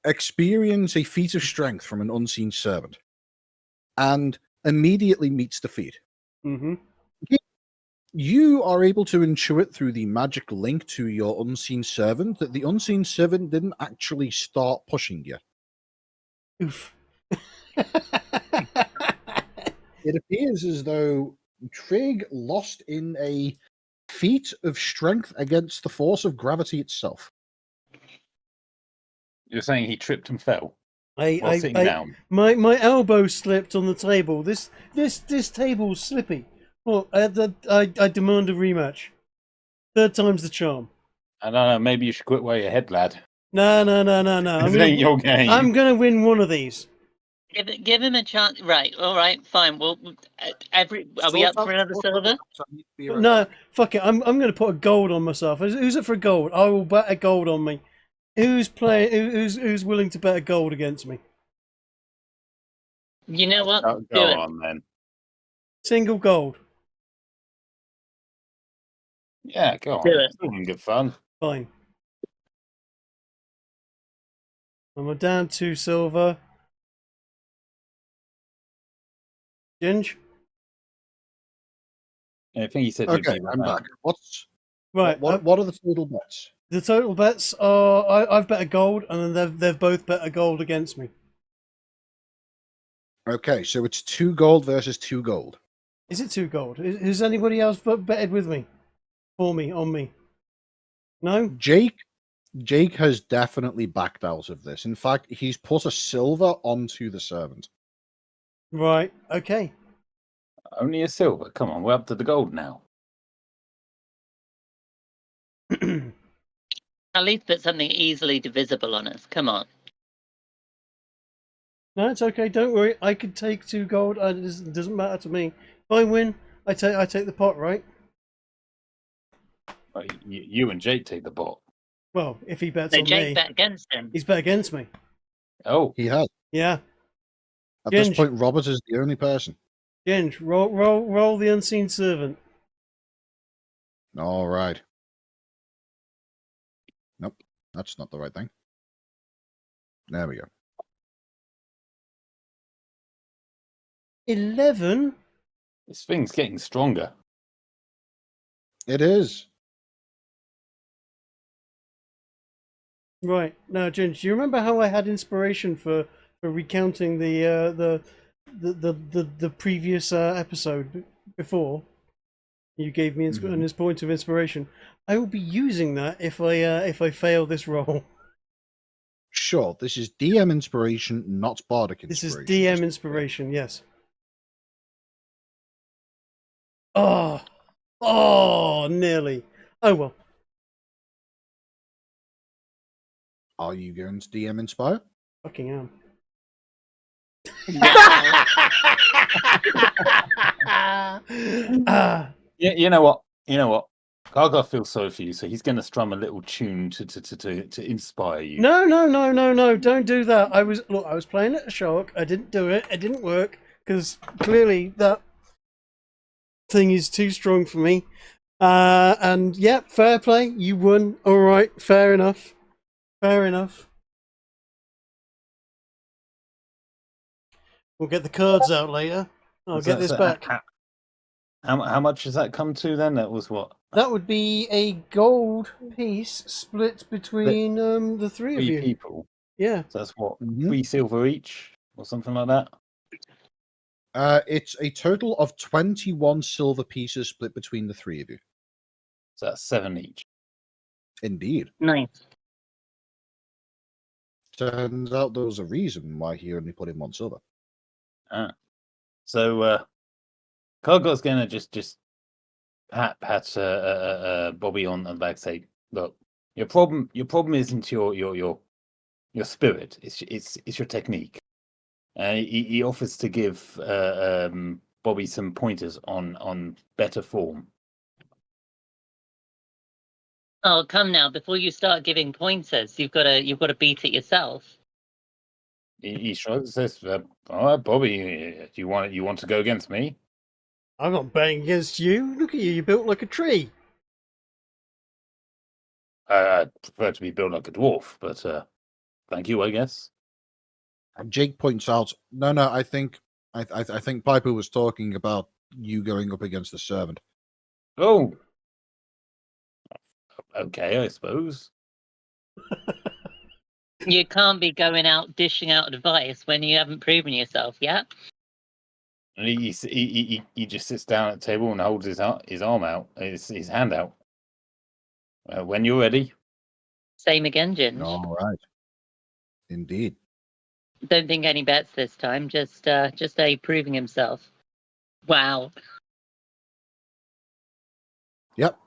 experience a feat of strength from an unseen servant, and immediately meets defeat. Mm-hmm. You are able to intuit through the magic link to your unseen servant that the unseen servant didn't actually start pushing you. Oof. It appears as though Trig lost in a feat of strength against the force of gravity itself. You're saying he tripped and fell while sitting down? My elbow slipped on the table. This table's slippy. Well, I demand a rematch. Third time's the charm. I don't know. Maybe you should quit while you're ahead, lad. No. This ain't your game. I'm gonna win one of these. Give him a chance. Right. All right. Fine. Well, are we up for another silver? No, fuck it. I'm gonna put a gold on myself. Who's it for a gold? I will bet a gold on me. Who's willing to bet a gold against me? You know what? Go Do it. on then. Single gold. Yeah, go on. Do it. It's all in good fun. Fine. I'm down 2 silver. Ginge? I think he said. Okay, I'm back. Right. What are the total bets? The total bets are I've bet a gold, and then they've both bet a gold against me. Okay, so it's 2 gold versus 2 gold. Is it 2 gold? Has anybody else betted with me? For me, on me? No? Jake has definitely backed out of this. In fact, he's put a silver onto the servant. Right, okay. Only a silver. Come on, we're up to the gold now. At least put something easily divisible on us. Come on. No, it's okay. Don't worry. I could take 2 gold. It doesn't matter to me. If I win, I take the pot, right? Well, you and Jake take the bot. Well, if he bets So on Jake me, bet against him. he's bet against me. Oh, He has. Yeah. At this Ginge. point, Robert is the only person. Ginge, roll the unseen servant. All right. Nope, that's not the right thing. There we go. 11. this thing's getting stronger. It is. Right now, Ginge, do you remember how I had inspiration for recounting the previous episode before? You gave me an point of inspiration. I will be using that if I fail this roll. Sure, this is DM inspiration, not bardic This inspiration. is DM inspiration, yes. Oh, nearly. Oh well. Are you going to DM inspire? Fucking am. Yeah, you know what? Gargar feels sorry for you, so he's going to strum a little tune to inspire you. No! Don't do that. I was playing at a shark. I didn't do it. It didn't work because clearly that thing is too strong for me. And yeah, fair play. You won. All right, fair enough. Fair enough. We'll get the cards out later. I'll get this back. How much does that come to then? That was what? That would be a gold piece split between the three of you. People. Yeah. So that's what? Mhm. 3 silver each or something like that? It's a total of 21 silver pieces split between the 3 of you. So that's 7 each. Indeed. Nice. Turns out there was a reason why he only put in 1 silver. So Cargot's gonna just pat Bobby on the back, say, look, your problem isn't your spirit, it's your technique. He offers to give Bobby some pointers on better form. Oh, come now! Before you start giving pointers, you've got to beat it yourself. He shrugs, says, "All right, Bobby, you want to go against me?" I'm not betting against you. Look at you. You're built like a tree. I prefer to be built like a dwarf, but thank you, I guess. And Jake points out, no, I think Piper was talking about you going up against the servant. Oh, okay, I suppose. You can't be going out dishing out advice when you haven't proven yourself yet. And he just sits down at the table and holds his arm out, his hand out. When you're ready. Same again, Ginge. All right. Indeed. Don't think any bets this time. Just a proving himself. Wow. Yep.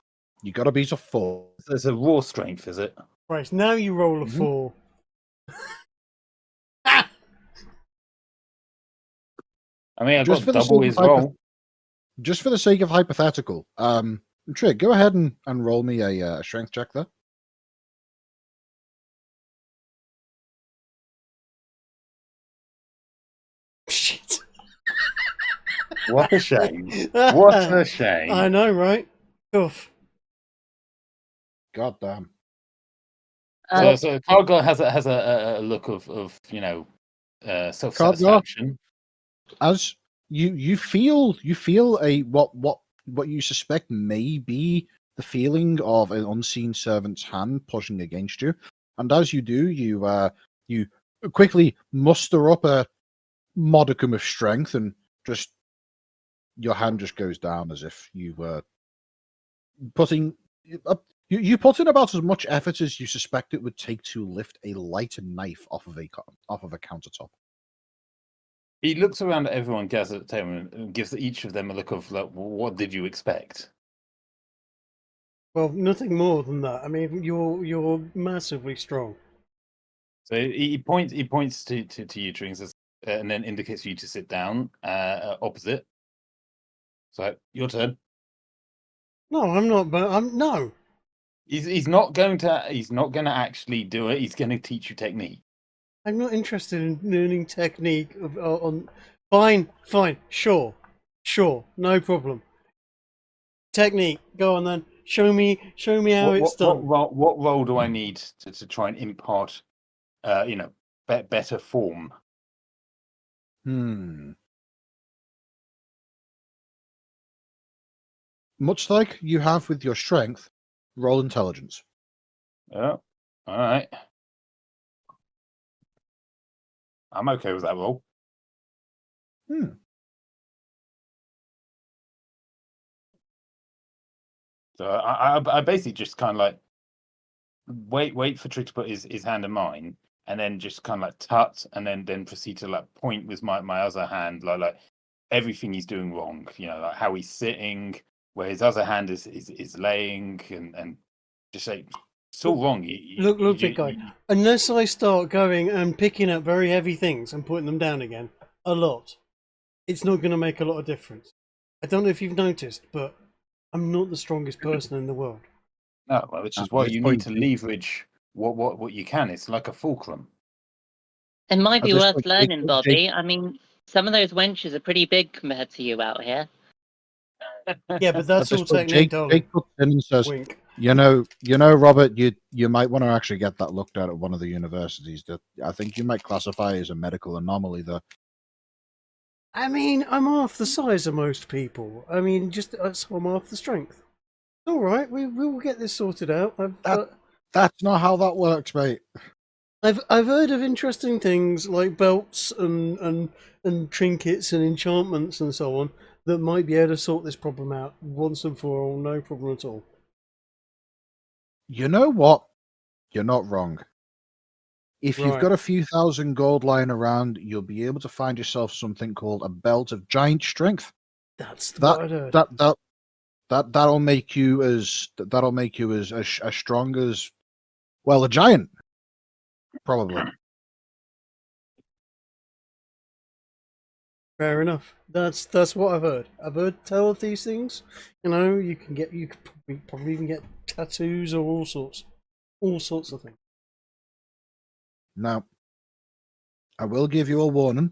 You got to beat a 4. There's a raw strength, is it? Right, now you roll a 4. I mean, I Just got for the double sake his of roll. Just for the sake of hypothetical, Trig, go ahead and roll me a strength check there. Shit. What a shame. What a shame. I know, right? Oof. God damn. So Cargo has a look of self-satisfaction. As you feel a what you suspect may be the feeling of an unseen servant's hand pushing against you, and as you do, you quickly muster up a modicum of strength, and just your hand just goes down as if you were putting up. You put in about as much effort as you suspect it would take to lift a lighter knife off of a countertop. He looks around at everyone gathered at the table and gives each of them a look of like, what did you expect? Well, nothing more than that. I mean, you're massively strong. So he points to you, Trings, and then indicates for you to sit down opposite. So your turn. No, I'm not. But I'm no. He's not going to actually do it. He's going to teach you technique. I'm not interested in learning technique on. Fine, sure, no problem. Technique, go on then. Show me how it's done. What role do I need to try and impart, better form? Much like you have with your strength, roll intelligence. Yeah, all right. I'm okay with that roll. So I basically just kind of like wait for Trick to put his hand in mine, and then just kind of like tut, and then proceed to like point with my other hand, like everything he's doing wrong. Like how he's sitting, where his other hand is laying, and just like it's all wrong. Look, big guy. Unless I start going and picking up very heavy things and putting them down again a lot, it's not going to make a lot of difference. I don't know if you've noticed, but I'm not the strongest person in the world. No, which is why you need to leverage what you can. It's like a fulcrum. It might be worth learning, Bobby. I mean, some of those wenches are pretty big compared to you out here. Yeah, but that's all technique, darling. Jake puts in and says, Wink. You know, Robert, you might want to actually get that looked at one of the universities. That I think you might classify as a medical anomaly, though. I mean, I'm half the size of most people. I mean, so I'm half the strength. All right, we will get this sorted out. That's not how that works, mate. I've heard of interesting things like belts and trinkets and enchantments and so on that might be able to sort this problem out once and for all, no problem at all. You know what? You're not wrong. If you've got a few thousand gold lying around, you'll be able to find yourself something called a belt of giant strength. That's what I heard. That'll make you as strong as, well, a giant, probably. Fair enough. That's what I've heard. I've heard tell of these things. You could probably even get tattoos or all sorts of things. Now, I will give you a warning.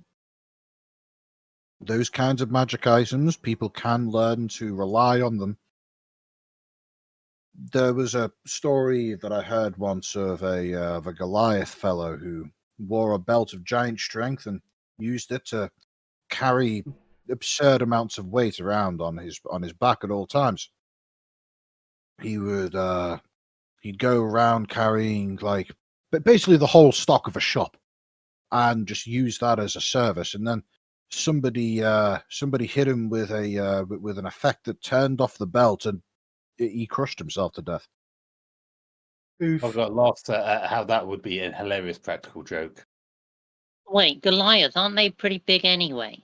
Those kinds of magic items, people can learn to rely on them. There was a story that I heard once of a Goliath fellow who wore a belt of giant strength and used it to carry absurd amounts of weight around on his back at all times. He would he'd go around carrying but basically the whole stock of a shop, and just use that as a service. And then somebody hit him with an effect that turned off the belt, and he crushed himself to death. Oof. I've got laughs at how that would be a hilarious practical joke. Wait, Goliaths, aren't they pretty big anyway?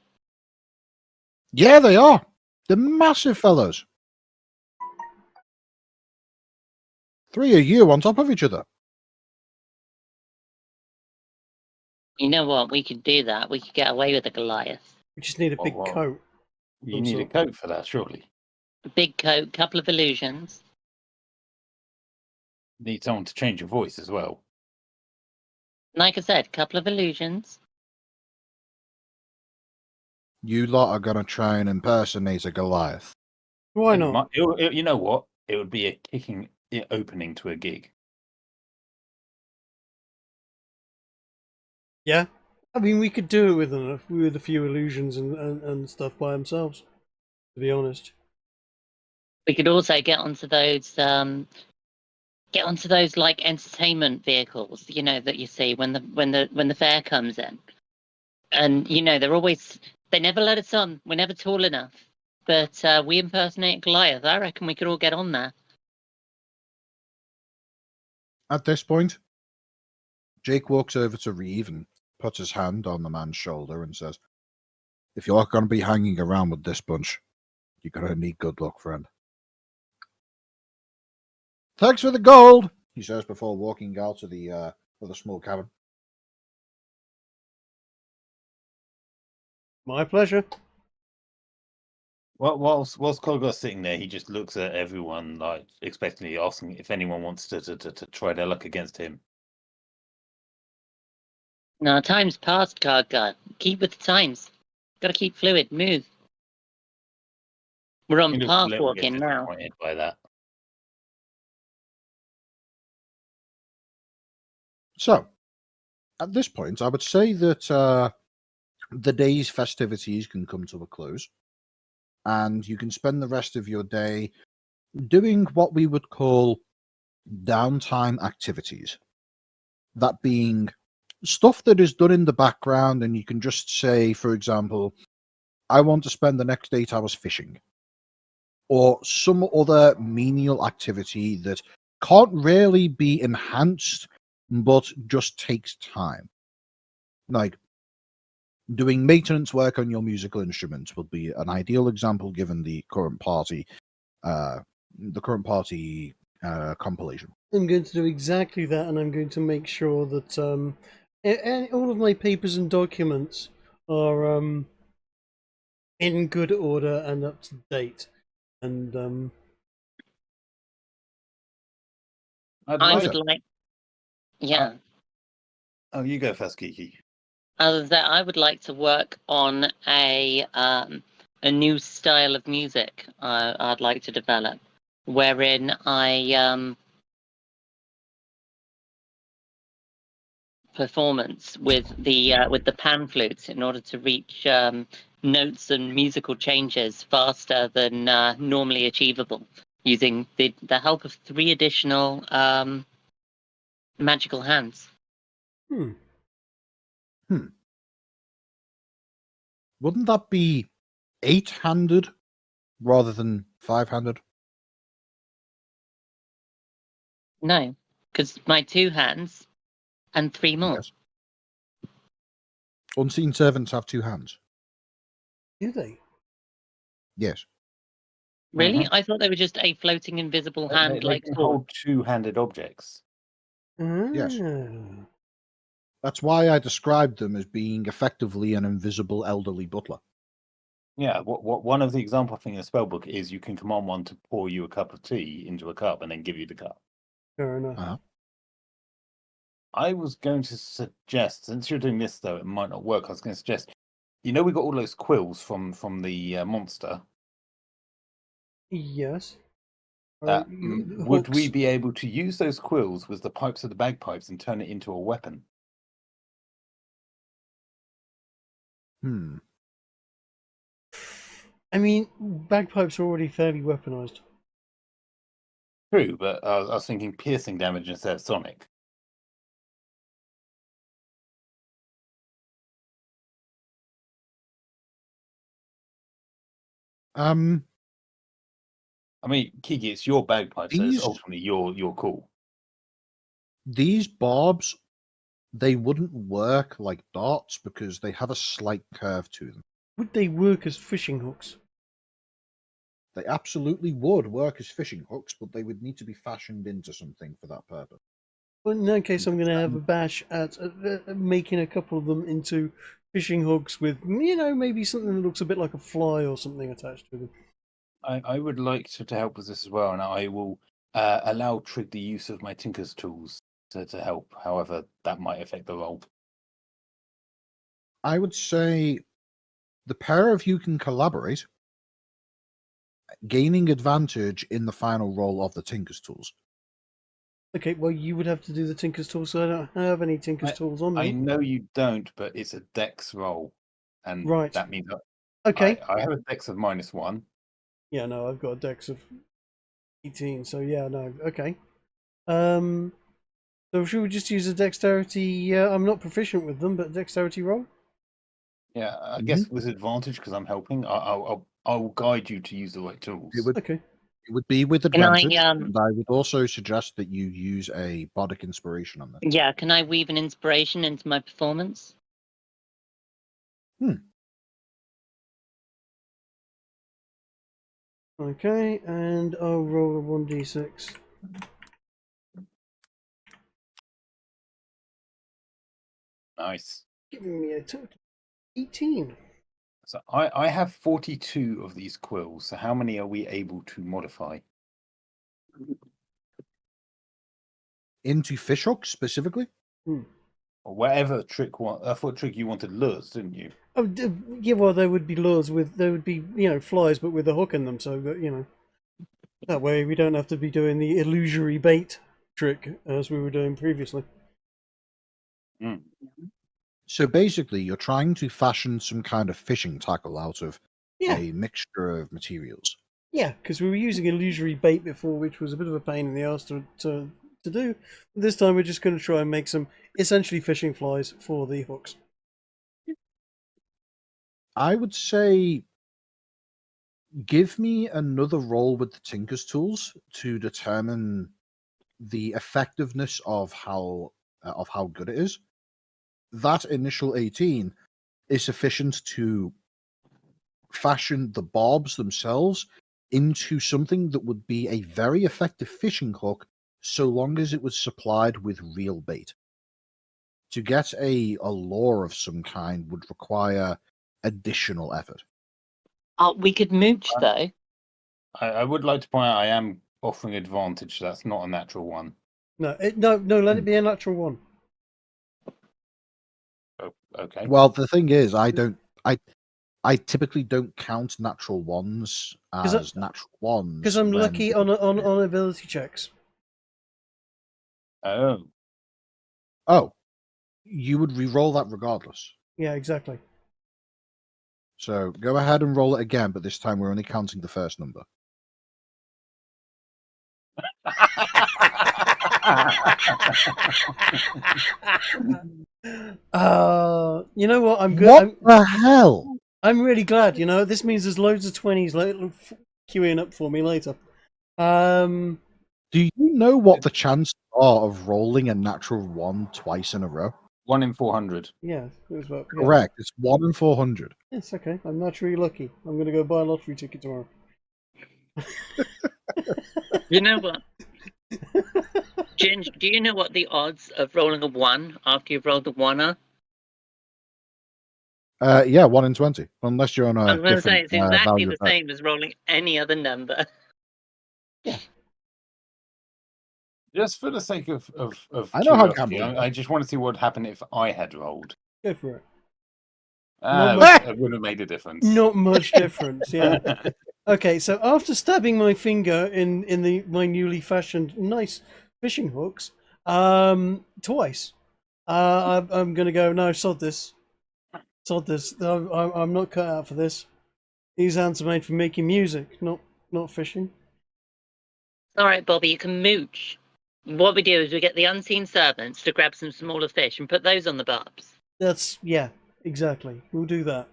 Yeah, they are. They're massive fellows. 3 of you on top of each other. You know what? We could do that. We could get away with a Goliath. We just need a big Well, coat. You need a coat for that, surely. A big coat, couple of illusions. Need someone to change your voice as well. Like I said, couple of illusions. You lot are going to try and impersonate a Goliath. Why not? You know what? It would be a kicking opening to a gig. Yeah, I mean, we could do it with a few illusions and stuff by themselves. To be honest, We could also get onto those like entertainment vehicles, you know, that you see when the fair comes in, and you know they never let us on. We're never tall enough, but we impersonate Goliath. I reckon we could all get on there. At this point, Jake walks over to Reeve and puts his hand on the man's shoulder and says, "If you're going to be hanging around with this bunch, you're going to need good luck, friend." "Thanks for the gold," he says before walking out of the small cabin. my pleasure. Whilst Colgar's sitting there, he just looks at everyone, like expectantly asking if anyone wants to try their luck against him. No, time's past, Cardguard. Keep with the times. Gotta keep fluid, move. We're on He looks a path little bit walking now. disappointed by that. So, at this point, I would say that the day's festivities can come to a close, and you can spend the rest of your day doing what we would call downtime activities. That being stuff that is done in the background, and you can just say, for example, "I want to spend the next 8 hours fishing," or some other menial activity that can't really be enhanced, but just takes time. Like doing maintenance work on your musical instruments would be an ideal example, given the current party compilation. I'm going to do exactly that, and I'm going to make sure that all of my papers and documents are in good order and up to date. And I would like, yeah. Oh, you go first, Kiki. Other than that, I would like to work on a new style of music I'd like to develop, wherein I performance with the pan flutes in order to reach notes and musical changes faster than normally achievable, using the help of 3 additional magical hands. Wouldn't that be 8-handed rather than 5-handed? No, because my 2 hands and 3 more. Yes. Unseen servants have 2 hands. do they? Yes. Really? I thought they were just a floating invisible hand, They like can sword. hold 2-handed objects. Yes. Ah. That's why I described them as being effectively an invisible elderly butler. Yeah, what one of the example thing in the spellbook is you can command one to pour you a cup of tea into a cup and then give you the cup. Fair enough. Uh-huh. I was going to suggest, since you're doing this though, it might not work. I was going to suggest, we got all those quills from the monster. Yes. Would we hooks. be able to use those quills with the pipes of the bagpipes and turn it into a weapon? I mean, bagpipes are already fairly weaponized. True, but I was thinking piercing damage instead of sonic. I mean, Kiki, it's your bagpipe, so it's ultimately you're cool. These barbs, they wouldn't work like darts because they have a slight curve to them. Would they work as fishing hooks? They absolutely would work as fishing hooks, but they would need to be fashioned into something for that purpose. Well, in that case, I'm going to have a bash at making a couple of them into fishing hooks with, maybe something that looks a bit like a fly or something attached to them. I would like to help with this as well, and I will allow Trig the use of my Tinker's tools to help, however that might affect the roll. I would say the pair of you can collaborate, gaining advantage in the final roll of the Tinker's tools. Okay, well, you would have to do the Tinker's tools, so I don't have any Tinker's tools on me. I know you don't, but it's a dex roll, and that means okay. I have a dex of -1. Yeah, no, I've got a dex of 18, so yeah, no, okay. So should we just use a dexterity? I'm not proficient with them, but dexterity roll. Yeah, I guess with advantage because I'm helping. I'll guide you to use the right tools. Okay. It would be with advantage, and I would also suggest that you use a bardic inspiration on this. Yeah, can I weave an inspiration into my performance? Okay, and I'll roll a 1d6. Nice. Giving me a total 18. So I have 42 of these quills. So how many are we able to modify? Into fishhooks specifically? Or whatever trick. I thought Trick you wanted lures, didn't you? Oh, yeah. Well, there would be lures there would be flies, but with a hook in them, so that that way we don't have to be doing the illusory bait trick as we were doing previously. So basically, you're trying to fashion some kind of fishing tackle out of a mixture of materials. Yeah, because we were using illusory bait before, which was a bit of a pain in the ass to do. This time we're just going to try and make some essentially fishing flies for the hooks. I would say give me another roll with the Tinker's tools to determine the effectiveness of how good it is. That initial 18 is sufficient to fashion the barbs themselves into something that would be a very effective fishing hook so long as it was supplied with real bait. To get a lure of some kind would require additional effort. We could mooch, though. I would like to point out I am offering advantage, so that's not a natural one. No, let it be a natural one. Oh, okay. Well, the thing is, I typically don't count natural ones as natural ones because I'm lucky on ability checks. Oh, you would re-roll that regardless. Yeah, exactly. So go ahead and roll it again, but this time we're only counting the first number. You know what? I'm good. What the hell? I'm really glad. This means there's loads of 20s queuing up for me later. Do you know what the chances are of rolling a natural 1 twice in a row? 1 in 400. Yeah, it was about, correct. It's 1 in 400. It's okay. I'm naturally lucky. I'm going to go buy a lottery ticket tomorrow. You know what? Ginge, do you know what the odds of rolling a 1 after you've rolled the 1 are? Yeah, 1 in 20. Unless you're on a I was going to say it's exactly the value same as rolling any other number. Yeah. Just for the sake of I know how curiosity, gambling I just want to see what would happen if I had rolled. Go for it. It wouldn't have made a difference. Not much difference, yeah. Okay, so after stabbing my finger in my newly fashioned nice fishing hooks, twice, I'm gonna go. No, sod this, sod this. I'm not cut out for this. These hands are made for making music, not fishing. All right, Bobby, you can mooch. What we do is we get the unseen servants to grab some smaller fish and put those on the barbs. That's yeah, exactly. We'll do that.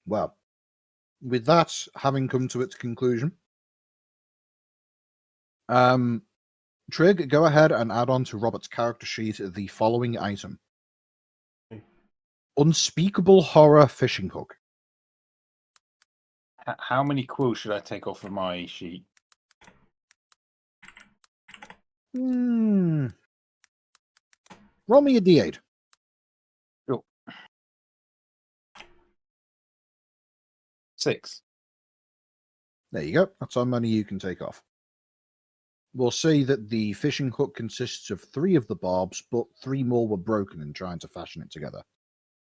Well, with that having come to its conclusion, Trig, go ahead and add on to Robert's character sheet the following item. Unspeakable horror fishing hook. How many quills should I take off of my sheet? Roll me a d8. Sure. 6. There you go. That's how many you can take off. We'll say that the fishing hook consists of 3 of the barbs, but 3 more were broken in trying to fashion it together.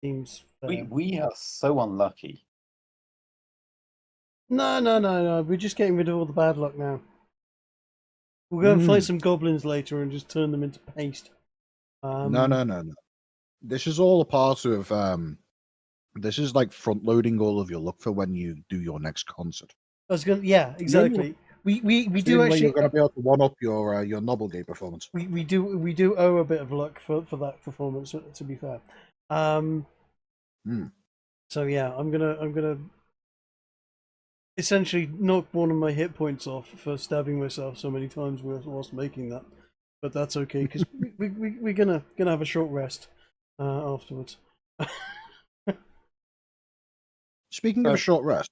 Seems We are so unlucky. No. We're just getting rid of all the bad luck now. We'll go and fight some goblins later and just turn them into paste. No. This is all a part of. This is like front loading all of your luck for when you do your next concert. I was going. Yeah, exactly. We do actually. You're going to be able to one up your Noblegate performance. We do owe a bit of luck for that performance. To be fair. So yeah, I'm gonna essentially knock one of my hit points off for stabbing myself so many times whilst making that, but that's okay because we're gonna have a short rest afterwards. Speaking of a short rest,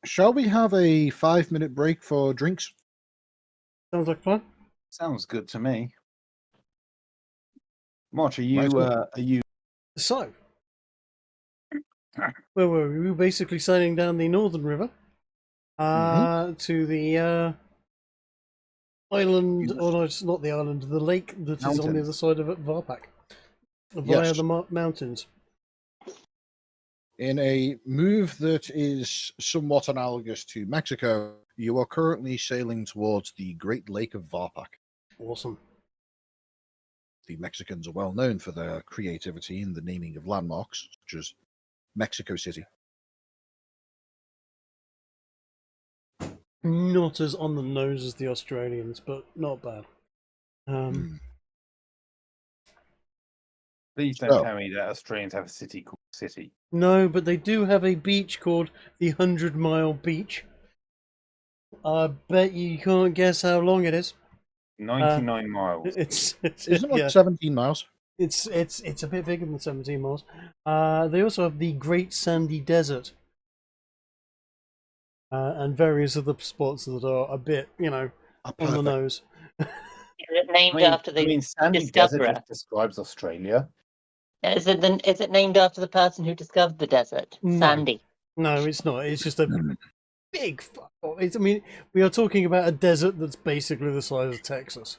shall we have a 5-minute break for drinks? Sounds like fun. Sounds good to me. Motch, are you? So, where were we? We were basically sailing down the Northern River to the island, or no, it's not the island, the lake that is on the other side of it, Varpak, via the mountains. In a move that is somewhat analogous to Mexico, you are currently sailing towards the Great Lake of Varpak. Awesome. The Mexicans are well known for their creativity in the naming of landmarks, such as Mexico City. Not as on the nose as the Australians, but not bad. Please don't tell me that Australians have a city called City. No, but they do have a beach called the 100 Mile Beach. I bet you can't guess how long it is. 99 miles. It's Isn't it like 17 miles? It's a bit bigger than 17 miles. They also have the Great Sandy Desert. And various other spots that are a bit, on the nose. Is it named after the Sandy discoverer? Desert just describes Australia. Is it named after the person who discovered the desert? No. Sandy. No, it's not. It's just a big. We are talking about a desert that's basically the size of Texas.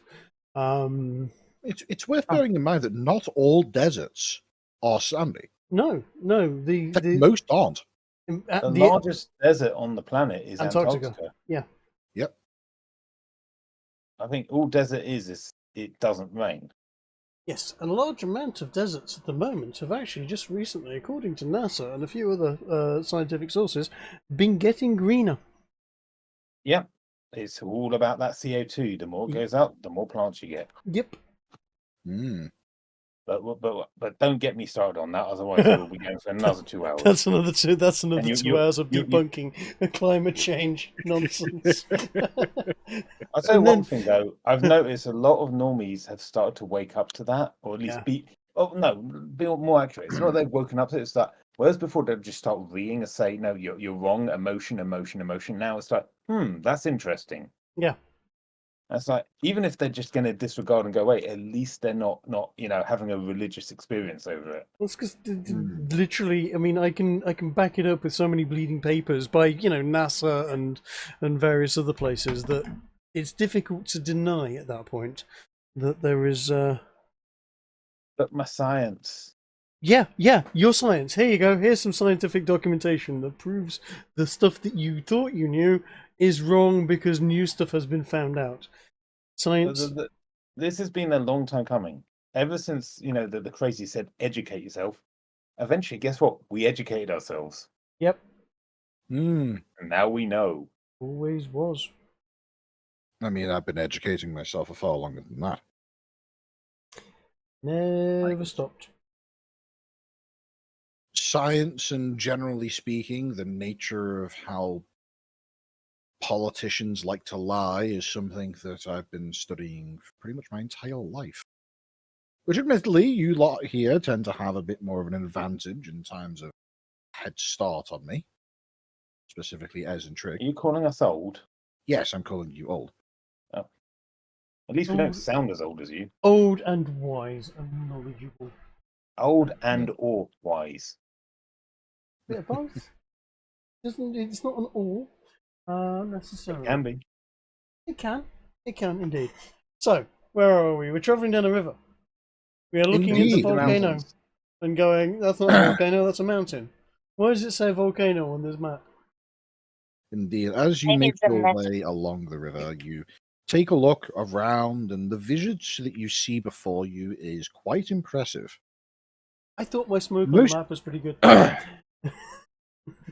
It's worth bearing in mind that not all deserts are sandy. No. Most aren't. The largest desert on the planet is Antarctica. Yeah. Yep. I think all desert is it doesn't rain. Yes, a large amount of deserts at the moment have actually just recently, according to NASA and a few other scientific sources, been getting greener. Yep. It's all about that CO2. The more it goes up, the more plants you get. Yep. But don't get me started on that, otherwise we'll be going for another 2 hours. That's another 2 hours of debunking climate change nonsense. I'll say one thing though. I've noticed a lot of normies have started to wake up to that, or at least be more accurate. It's not they've woken up to it. It's that whereas before they'd just start reading and say, "No, you're wrong." Emotion. Now it's like, that's interesting. Yeah. That's like, even if they're just going to disregard and go away, at least they're not having a religious experience over it. That's because literally, I can back it up with so many bleeding papers by NASA and various other places that it's difficult to deny at that point that there is. But my science. Yeah, your science. Here you go. Here's some scientific documentation that proves the stuff that you thought you knew is wrong because new stuff has been found out. Science. This has been a long time coming. Ever since, the crazy said, educate yourself. Eventually, guess what? We educated ourselves. Yep. Hmm. And now we know. Always was. I mean, I've been educating myself for far longer than that. Never stopped. Science and generally speaking, the nature of how politicians like to lie is something that I've been studying for pretty much my entire life. Which, admittedly, you lot here tend to have a bit more of an advantage in terms of head start on me. Specifically, Ez and Trig. Are you calling us old? Yes, I'm calling you old. Oh. At least we don't sound as old as you. Old and wise and knowledgeable. Old and or wise. Bit of both. It's not an all necessarily. It can be. It can indeed. So, where are we? We're travelling down a river. We are looking at the Indeed. volcano and going, that's not a volcano, that's a mountain. Why does it say volcano on this map? Indeed. As you It make is a your mess. way along the river, you take a look around, and the visage that you see before you is quite impressive. I thought my smoke on Most- the map was pretty good.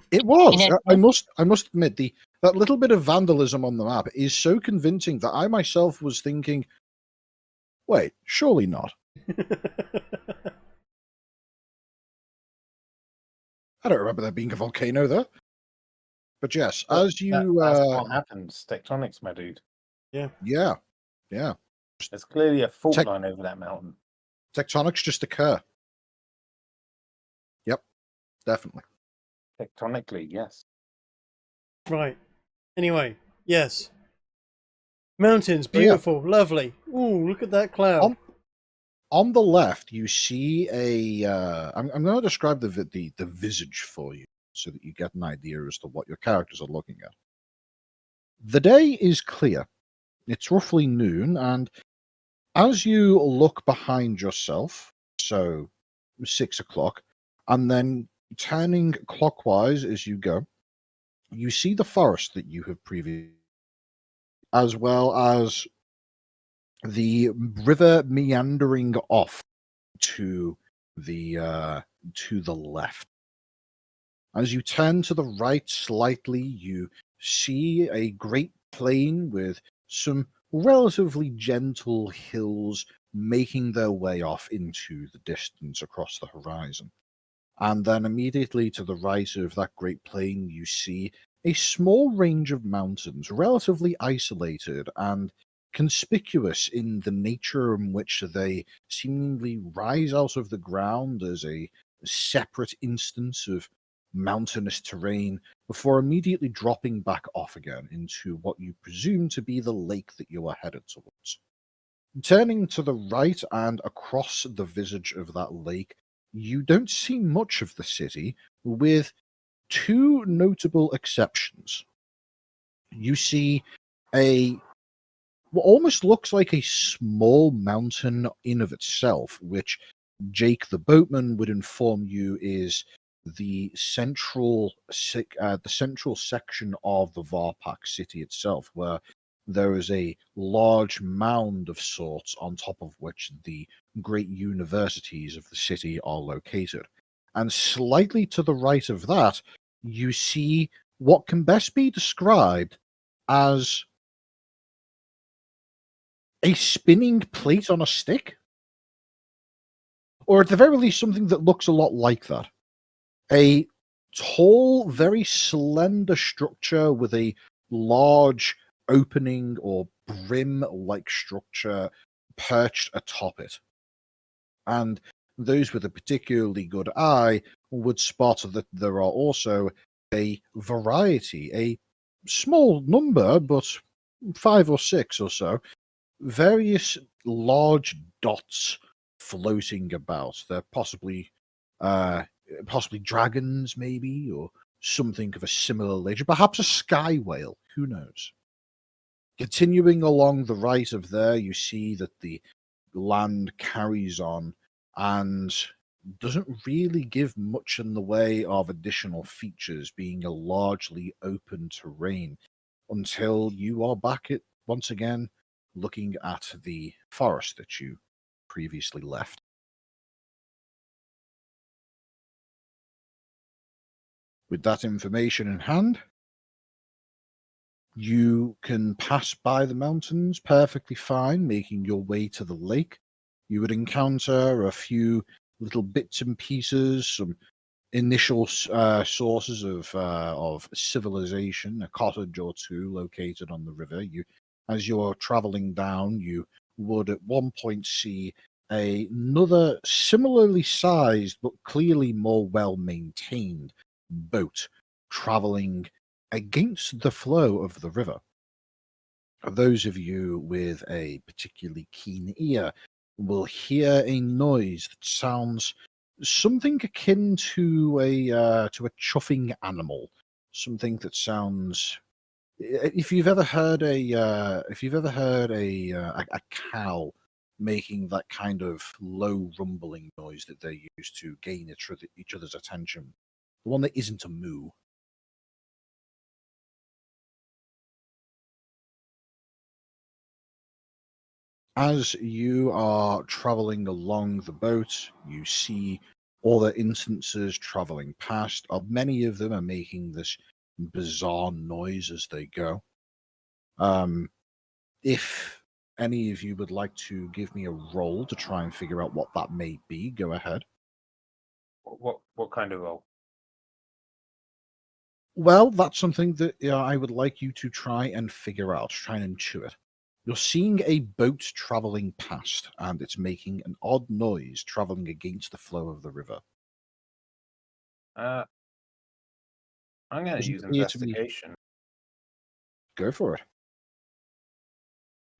It was. You know- I must admit, that little bit of vandalism on the map is so convincing that I myself was thinking, wait, surely not. I don't remember there being a volcano there. But yes, as you That's what happens. Tectonics, my dude. yeah. There's clearly a fault Tec- line over that mountain. Tectonics just occur. Yep, definitely. Tectonically, yes. Right. Anyway, yes. Mountains, Oh, yeah. beautiful, lovely. Ooh, look at that cloud. On the left, you see a. I'm going to describe the visage for you so that you get an idea as to what your characters are looking at. The day is clear. It's roughly noon, and as you look behind yourself, so 6 o'clock, and then turning clockwise as you go, you see the forest that you have previously, as well as the river meandering off to the left. As you turn to the right slightly, you see a great plain with some relatively gentle hills making their way off into the distance across the horizon. And then immediately to the right of that great plain, you see a small range of mountains, relatively isolated and conspicuous in the nature in which they seemingly rise out of the ground as a separate instance of mountainous terrain before immediately dropping back off again into what you presume to be the lake that you are headed towards. Turning to the right and across the visage of that lake, you don't see much of the city, with two notable exceptions. You see what almost looks like a small mountain in of itself, which Jake the boatman would inform you is the central section of the Varpak city itself, where there is a large mound of sorts on top of which the great universities of the city are located. And slightly to the right of that, you see what can best be described as a spinning plate on a stick, or at the very least something that looks a lot like that. A tall, very slender structure with a large opening or brim-like structure perched atop it. And those with a particularly good eye would spot that there are also a variety, a small number, but 5 or 6 or so, various large dots floating about. They're possibly dragons, maybe, or something of a similar nature. Perhaps a sky whale. Who knows? Continuing along the right of there, you see that the land carries on, and doesn't really give much in the way of additional features, being a largely open terrain until you are back at once again looking at the forest that you previously left. With that information in hand, you can pass by the mountains perfectly fine, making your way to the lake. You would encounter a few little bits and pieces, some initial sources of civilization, a cottage or two located on the river. As you're traveling down, you would at one point see another similarly sized but clearly more well maintained boat traveling against the flow of the river. Those of you with a particularly keen ear will hear a noise that sounds something akin to a chuffing animal, something that sounds. If you've ever heard a cow making that kind of low rumbling noise that they use to gain each other's attention, the one that isn't a moo. As you are traveling along the boat, you see other instances traveling past. Many of them are making this bizarre noise as they go. If any of you would like to give me a roll to try and figure out what that may be, go ahead. What kind of role? Well, that's something that I would like you to try and figure out, try and intuit. You're seeing a boat traveling past, and it's making an odd noise traveling against the flow of the river. I'm going to Doesn't use appear to be- investigation. Go for it.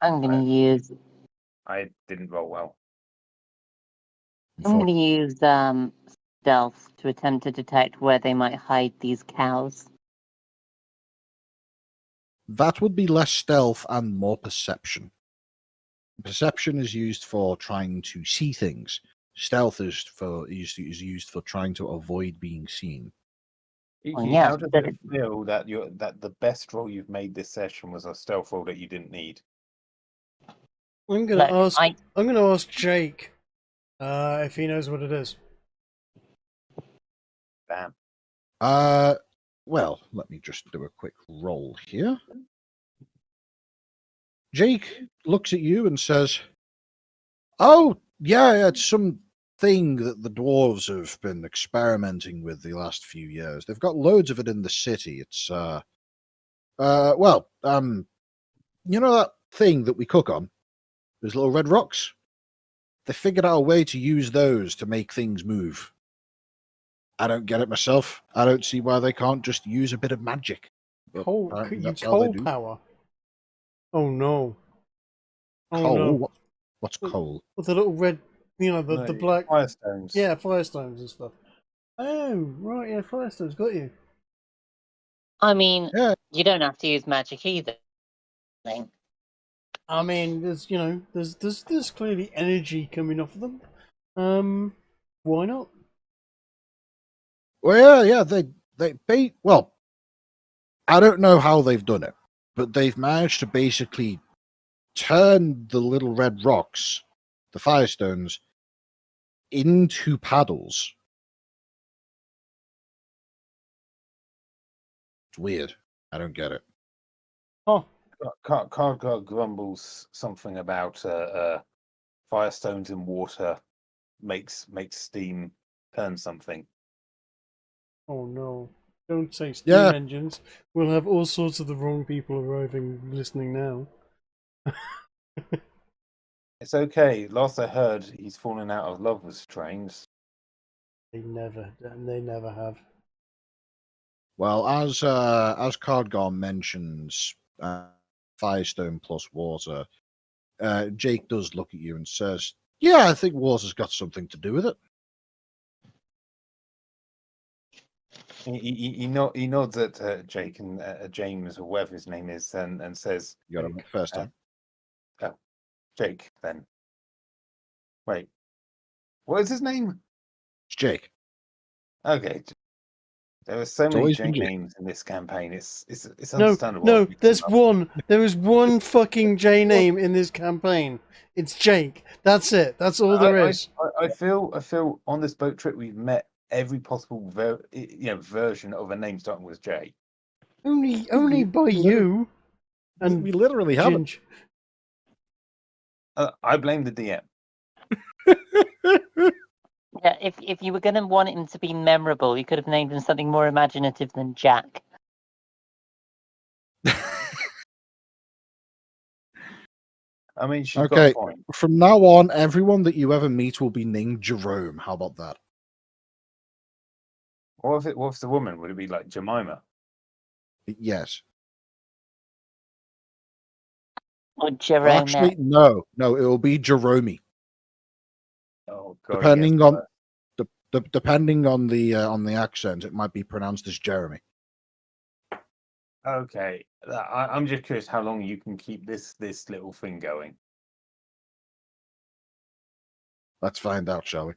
I'm going to use. I didn't roll well. I'm going to use stealth to attempt to detect where they might hide these cows. That would be less stealth and more perception. Perception is used for trying to see things. Stealth is used for trying to avoid being seen. Well, Kiki, yeah, how does but it feel that the best roll you've made this session was a stealth roll that you didn't need? I'm gonna Look, ask Jake if he knows what it is. Damn. Well, let me just do a quick roll here. Jake looks at you and says, "Oh, yeah, it's some thing that the dwarves have been experimenting with the last few years. They've got loads of it in the city. It's you know that thing that we cook on? Those little red rocks? They figured out a way to use those to make things move. I don't get it myself. I don't see why they can't just use a bit of magic. But apparently that's how they Coal do. power. Oh no. Oh Coal? no. What's coal? With the little red, the black. Firestones. Yeah, firestones and stuff. Oh, right, yeah, firestones, got you. I mean, Yeah. you don't have to use magic either. I mean, there's clearly energy coming off of them. Why not? Well, yeah, well, I don't know how they've done it, but they've managed to basically turn the little red rocks, the firestones, into paddles. It's weird. I don't get it. Oh, Cargo grumbles something about firestones in water makes steam turn something. oh no. Don't say steam engines. We'll have all sorts of the wrong people arriving listening now. It's okay. Last I heard, he's fallen out of love with trains. They never have. Well, as Cardgar mentions, Firestone plus water, Jake does look at you and says, "Yeah, I think water's got something to do with it." He nods at Jake and James, or whatever his name is, and says, You got him first time. Jake, then. Wait, what is his name? It's Jake. Okay. There are so many always been Jake Jake. names in this campaign. It's No, understandable. no, there's one. There is one fucking J name in this campaign. It's Jake. That's it. That's all there is. I feel on this boat trip we've met every possible version of a name starting with J. Only by you and We literally haven't. Ginge. I blame the DM. Yeah, if you were going to want him to be memorable, you could have named him something more imaginative than Jack. I mean, she's got Okay, a point. from now on, everyone that you ever meet will be named Jerome. How about that? What if the woman? Would it be like Jemima? Yes. Or Well, Jerome. actually, no, it will be Jerome. Oh God! Depending on depending on the accent, it might be pronounced as Jeremy. Okay, I'm just curious how long you can keep this little thing going. Let's find out, shall we?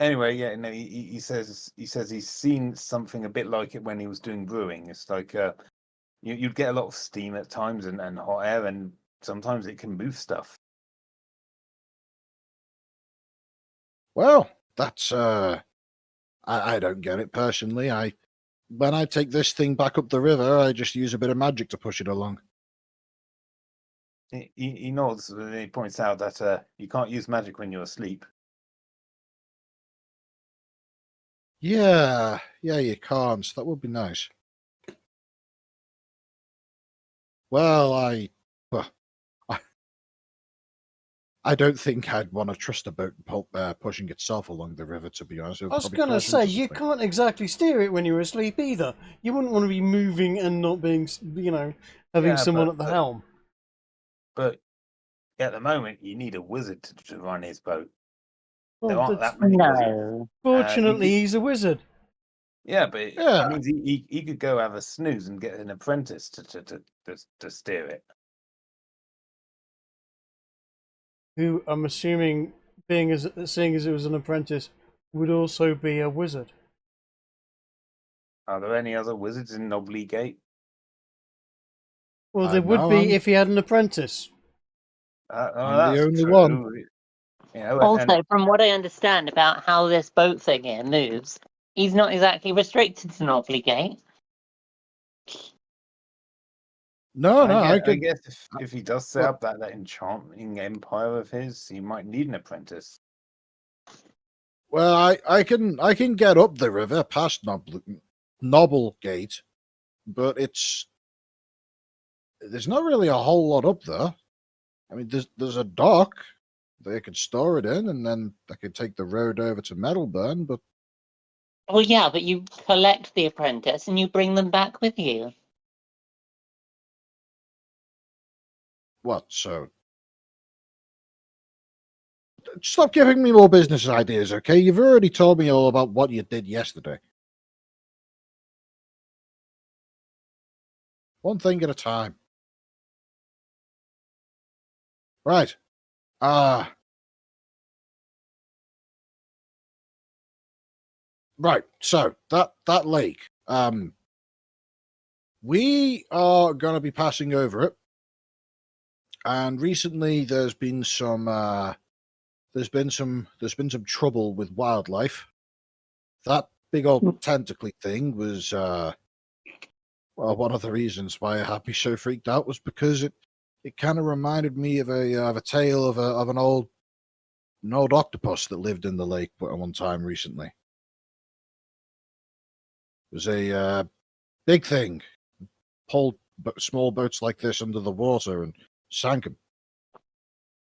Anyway, yeah, no, he says he's seen something a bit like it when he was doing brewing. It's like you'd get a lot of steam at times and hot air, and sometimes it can move stuff. Well, that's I don't get it personally. When I take this thing back up the river, I just use a bit of magic to push it along. He nods and he points out that you can't use magic when you're asleep. Yeah, you can't. That would be nice. Well, I don't think I'd want to trust a boat pushing itself along the river, to be honest. I was going to say, you can't exactly steer it when you're asleep either. You wouldn't want to be moving and not being, having someone at the helm. But at the moment, you need a wizard to run his boat. Well, there aren't that many wizards. Fortunately, he's a wizard. Yeah, but it means he could go have a snooze and get an apprentice to steer it. Who I'm assuming, seeing as it was an apprentice, would also be a wizard. Are there any other wizards in Nobley Gate? Well, there would be if he had an apprentice. I'm the only one. Also, from what I understand about how this boat thing here moves, he's not exactly restricted to Nobley Gate. No, I guess if he does set up that enchanting empire of his, he might need an apprentice. Well, I can get up the river past Noble Gate, but there's not really a whole lot up there. I mean, there's a dock they could store it in, and then I could take the road over to Meadowburn. But well, yeah, but you collect the apprentice and you bring them back with you. What? So stop giving me more business ideas, okay? You've already told me all about what you did yesterday. One thing at a time. Right. Right. So that lake. We are going to be passing over it, and recently there's been some trouble with wildlife. That big old tentacly thing was one of the reasons why it had me so freaked out was because it kind of reminded me of a tale of an old octopus that lived in the lake at one time recently. It was a big thing, pulled small boats like this under the water and sank them.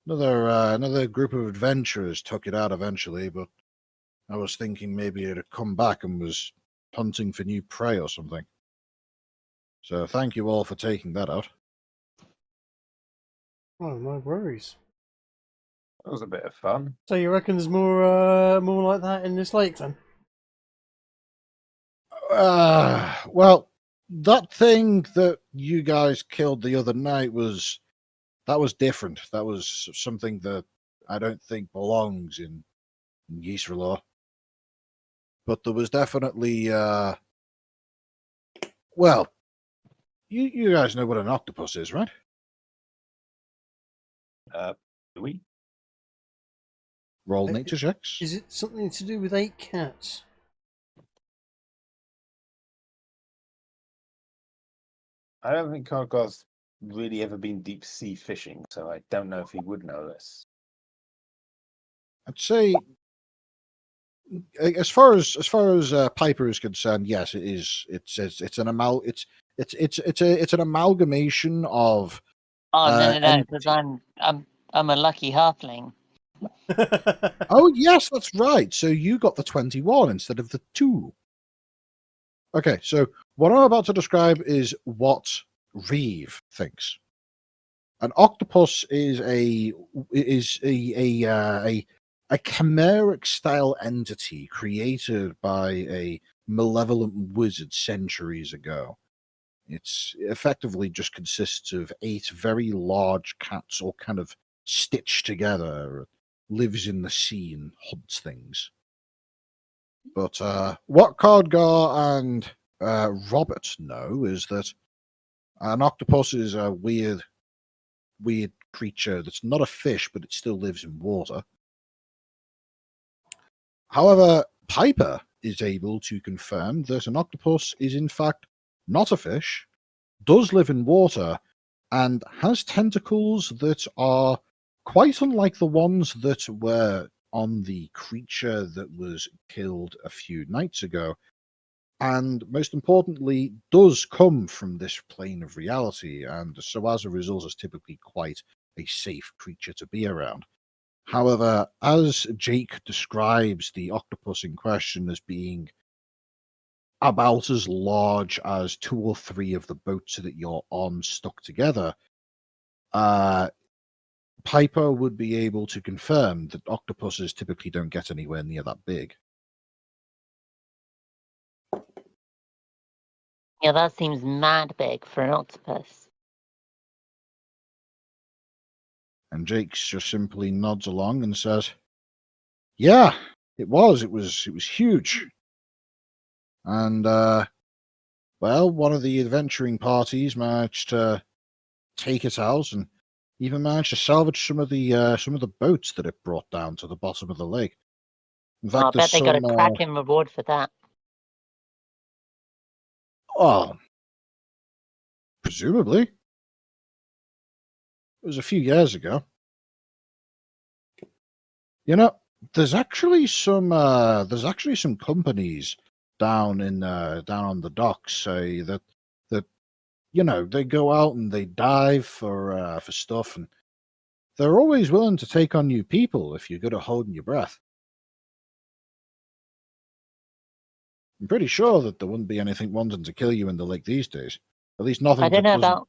Another group of adventurers took it out eventually, but I was thinking maybe it had come back and was hunting for new prey or something. So thank you all for taking that out. Oh, no worries. That was a bit of fun. So you reckon there's more like that in this lake then? Well, that thing that you guys killed the other night was different. That was something that I don't think belongs in Yisrael. But there was definitely, well, you guys know what an octopus is, right? Do we? Roll nature checks. Is it something to do with 8 cats? I don't think Kargar's really ever been deep sea fishing, so I don't know if he would know this. I'd say, as far as Piper is concerned, yes, it is. It's an it's an amalgamation of. Oh no, and- because I'm a lucky halfling. Oh yes, that's right. So you got the 21 instead of the 2. Okay, so what I'm about to describe is what Reeve thinks. An octopus is a chimeric style entity created by a malevolent wizard centuries ago. It's effectively just consists of 8 very large cats, all kind of stitched together. Lives in the sea and hunts things. But what Cardgar and Robert know is that an octopus is a weird creature that's not a fish, but it still lives in water. However, Piper is able to confirm that an octopus is in fact not a fish, does live in water, and has tentacles that are quite unlike the ones that were on the creature that was killed a few nights ago, and most importantly, does come from this plane of reality, and so as a result is typically quite a safe creature to be around. However, as Jake describes the octopus in question as being about as large as 2 or 3 of the boats that you're on stuck together, Piper would be able to confirm that octopuses typically don't get anywhere near that big. Yeah, that seems mad big for an octopus. And Jake just simply nods along and says, "Yeah, it was. It was huge." And well, one of the adventuring parties managed to take it out and even managed to salvage some of the boats that it brought down to the bottom of the lake. In fact, Oh, I bet there's they got a some, cracking reward for that. oh, presumably. It was a few years ago. You know, there's actually some companies down on the docks say that they go out and they dive for stuff, and they're always willing to take on new people if you're good at holding your breath. I'm pretty sure that there wouldn't be anything wanting to kill you in the lake these days. At least nothing I don't that know doesn't about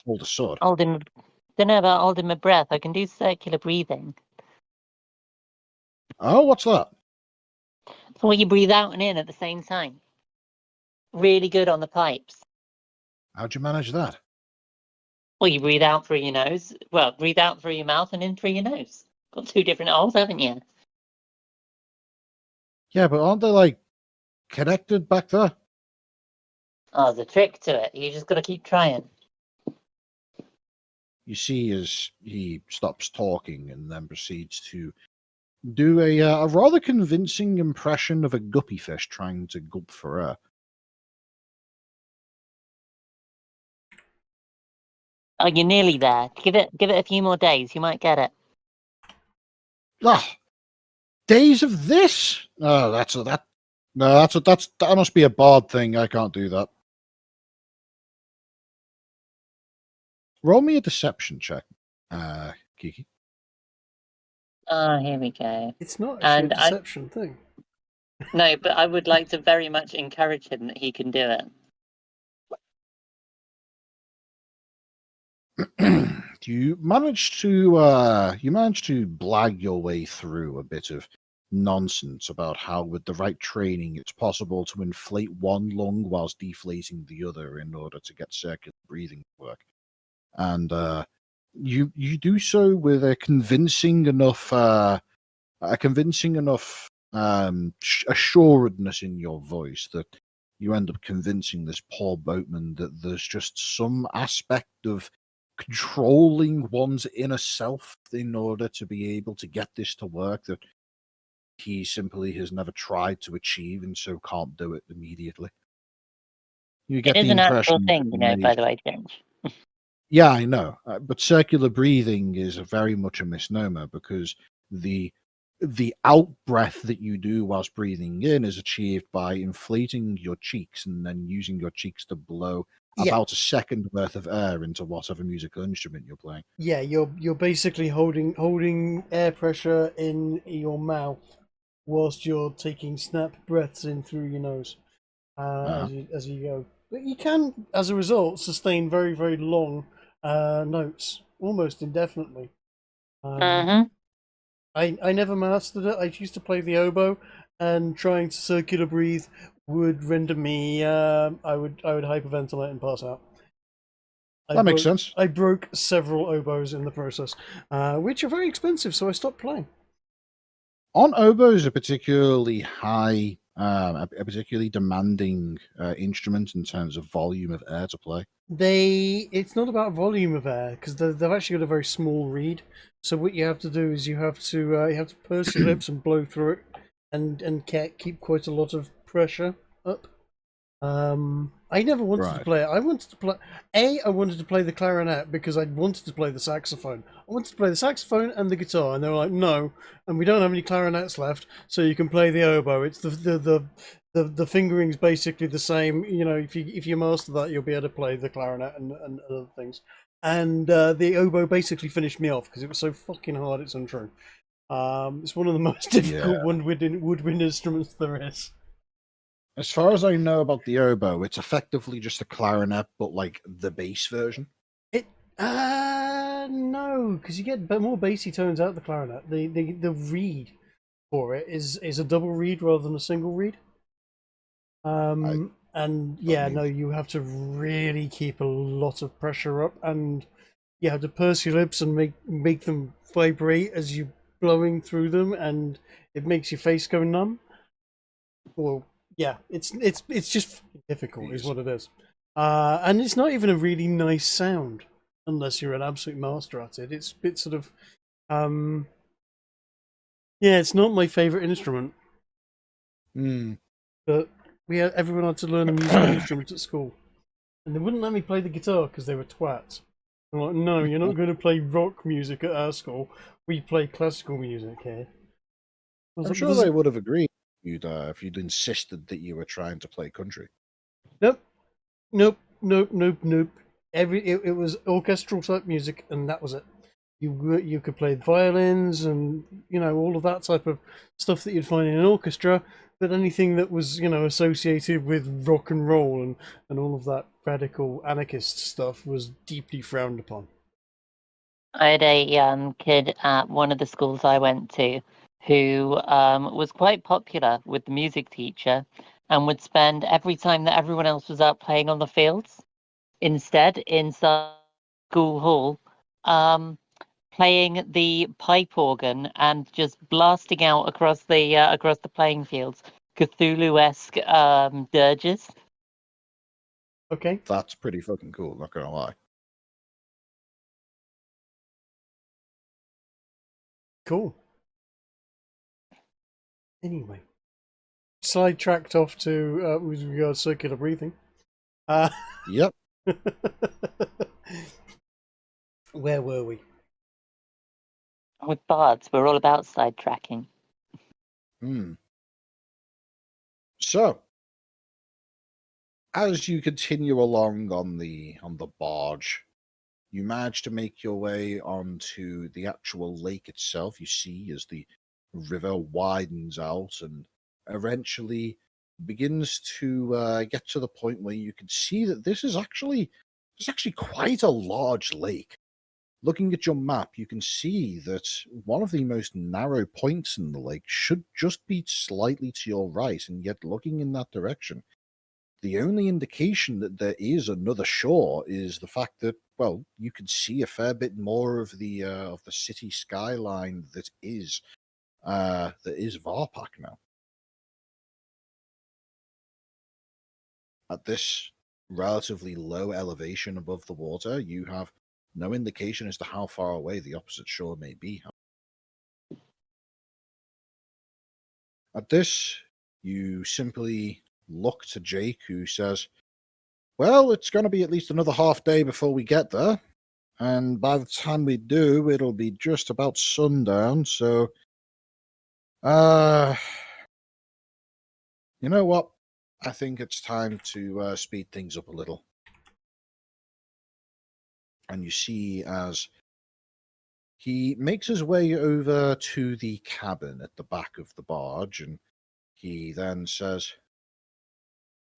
hold a sword. holding. Don't know about holding my breath. I can do circular breathing. Oh, what's that? So when you breathe out and in at the same time. Really good on the pipes. How'd you manage that? Well, you breathe out through your nose. Well, breathe out through your mouth and in through your nose. Got 2 different holes, haven't you? Yeah, but aren't they like connected back there? Oh, there's a trick to it. You just got to keep trying. You see, as he stops talking and then proceeds to do a rather convincing impression of a guppy fish trying to gulp for air. Oh, you're nearly there. Give it a few more days. You might get it. Ah, days of this? Oh, that must be a bard thing. I can't do that. Roll me a deception check, Kiki. Oh, here we go. It's not actually And a deception thing. No, but I would like to very much encourage him that he can do it. You managed to blag your way through a bit of nonsense about how with the right training it's possible to inflate one lung whilst deflating the other in order to get circular breathing to work. And you do so with a convincing enough a convincing enough assuredness in your voice that you end up convincing this poor boatman that there's just some aspect of controlling one's inner self in order to be able to get this to work that he simply has never tried to achieve and so can't do it immediately. You get It is the an actual impression thing, that by the way, Ginge. yeah, I know, but circular breathing is very much a misnomer because the out breath that you do whilst breathing in is achieved by inflating your cheeks and then using your cheeks to blow Yeah. about a second worth of air into whatever musical instrument you're playing. Yeah, you're basically holding air pressure in your mouth whilst you're taking snap breaths in through your nose as you go. But you can, as a result, sustain very, very long notes, almost indefinitely. Mm-hmm. I never mastered it. I used to play the oboe, and trying to circular breathe would render me. I would hyperventilate and pass out. That makes sense. I broke several oboes in the process, which are very expensive, so I stopped playing. On oboes, a particularly high, a particularly demanding instrument in terms of volume of air to play. It's not about volume of air because they've actually got a very small reed. So what you have to do is you have to purse your lips and blow through it, and keep quite a lot of pressure up. I never wanted to play it. I wanted to play. I wanted to play the clarinet because I wanted to play the saxophone. I wanted to play the saxophone and the guitar, and they were like, "No, and we don't have any clarinets left, so you can play the oboe. It's the fingering's basically the same. You know, if you master that, you'll be able to play the clarinet and other things." And the oboe basically finished me off because it was so fucking hard. It's untrue. It's one of the most difficult woodwind instruments there is. As far as I know about the oboe, it's effectively just a clarinet, but like the bass version. No, because you get more bassy tones out of the clarinet. The reed for it is a double reed rather than a single reed. And yeah, no, you have to really keep a lot of pressure up, and you have to purse your lips and make them vibrate as you're blowing through them, and it makes your face go numb. Well, yeah, it's just difficult, is what it is. And it's not even a really nice sound unless you're an absolute master at it. It's a bit sort of, yeah, it's not my favorite instrument. But everyone had to learn a musical instrument at school, and they wouldn't let me play the guitar because they were twats. I'm like, no, you're not going to play rock music at our school. We play classical music here. I'm sure they would have agreed if you'd insisted that you were trying to play country. Nope. It was orchestral type music, and that was it. You could play violins and all of that type of stuff that you'd find in an orchestra, but anything that was associated with rock and roll and all of that radical anarchist stuff was deeply frowned upon. I had a kid at one of the schools I went to who was quite popular with the music teacher and would spend every time that everyone else was out playing on the fields, instead inside school hall, playing the pipe organ and just blasting out across the playing fields Cthulhu-esque dirges. Okay, that's pretty fucking cool. Not gonna lie. Cool. Anyway, sidetracked off to with regard to circular breathing. Yep. Where were we? With Bards, we're all about sidetracking. So, as you continue along on the barge, you manage to make your way onto the actual lake itself. You see as the river widens out and eventually begins to get to the point where you can see that this is actually quite a large lake. Looking at your map, you can see that one of the most narrow points in the lake should just be slightly to your right, and yet looking in that direction, the only indication that there is another shore is the fact that, well, you can see a fair bit more of the city skyline that is that is Varpak now. At this relatively low elevation above the water, you have no indication as to how far away the opposite shore may be. At this, you simply look to Jake, who says, well, it's going to be at least another half day before we get there. And by the time we do, it'll be just about sundown. So, you know what? I think it's time to speed things up a little. And you see as he makes his way over to the cabin at the back of the barge, and he then says,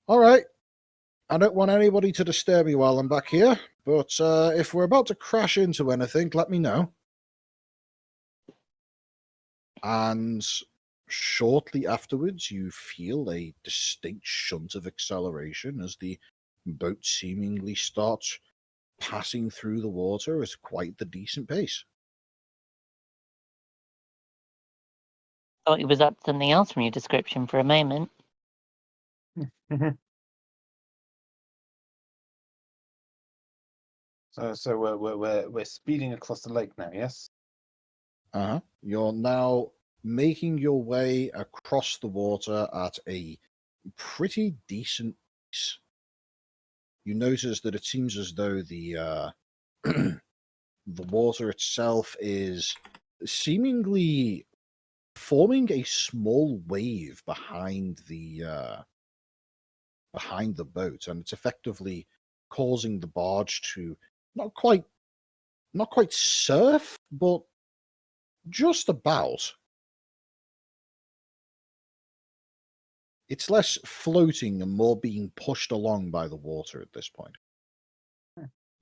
all right, I don't want anybody to disturb me while I'm back here, but if we're about to crash into anything, let me know. And shortly afterwards, you feel a distinct shunt of acceleration as the boat seemingly starts passing through the water at quite the decent pace. Thought it was up to something else from your description for a moment. So we're speeding across the lake now, yes? Uh-huh. You're now making your way across the water at a pretty decent pace. You notice that it seems as though the the water itself is seemingly forming a small wave behind the boat, and it's effectively causing the barge to not quite surf, but just about. It's less floating and more being pushed along by the water at this point.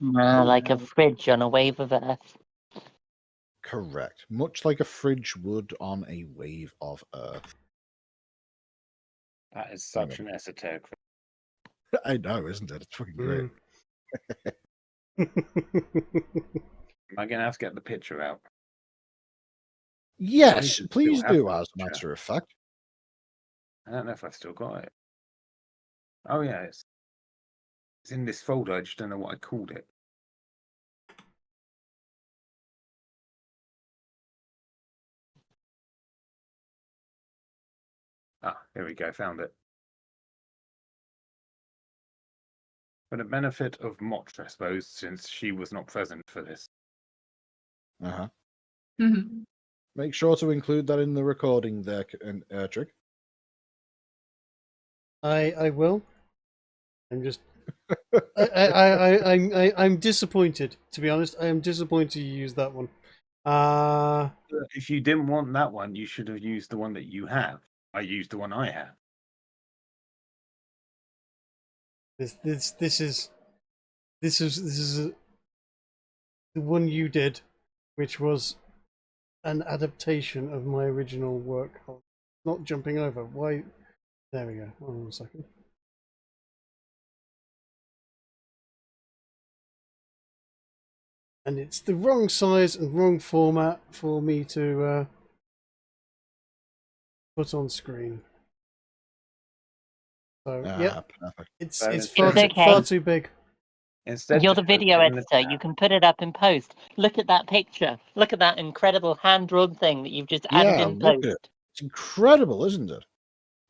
Like a fridge on a wave of earth. Correct. Much like a fridge would on a wave of earth. That is such an esoteric. I know, isn't it? It's fucking great. Am I going to have to get the picture out? Yes, I please still have do, the as a picture. matter of fact. I don't know if I've still got it. Oh, yeah, it's in this folder. I just don't know what I called it. Ah, here we go. Found it. For the benefit of Motch, I suppose, since she was not present for this. Uh-huh. Mhm. Make sure to include that in the recording there, Trick. I will. I'm just. I'm disappointed. To be honest, I am disappointed you used that one. If you didn't want that one, you should have used the one that you have. I used the one I have. This is the one you did, which was an adaptation of my original work. Not jumping over. Why? There we go. Hold on a second. And it's the wrong size and wrong format for me to put on screen. So yeah, perfect. it's So it's instead- far too big. Instead, You're the just put video it in the editor. chat. You can put it up in post. Look at that picture. Look at that incredible hand-drawn thing that you've just added Yeah, in look post. at it. It's incredible, isn't it?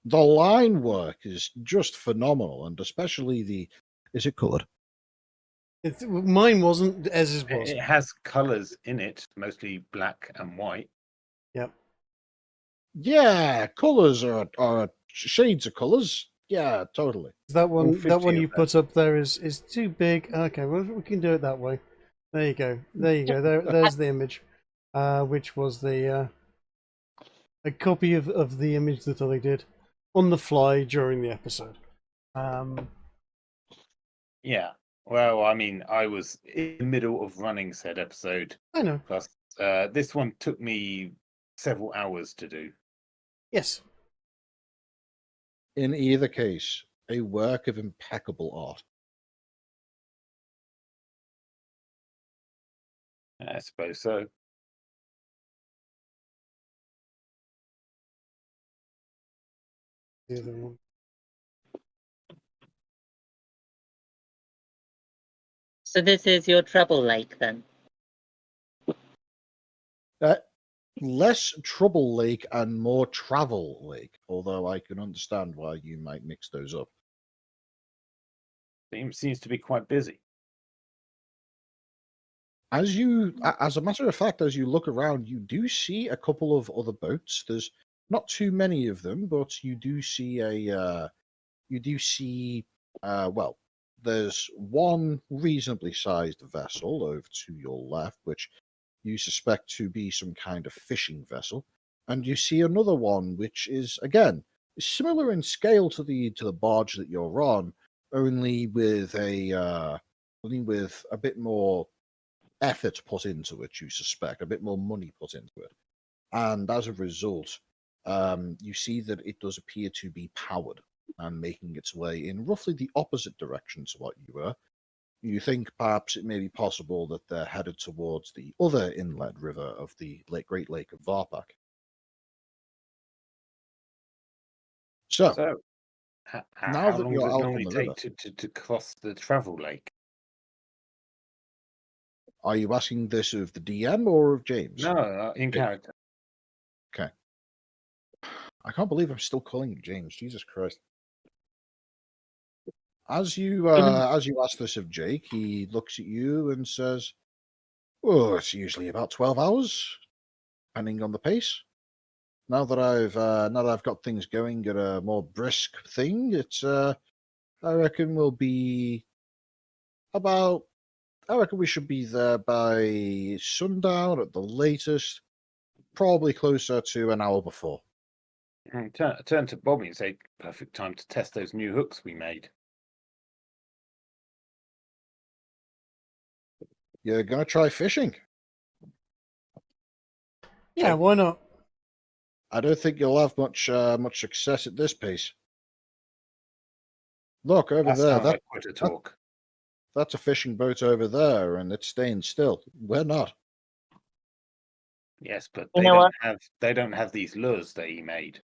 The line work is just phenomenal, and especially the... Is it coloured? Mine wasn't, as it was. It has colours in it, mostly black and white. Yep. Yeah, colours are shades of colours. Yeah, totally. That one 50 you of them. put up there is too big. Okay, well we can do it that way. There you go. There you go. There's the image, which was the a copy of the image that I did on the fly during the episode. Yeah. Well, I mean, I was in the middle of running said episode. I know. Plus, this one took me several hours to do. Yes. In either case, a work of impeccable art. I suppose so. The other one. So this is your trouble lake then? Less Trouble Lake and more Travel Lake, although I can understand why you might mix those up. Seems to be quite busy. As a matter of fact, as you look around, you do see a couple of other boats. There's not too many of them, but you do see well, there's one reasonably sized vessel over to your left, which you suspect to be some kind of fishing vessel, and you see another one which is again similar in scale to the barge that you're on, only with a bit more effort put into it. You suspect a bit more money put into it, and as a result, you see that it does appear to be powered and making its way in roughly the opposite direction to what you were. You think perhaps it may be possible that they're headed towards the other inlet river of the Great Lake of Varpak. So, now how that long you're does it out on normally the take river, to cross the travel lake? are you asking this of the DM or of James? No, in character. Okay. I can't believe I'm still calling you James. Jesus Christ. As you ask this of Jake, he looks at you and says, "Oh, it's usually about 12 hours, depending on the pace. Now that I've got things going at a more brisk thing, I reckon I reckon we should be there by sundown at the latest, probably closer to an hour before." Turn to Bobby and say, "Perfect time to test those new hooks we made." You're gonna try fishing? Yeah, why not? I don't think you'll have much success at this pace. Look over That there. sounds like quitter talk. That's a fishing boat over there, and it's staying still. We're not. Yes, but You they know what? they don't have these lures that he made.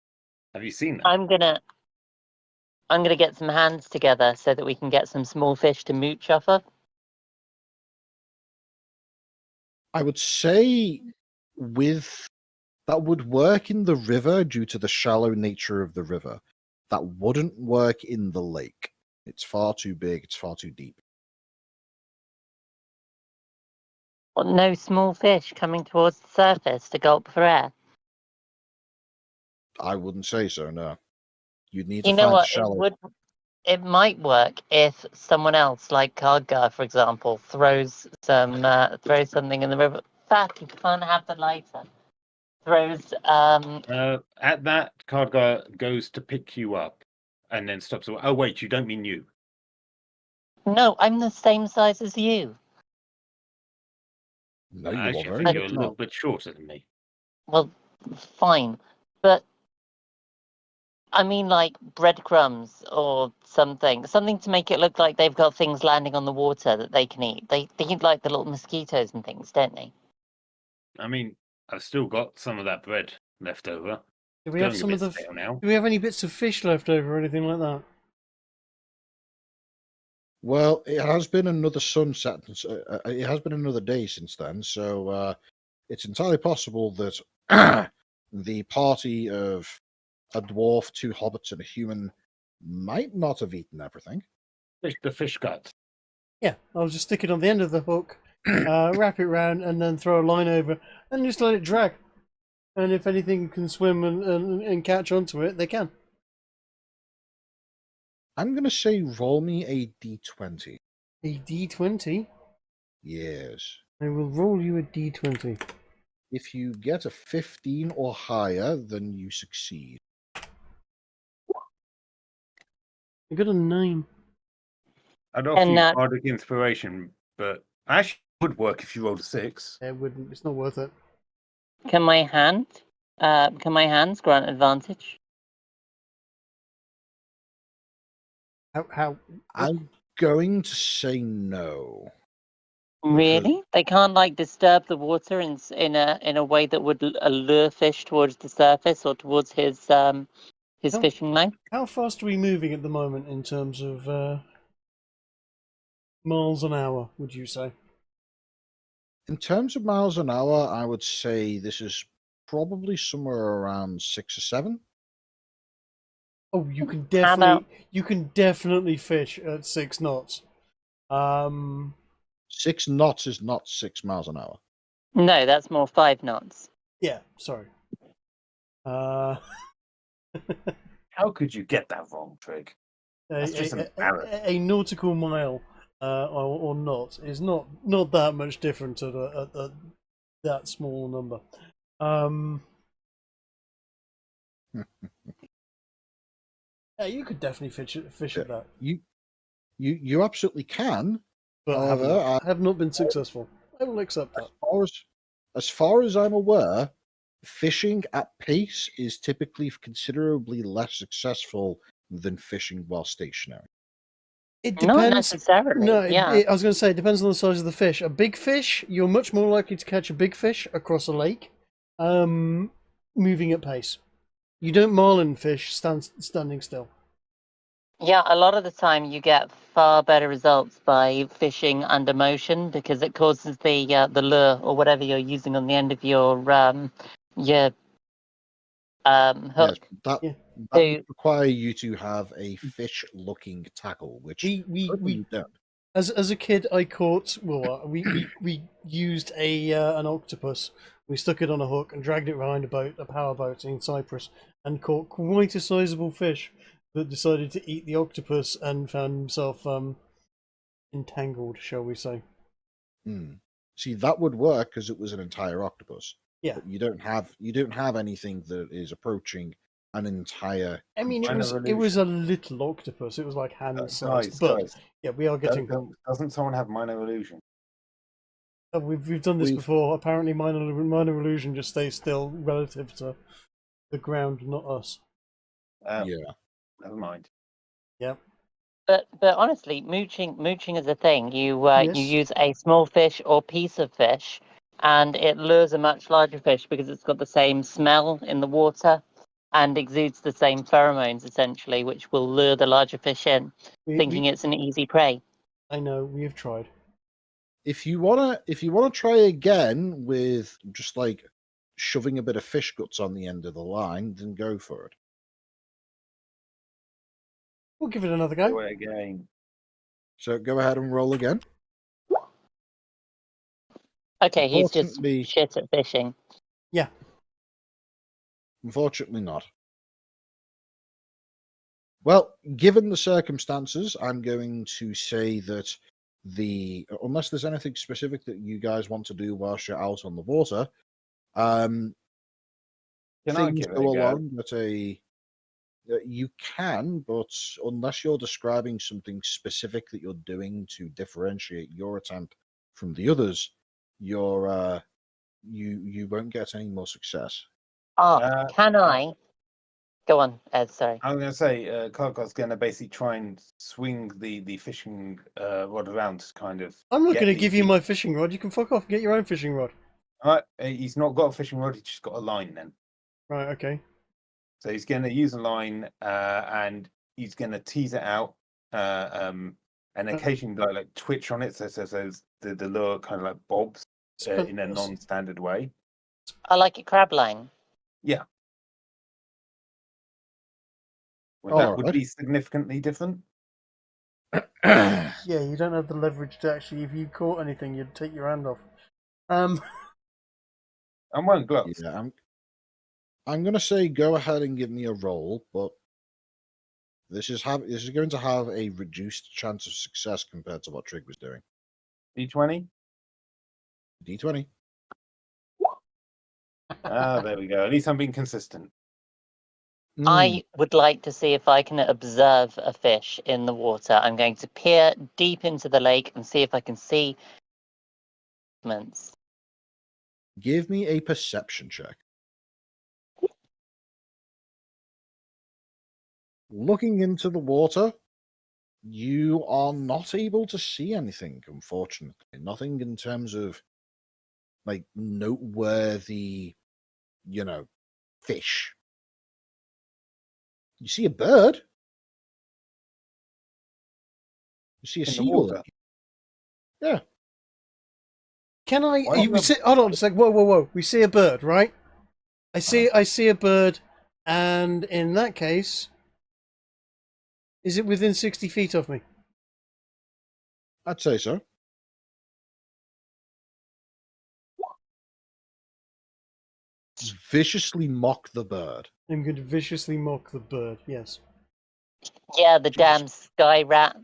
Have you seen them? I'm gonna get some hands together so that we can get some small fish to mooch off of. I would say that would work in the river due to the shallow nature of the river. That wouldn't work in the lake. It's far too big. It's far too deep. Well, no small fish coming towards the surface to gulp for air. I wouldn't say so. No, you'd need You to know find a what? shallow. It might work if someone else, like Khadgar, for example, throws something in the river. Fuck, you can't have the lighter. Throws At that, Khadgar goes to pick you up, and then stops. Oh wait, you don't mean you. No, I'm the same size as you. No, you are Actually, I very think you're a much little not. bit shorter than me. Well, fine, but I mean, like breadcrumbs or something to make it look like they've got things landing on the water that they can eat. They eat like the little mosquitoes and things, don't they? I mean, I've still got some of that bread left over. Do we have Going a some of bit the? stale now. Do we have any bits of fish left over or anything like that? Well, it has been another sunset. It has been another day since then, so it's entirely possible that the party of a dwarf, two hobbits, and a human might not have eaten everything. The fish guts. Yeah, I'll just stick it on the end of the hook, wrap it round, and then throw a line over, and just let it drag. And if anything can swim and catch onto it, they can. I'm going to say roll me a d20. A d20. Yes. I will roll you a d20. If you get a 15 or higher, then you succeed. I got a 9. I'd offer And you bardic inspiration, but actually it would work if you rolled a 6. It wouldn't. It's not worth it. can my hands grant advantage? How? I'm going to say no. Really? They can't like disturb the water in a way that would allure fish towards the surface or towards his his Oh. fishing line. How fast are we moving at the moment in terms of miles an hour, would you say? In terms of miles an hour, I would say this is probably somewhere around 6 or 7. Oh, you can How about- definitely fish at 6 knots. 6 knots is not 6 miles an hour. No, that's more 5 knots. Yeah, sorry. How could you get that wrong, Trig? That's just embarrassing. a nautical mile or knot is not that much different at that small number. Yeah, you could definitely fish at that, You absolutely can. but However, I have not been successful. I will accept that. As far as I'm aware, fishing at pace is typically considerably less successful than fishing while stationary. It Not depends. necessarily. No, yeah. I was going to say it depends on the size of the fish. A big fish, you're much more likely to catch a big fish across a lake, moving at pace. You don't marlin fish standing still. Yeah, a lot of the time you get far better results by fishing under motion because it causes the lure or whatever you're using on the end of your hook. Yes, that to- would require you to have a fish-looking tackle, which we you don't. As a kid, I caught. Well, we used an octopus. We stuck it on a hook and dragged it behind a power boat in Cyprus, and caught quite a sizable fish that decided to eat the octopus and found himself entangled, shall we say? See, that would work because it was an entire octopus. Yeah, but you don't have anything that is approaching an entire. I mean, it was a little octopus. It was like hand sized, but yeah, we are getting. Doesn't someone have minor illusion? We've done this before. Apparently, minor illusion just stays still relative to the ground, not us. Yeah. Never mind. Yep. But honestly, mooching is a thing. You Yes. you use a small fish or piece of fish, and it lures a much larger fish because it's got the same smell in the water, and exudes the same pheromones essentially, which will lure the larger fish in, thinking it's an easy prey. I know, we have tried. If you wanna try again with just like shoving a bit of fish guts on the end of the line, then go for it. We'll give it another go. Do it again. So go ahead and roll again. Okay, he's just shit at fishing. Yeah. Unfortunately not. Well, given the circumstances, I'm going to say that unless there's anything specific that you guys want to do whilst you're out on the water, Can I things give it go a go? along you can, but unless you're describing something specific that you're doing to differentiate your attempt from the others, you won't get any more success. Can I? Go on, Ed, sorry. I'm going to say Karkot's going to basically try and swing the fishing rod around to kind of... I'm not going to give you my fishing rod. You can fuck off and get your own fishing rod. He's not got a fishing rod, he's just got a line then. Right, okay. So he's going to use a line and he's going to tease it out and occasionally like twitch on it so the lure kind of like bobs in a non-standard way. I like a crab line. Yeah. Well, that would be significantly different. Yeah, you don't have the leverage to actually, if you caught anything, you'd take your hand off. I'm wearing gloves. Yeah, I'm going to say go ahead and give me a roll, but this is going to have a reduced chance of success compared to what Trig was doing. D20? D20. There we go. At least I'm being consistent. I would like to see if I can observe a fish in the water. I'm going to peer deep into the lake and see if I can see movements. Give me a perception check. Looking into the water, you are not able to see anything, unfortunately. Nothing in terms of like noteworthy, fish. You see a bird. You see a In the seagull. water. Yeah. Can I? Why We see, hold on a sec. Whoa, whoa, whoa! We see a bird, right? I see a bird, and in that case, is it within 60 feet of me? I'd say so. Viciously mock the bird. I'm going to viciously mock the bird. Yes. Yeah, the damn sky rat.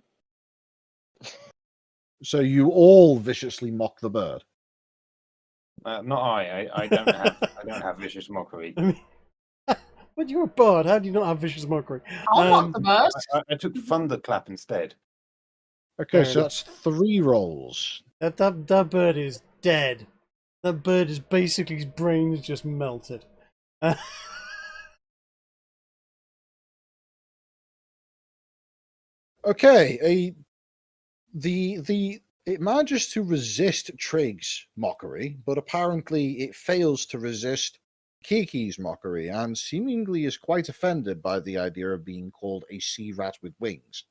So you all viciously mock the bird. Not I. I don't have. I don't have vicious mockery. I mean, but you're a bard. How do you not have vicious mockery? I'll mock the bird. I took thunderclap instead. Okay, Fair so enough. that's 3 rolls. That bird is dead. That bird is basically his brain's just melted. Okay, it manages to resist Trig's mockery, but apparently it fails to resist Kiki's mockery, and seemingly is quite offended by the idea of being called a sea rat with wings.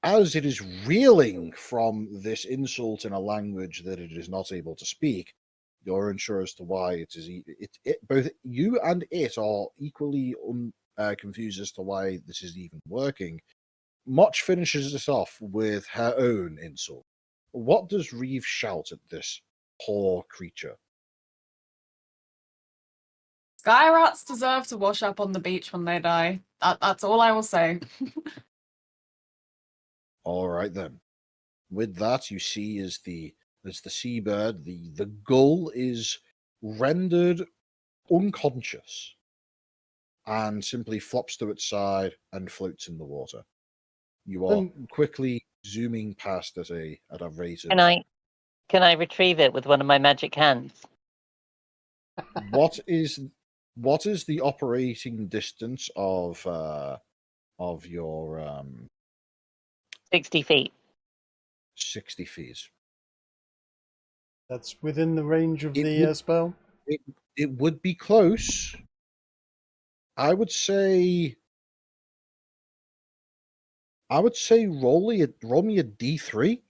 As it is reeling from this insult in a language that it is not able to speak, you're unsure as to why it is. Both you and it are equally confused as to why this is even working. Motch finishes this off with her own insult. What does Reeve shout at this poor creature? Sky rats deserve to wash up on the beach when they die. That's all I will say. All right then. With that, you see as the seabird, the gull is rendered unconscious and simply flops to its side and floats in the water. You are quickly zooming past at a rate of. Can I retrieve it with one of my magic hands? What is the operating distance of your 60 feet. 60 feet? That's within the range of It the would- spell. It would be close. I would say roll me a D3.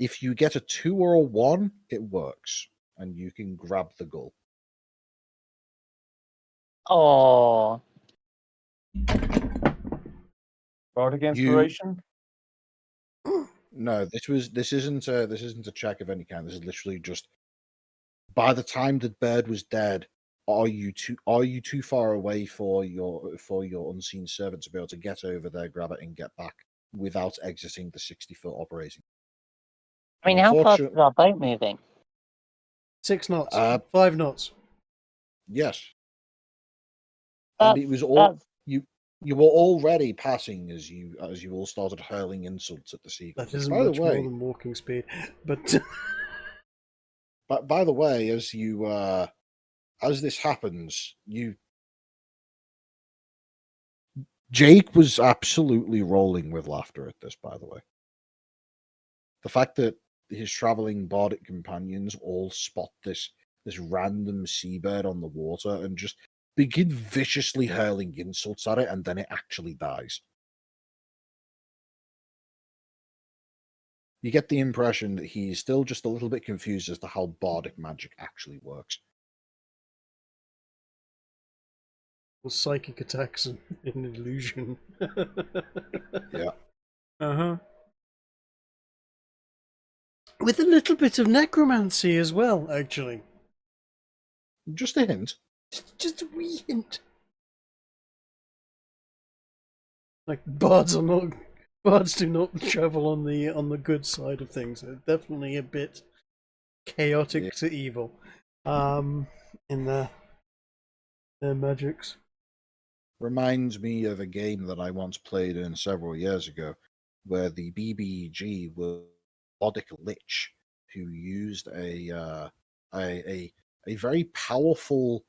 If you get a 2 or a 1, it works, and you can grab the gull. Oh, Bardic inspiration. No, this isn't a check of any kind. This is literally just by the time the bird was dead. Are you too far away for your unseen servant to be able to get over there, grab it, and get back without exiting the 60-foot operating? I mean, how fast is our boat moving? 6 knots. 5 knots. Yes. And it was all you were already passing as you all started hurling insults at the seagull. That isn't By the much more way, than walking speed, but by the way, as this happens, Jake was absolutely rolling with laughter at this. By the way, the fact that his traveling bardic companions all spot this random seabird on the water and just begin viciously hurling insults at it, and then it actually dies. You get the impression that he's still just a little bit confused as to how bardic magic actually works. psychic attacks and an illusion. Yeah. Uh-huh. With a little bit of necromancy as well, actually. Just a hint. Just a wee hint. Like bards do not travel on the good side of things. They're definitely a bit chaotic to evil. In their magics. Reminds me of a game that I once played in several years ago, where the BBG was Bodic Lich, who used a very powerful,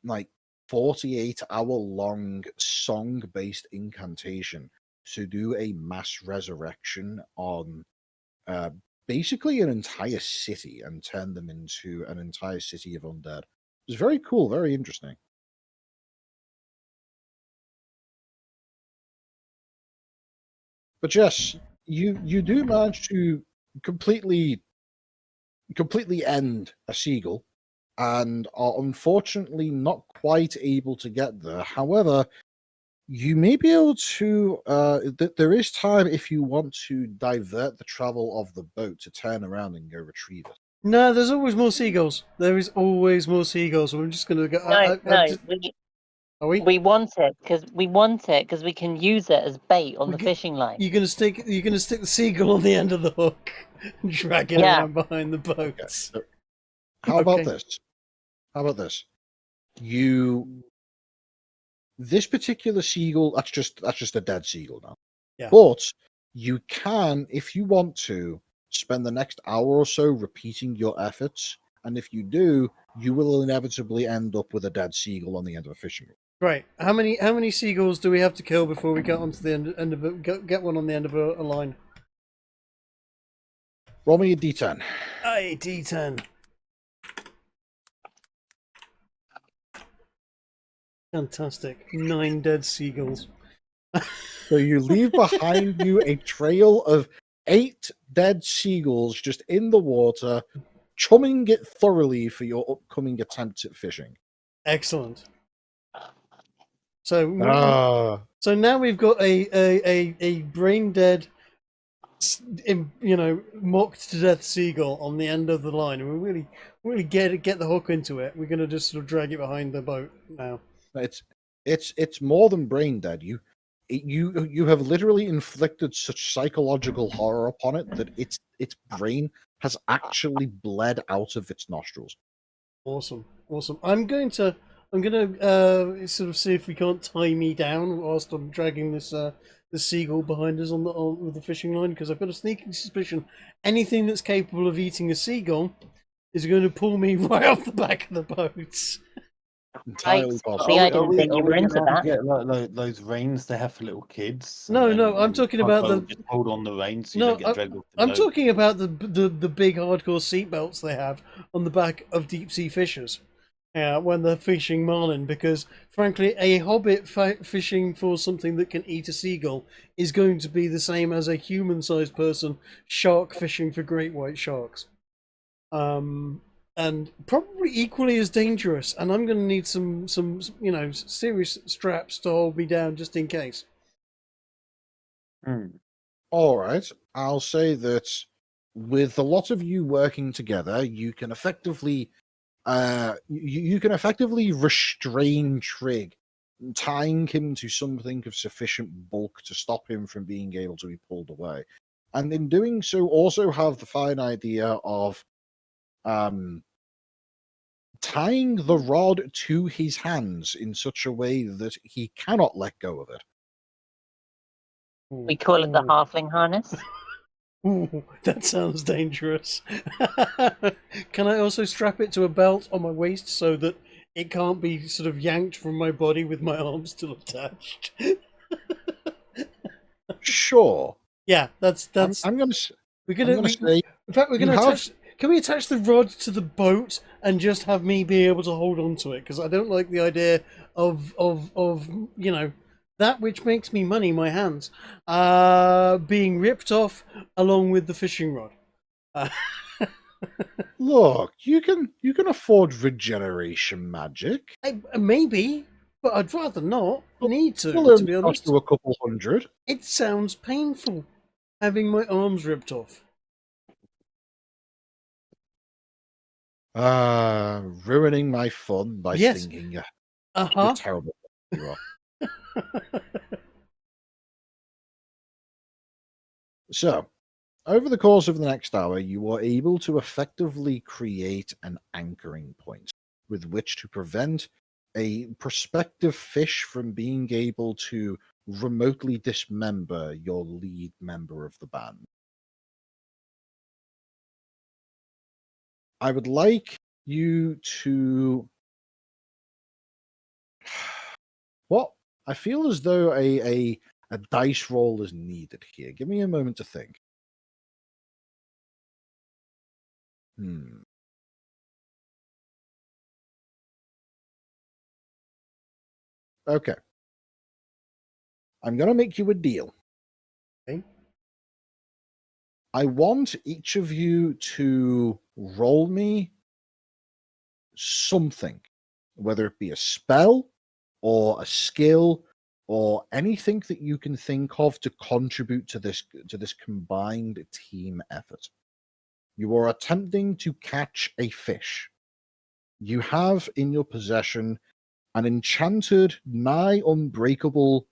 like 48-hour long song-based incantation to do a mass resurrection on basically an entire city and turn them into an entire city of undead. It was very cool, very interesting. But yes, you do manage to completely end a seagull, and are unfortunately not quite able to get there. However, you may be able to. There is time if you want to divert the travel of the boat to turn around and go retrieve it. No, there's always more seagulls. There is always more seagulls. We're just going to go. Are we? We want it because we can use it as bait on the fishing line. You're gonna stick the seagull on the end of the hook and drag it around behind the boat. Okay, so how about this? This particular seagull, that's just a dead seagull now. Yeah. But you can, if you want to, spend the next hour or so repeating your efforts, and if you do, you will inevitably end up with a dead seagull on the end of a fishing rod. Right. How many seagulls do we have to kill before we get onto the end of it? Get one on the end of a line. Roll me a d10. A d10. Fantastic. 9 dead seagulls. So you leave behind you a trail of 8 dead seagulls just in the water, chumming it thoroughly for your upcoming attempts at fishing. Excellent. So now we've got a brain dead, mocked to death seagull on the end of the line, and we really get the hook into it. We're gonna just sort of drag it behind the boat now. It's more than brain dead. You have literally inflicted such psychological horror upon it that its brain has actually bled out of its nostrils. Awesome. I'm gonna sort of see if we can't tie me down whilst I'm dragging this seagull behind us with the fishing line, because I've got a sneaking suspicion anything that's capable of eating a seagull is going to pull me right off the back of the boat. Entirely possible. See, I didn't think you were into that. Get like those reins they have for little kids. No, I'm talking about the. Just hold on the reins so you don't get dragged off the I'm boat. talking about the big hardcore seatbelts they have on the back of deep sea fishers. When they're fishing marlin, because frankly, a hobbit fishing for something that can eat a seagull is going to be the same as a human-sized person shark fishing for great white sharks, and probably equally as dangerous. And I'm going to need some serious straps to hold me down just in case. All right, I'll say that with a lot of you working together, you can effectively. You can effectively restrain Trig, tying him to something of sufficient bulk to stop him from being able to be pulled away. And in doing so, also have the fine idea of tying the rod to his hands in such a way that he cannot let go of it. We call it the halfling harness. Ooh, that sounds dangerous. Can I also strap it to a belt on my waist so that it can't be sort of yanked from my body with my arms still attached? Sure. Yeah, that's. I'm going to say. In fact, we're going to attach. Can we attach the rod to the boat and just have me be able to hold on to it? Because I don't like the idea of that which makes me money, my hands, being ripped off along with the fishing rod. Look, you can afford regeneration magic. Maybe, but I'd rather not need to be honest. To a couple hundred. It sounds painful having my arms ripped off. Ruining my fun by thinking you're terrible. You are. So, over the course of the next hour, you are able to effectively create an anchoring point with which to prevent a prospective fish from being able to remotely dismember your lead member of the band. I would like you to... Well, I feel as though a dice roll is needed here. Give me a moment to think. Okay. I'm going to make you a deal. Okay. I want each of you to roll me something, whether it be a spell or a skill or anything that you can think of to contribute to this combined team effort. You are attempting to catch a fish. You have in your possession an enchanted, nigh unbreakable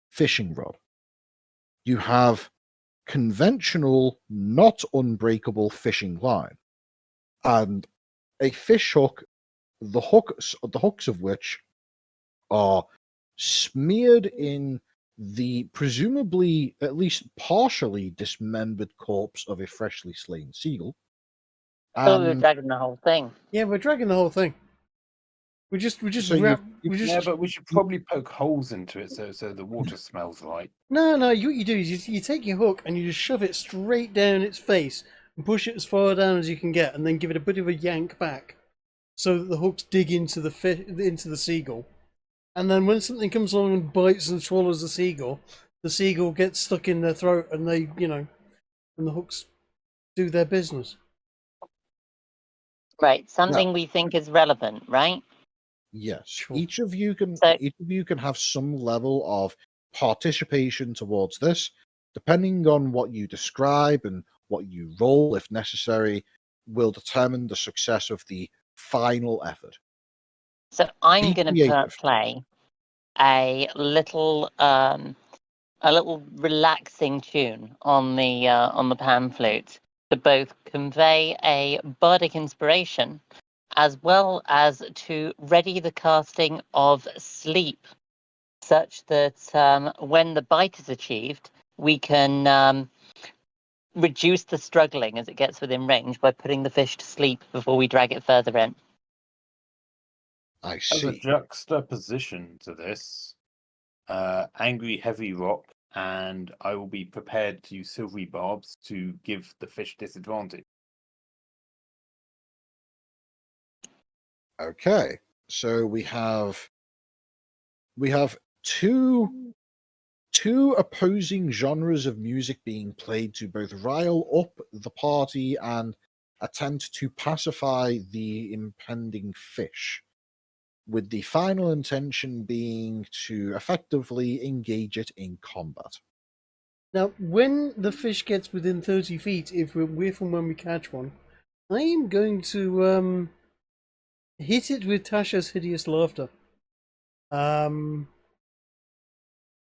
fishing rod. You have conventional, not unbreakable fishing line, and a fish hook, the hooks of which are smeared in the presumably at least partially dismembered corpse of a freshly slain seagull. Oh, we're And dragging the whole thing. Yeah, we're dragging the whole thing. We just So you- wrap. you- We just Yeah, but we should probably poke holes into it so the water smells right. no. What you do is you take your hook and you just shove it straight down its face and push it as far down as you can get, and then give it a bit of a yank back, so that the hooks dig into the seagull. And then when something comes along and bites and swallows the seagull gets stuck in their throat, and and the hooks do their business. Right, something we think is relevant, right? Yes, Sure. each of you can have some level of participation towards this, depending on what you describe and what you roll, if necessary, will determine the success of the final effort. So I'm Be going to creative. play a little relaxing tune on the pan flute to both convey a bardic inspiration as well as to ready the casting of sleep, such that when the bite is achieved, we can reduce the struggling as it gets within range by putting the fish to sleep before we drag it further in. I As a see. juxtaposition to this, angry heavy rock, and I will be prepared to use silvery barbs to give the fish disadvantage. Okay, so we have two opposing genres of music being played to both rile up the party and attempt to pacify the impending fish, with the final intention being to effectively engage it in combat. Now, when the fish gets within 30 feet, if we're from when we catch one, I am going to hit it with Tasha's hideous laughter.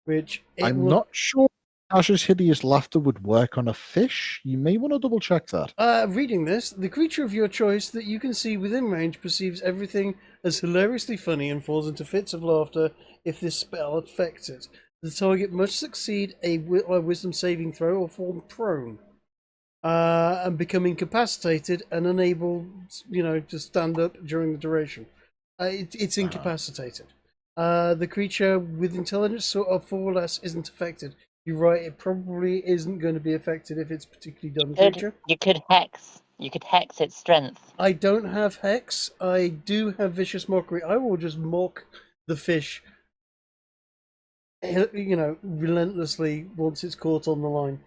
Which I'm not sure Tasha's hideous laughter would work on a fish. You may want to double check that. Reading this, the creature of your choice that you can see within range perceives everything as hilariously funny and falls into fits of laughter if this spell affects it. The target must succeed a wisdom saving throw or fall prone, and become incapacitated and unable, to stand up during the duration. It's incapacitated. The creature with intelligence of 4 or less isn't affected. You're right, it probably isn't going to be affected if it's a particularly dumb creature. You could hex its strength. I don't have Hex. I do have Vicious Mockery. I will just mock the fish, relentlessly once it's caught on the line.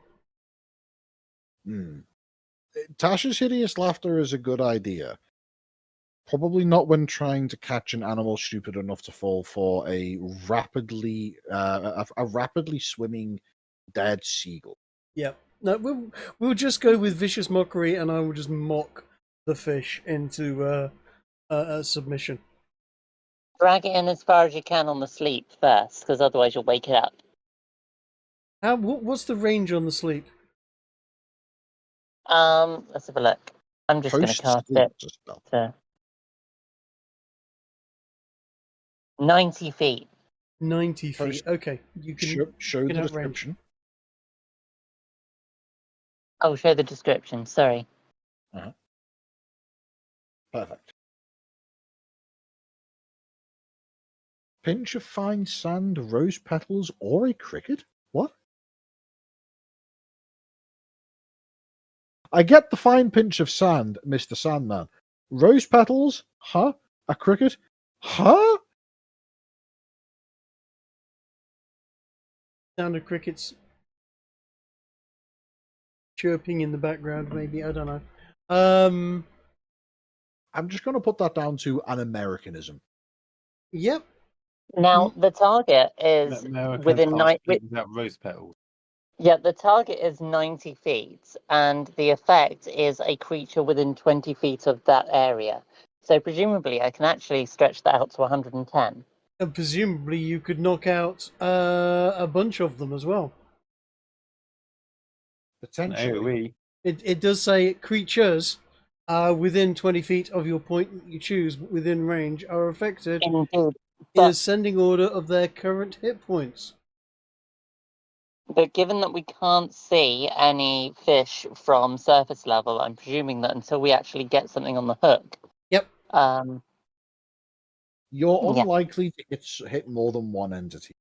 Tasha's hideous laughter is a good idea. Probably not when trying to catch an animal stupid enough to fall for a rapidly swimming dead seagull. Yeah. No, we'll just go with Vicious Mockery, and I will just mock the fish into a submission. Drag it in as far as you can on the sleep first, because otherwise you'll wake it up. What's the range on the sleep? Let's have a look. I'm just going to cast it to 90 feet. 90 feet. Okay, you can show the description. Oh, show the description. Sorry. Perfect. Pinch of fine sand, rose petals, or a cricket? What? I get the fine pinch of sand, Mr. Sandman. Rose petals? Huh? A cricket? Huh? Sound of crickets chirping in the background, maybe. I don't know. I'm just going to put that down to an Americanism. Yep. Now the target is America within can't nine. speak without rose petals. Yeah, the target is 90 feet, and the effect is a creature within 20 feet of that area. So presumably, I can actually stretch that out to 110. And presumably, you could knock out a bunch of them as well. Potentially. It does say creatures within 20 feet of your point that you choose within range are affected Indeed, in but ascending order of their current hit points. But given that we can't see any fish from surface level, I'm presuming that until we actually get something on the hook. Yep. You're Yeah. unlikely to hit more than one entity.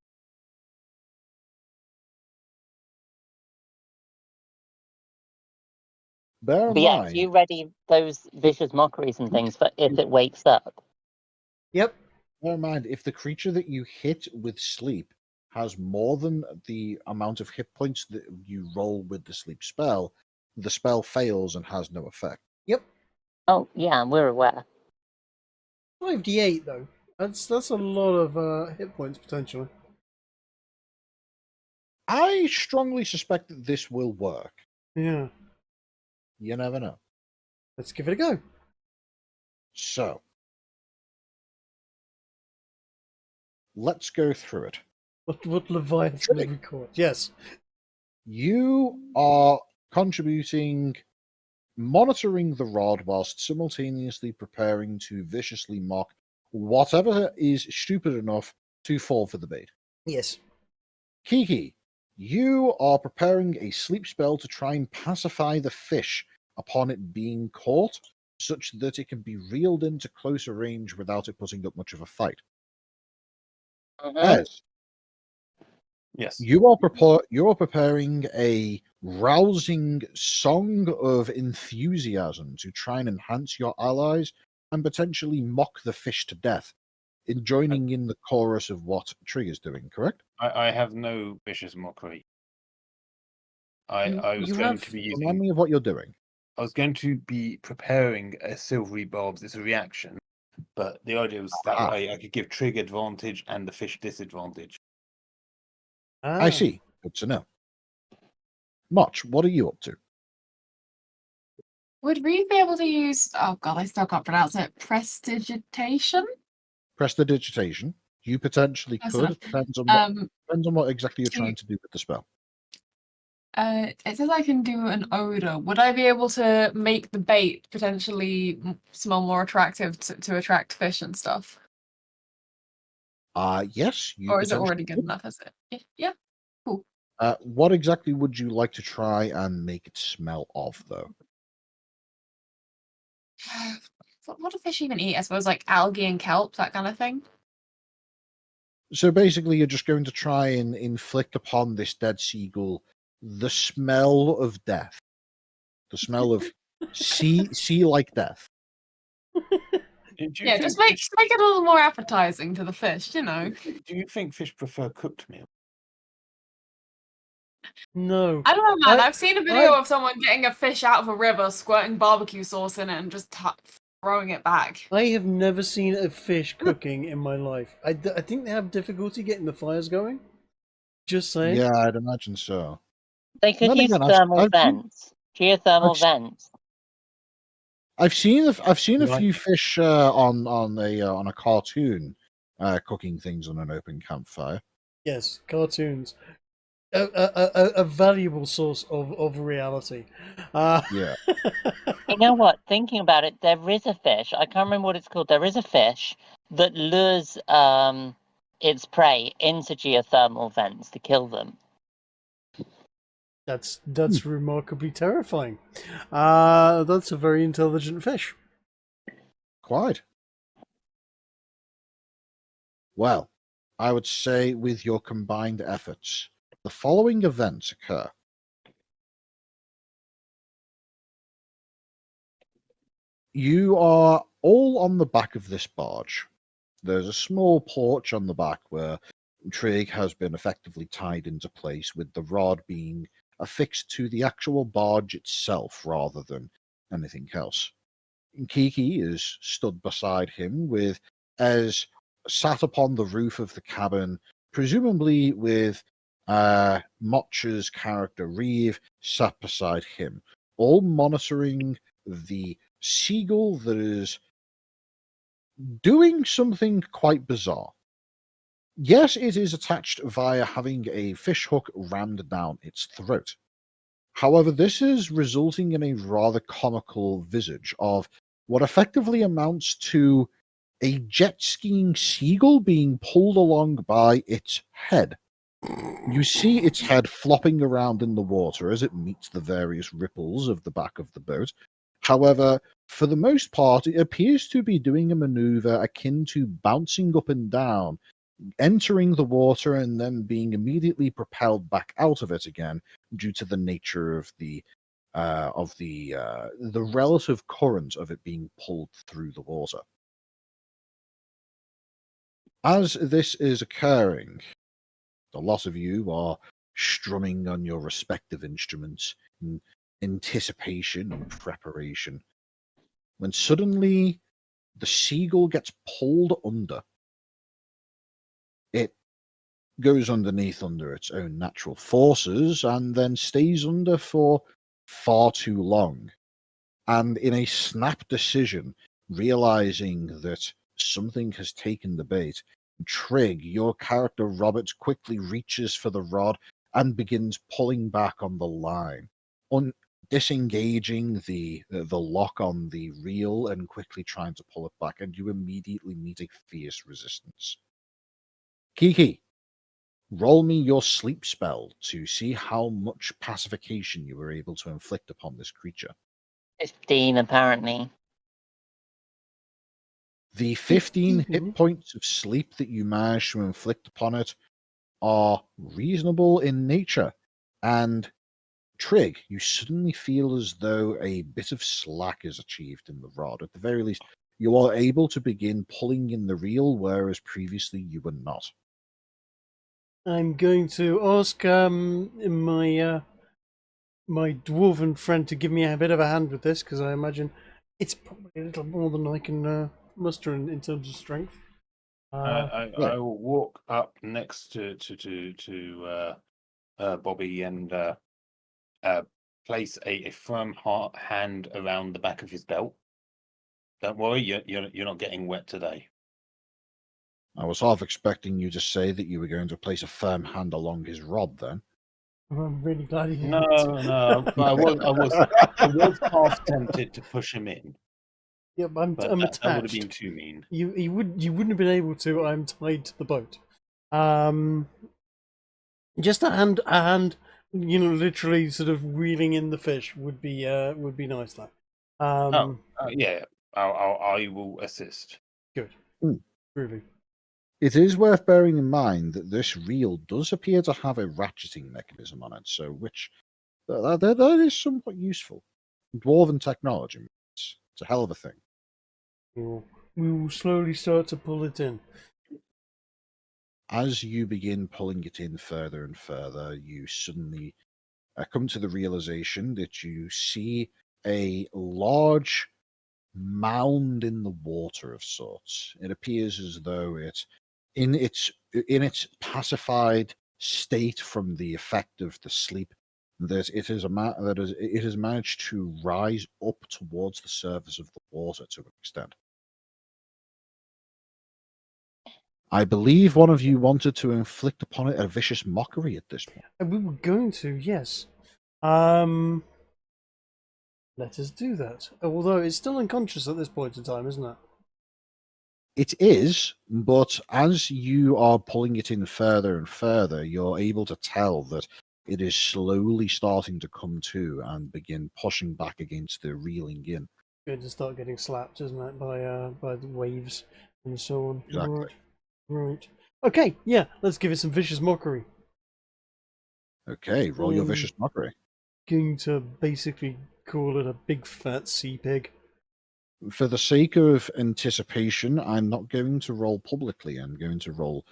Bear in But yeah, if mind, you ready those vicious mockeries and things for if it wakes up. Yep. bear in mind, if the creature that you hit with sleep has more than the amount of hit points that you roll with the sleep spell, the spell fails and has no effect. Yep. Oh, yeah, we're aware. 5d8 though. That's a lot of hit points potentially. I strongly suspect that this will work. Yeah. You never know. Let's give it a go. So, let's go through it. What Leviathan have we caught? Yes. You are contributing, monitoring the rod whilst simultaneously preparing to viciously mock whatever is stupid enough to fall for the bait. Yes. Kiki, you are preparing a sleep spell to try and pacify the fish upon it being caught, such that it can be reeled into closer range without it putting up much of a fight. Ez, Yes. you are preparing a rousing song of enthusiasm to try and enhance your allies and potentially mock the fish to death, in joining in the chorus of what Trigger's doing, correct? I have no vicious mockery. I was going to be Remind using. me of what you're doing. I was going to be preparing a silvery barbs. It's a reaction, but the idea was that way I could give Trig advantage and the fish disadvantage. I see. Good to know. Motch, what are you up to? Would Reeve be able to use, oh god, I still can't pronounce it, prestidigitation? Prestidigitation. You potentially Close could. enough. Depends on what exactly you're trying to do with the spell. It says I can do an odor. Would I be able to make the bait potentially smell more attractive to attract fish and stuff? Yes. Or is it already potentially good could. enough, is it? Yeah, cool. What exactly would you like to try and make it smell of, though? What do fish even eat? I suppose like algae and kelp, that kind of thing. So basically, you're just going to try and inflict upon this dead seagull the smell of death, the smell of sea-like death. Yeah, just make it a little more appetizing to the fish, you know. Do you think fish prefer cooked meal? No. I don't know, man. I've seen a video of someone getting a fish out of a river, squirting barbecue sauce in it, and just throwing it back. I have never seen a fish cooking in my life. I think they have difficulty getting the fires going. Just saying. Yeah, I'd imagine so. They could use thermal vents, geothermal vents. I've seen a few fish on a cartoon cooking things on an open campfire. Yes, cartoons. A valuable source of reality. Yeah. You know what? Thinking about it, there is a fish. I can't remember what it's called. There is a fish that lures its prey into geothermal vents to kill them. That's remarkably terrifying. That's a very intelligent fish. Quite. Well, I would say with your combined efforts, the following events occur. You are all on the back of this barge. There's a small porch on the back where Trig has been effectively tied into place, with the rod being affixed to the actual barge itself rather than anything else. Kiki is stood beside him with as sat upon the roof of the cabin, presumably with Motch's character Reeve sat beside him, all monitoring the seagull that is doing something quite bizarre. Yes, it is attached via having a fish hook rammed down its throat. However, this is resulting in a rather comical visage of what effectively amounts to a jet skiing seagull being pulled along by its head. You see its head flopping around in the water as it meets the various ripples of the back of the boat. However, for the most part, it appears to be doing a maneuver akin to bouncing up and down, entering the water and then being immediately propelled back out of it again due to the nature of the relative current of it being pulled through the water. As this is occurring, the lot of you are strumming on your respective instruments in anticipation and preparation, when suddenly the seagull gets pulled under. It goes underneath under its own natural forces and then stays under for far too long. And in a snap decision, realizing that something has taken the bait, Trig, your character Robert, quickly reaches for the rod and begins pulling back on the line, disengaging the lock on the reel and quickly trying to pull it back, and you immediately meet a fierce resistance. Kiki, roll me your sleep spell to see how much pacification you were able to inflict upon this creature. 15, apparently. The 15 hit points of sleep that you manage to inflict upon it are reasonable in nature, and Trig, you suddenly feel as though a bit of slack is achieved in the rod. At the very least, you are able to begin pulling in the reel, whereas previously you were not. I'm going to ask my my dwarven friend to give me a bit of a hand with this, because I imagine it's probably a little more than I can muster in terms of strength. I will walk up next to Bobby and place a firm hand around the back of his belt. Don't worry, you're not getting wet today. I was half expecting you to say that you were going to place a firm hand along his rod then. I'm really glad he No, didn't. no. I was half tempted to push him in. Yeah, but But I'm that would have attached. been too mean. You wouldn't have been able to. I'm tied to the boat. Just a hand, literally sort of reeling in the fish would be nice. That. Yeah. I will assist. Good. Really. It is worth bearing in mind that this reel does appear to have a ratcheting mechanism on it, so that is somewhat useful. Dwarven technology, it's a hell of a thing. We will slowly start to pull it in. As you begin pulling it in further and further, you suddenly come to the realization that you see a large mound in the water of sorts. It appears as though in its pacified state from the effect of the sleep, that it has managed to rise up towards the surface of the water to an extent. I believe one of you wanted to inflict upon it a vicious mockery at this point. And we were going to, yes. Let us do that. Although it's still unconscious at this point in time, isn't it? It is, but as you are pulling it in further and further, you're able to tell that it is slowly starting to come to and begin pushing back against the reeling in. Going to start getting slapped, isn't it, by the waves and so on. Exactly. Right. Okay, yeah, let's give it some vicious mockery. Okay, roll your vicious mockery. Going to basically call it a big fat sea pig. For the sake of anticipation, I'm not going to roll publicly. I'm going to roll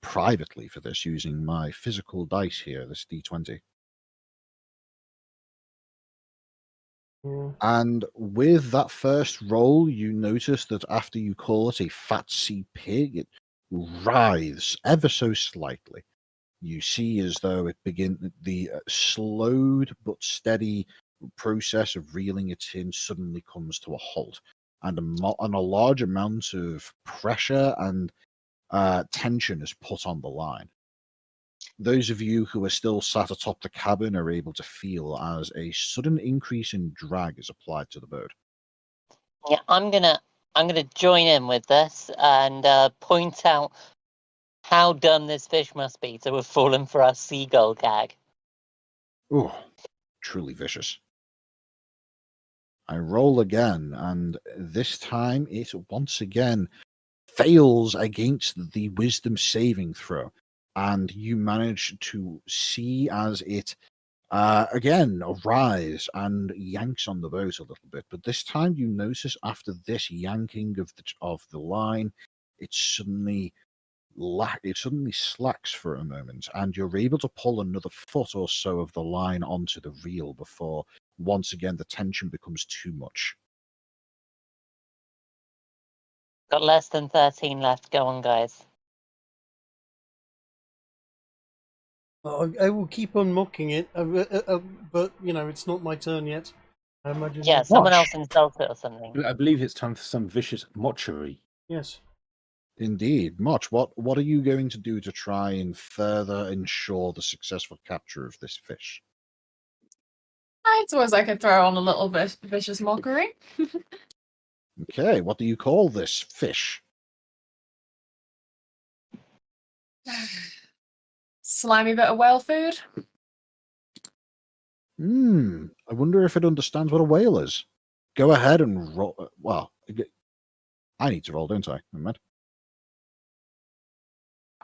privately for this using my physical dice here, this D20. Yeah. And with that first roll, you notice that after you call it a fat sea pig, it writhes ever so slightly. You see as though it the slowed but steady process of reeling it in suddenly comes to a halt, and a large amount of pressure and tension is put on the line. Those of you who are still sat atop the cabin are able to feel as a sudden increase in drag is applied to the boat. Yeah, I'm gonna join in with this and point out how dumb this fish must be to have fallen for our seagull gag. Oh, truly vicious. I roll again, and this time it once again fails against the wisdom saving throw, and you manage to see as it again rise and yanks on the boat a little bit. But this time you notice after this yanking of the line, it suddenly slacks for a moment, and you're able to pull another foot or so of the line onto the reel before once again the tension becomes too much. Got less than 13 left. Go on, guys. I will keep on mocking it, but it's not my turn yet. I imagine. Yeah, someone Motch. else insult it or something. I believe it's time for some vicious motchery. Yes. Indeed. Motch, what are you going to do to try and further ensure the successful capture of this fish? I suppose I could throw on a little bit vicious mockery. Okay, what do you call this fish? Slimy bit of whale food. I wonder if it understands what a whale is. Go ahead and roll. Well, I need to roll, don't I? Never mind.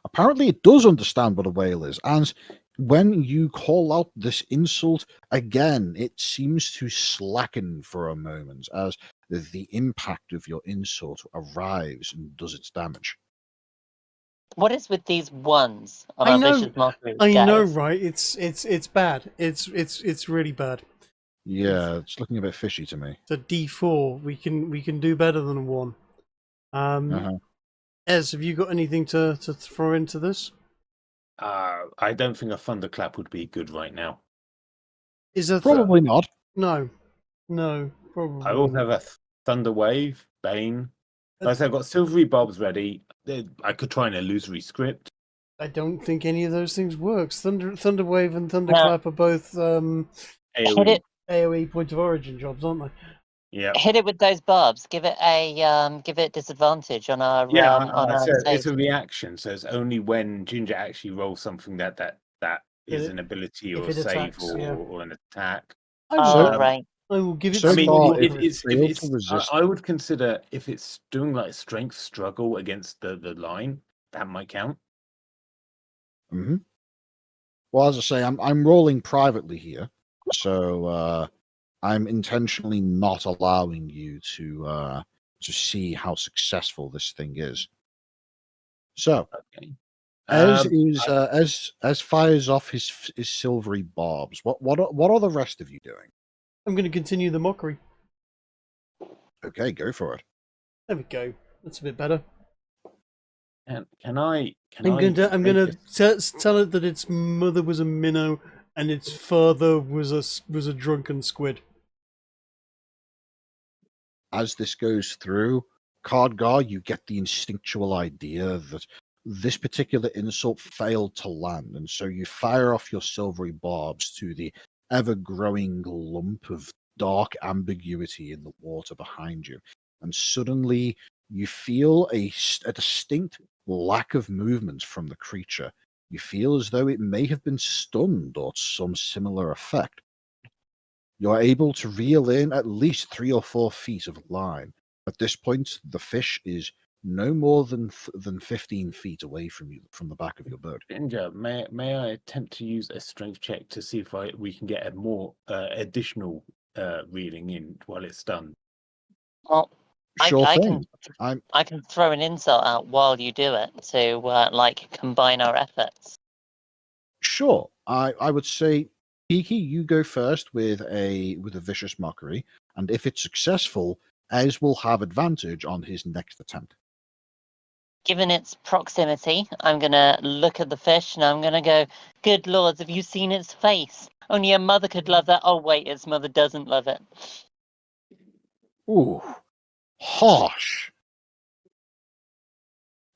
Apparently, it does understand what a whale is, and when you call out this insult again, it seems to slacken for a moment as the impact of your insult arrives and does its damage. What is with these ones on I our know- vicious mockery, I know, guys? right? It's bad. It's really bad. Yeah, it's looking a bit fishy to me. It's a D4. We can do better than a 1. Uh-huh. Ez, have you got anything to throw into this? I don't think a thunderclap would be good right now. Is there Probably not. No, probably. I also not. have a thunder wave, bane. Like I said, I've got silvery bobs ready. I could try an illusory script. I don't think any of those things works. Thunderwave and Thunderclap are both Hit it, AOE point of origin jobs, aren't they? Yeah. hit it with those barbs. Give it disadvantage on our Yeah, on I our said it's saves. a reaction, so it's only when Ginger actually rolls something that is It- an ability if or a it save attacks, yeah. or an attack. I will, So- Right. I will give it So I some mean, far, mockery. it's failed to resist. I would consider if it's doing like strength struggle against the line, that might count. Mm-hmm. Well, as I say, I'm rolling privately here, so I'm intentionally not allowing you to see how successful this thing is. So, Okay. as fires off his silvery barbs. What are the rest of you doing? I'm going to continue the mockery. Okay, go for it. There we go. That's a bit better. Can I? I'm going to make this- tell it that its mother was a minnow and its father was a drunken squid. As this goes through, Cardgar, you get the instinctual idea that this particular insult failed to land, and so you fire off your silvery barbs to the ever-growing lump of dark ambiguity in the water behind you, and suddenly you feel a distinct lack of movement from the creature. You feel as though it may have been stunned or some similar effect. You're able to reel in at least 3 or 4 feet of line. At this point, the fish is no more than 15 feet away from you, from the back of your boat. Ginger, may I attempt to use a strength check to see if we can get a more additional reeling in while it's stunned? Well, Sure I thing. I can throw an insult out while you do it to like combine our efforts. Sure. I would say Kiki, you go first with a vicious mockery, and if it's successful, Ez will have advantage on his next attempt. Given its proximity, I'm going to look at the fish and I'm going to go, good lords, have you seen its face? Only a mother could love that. Oh, wait, its mother doesn't love it. Ooh, harsh.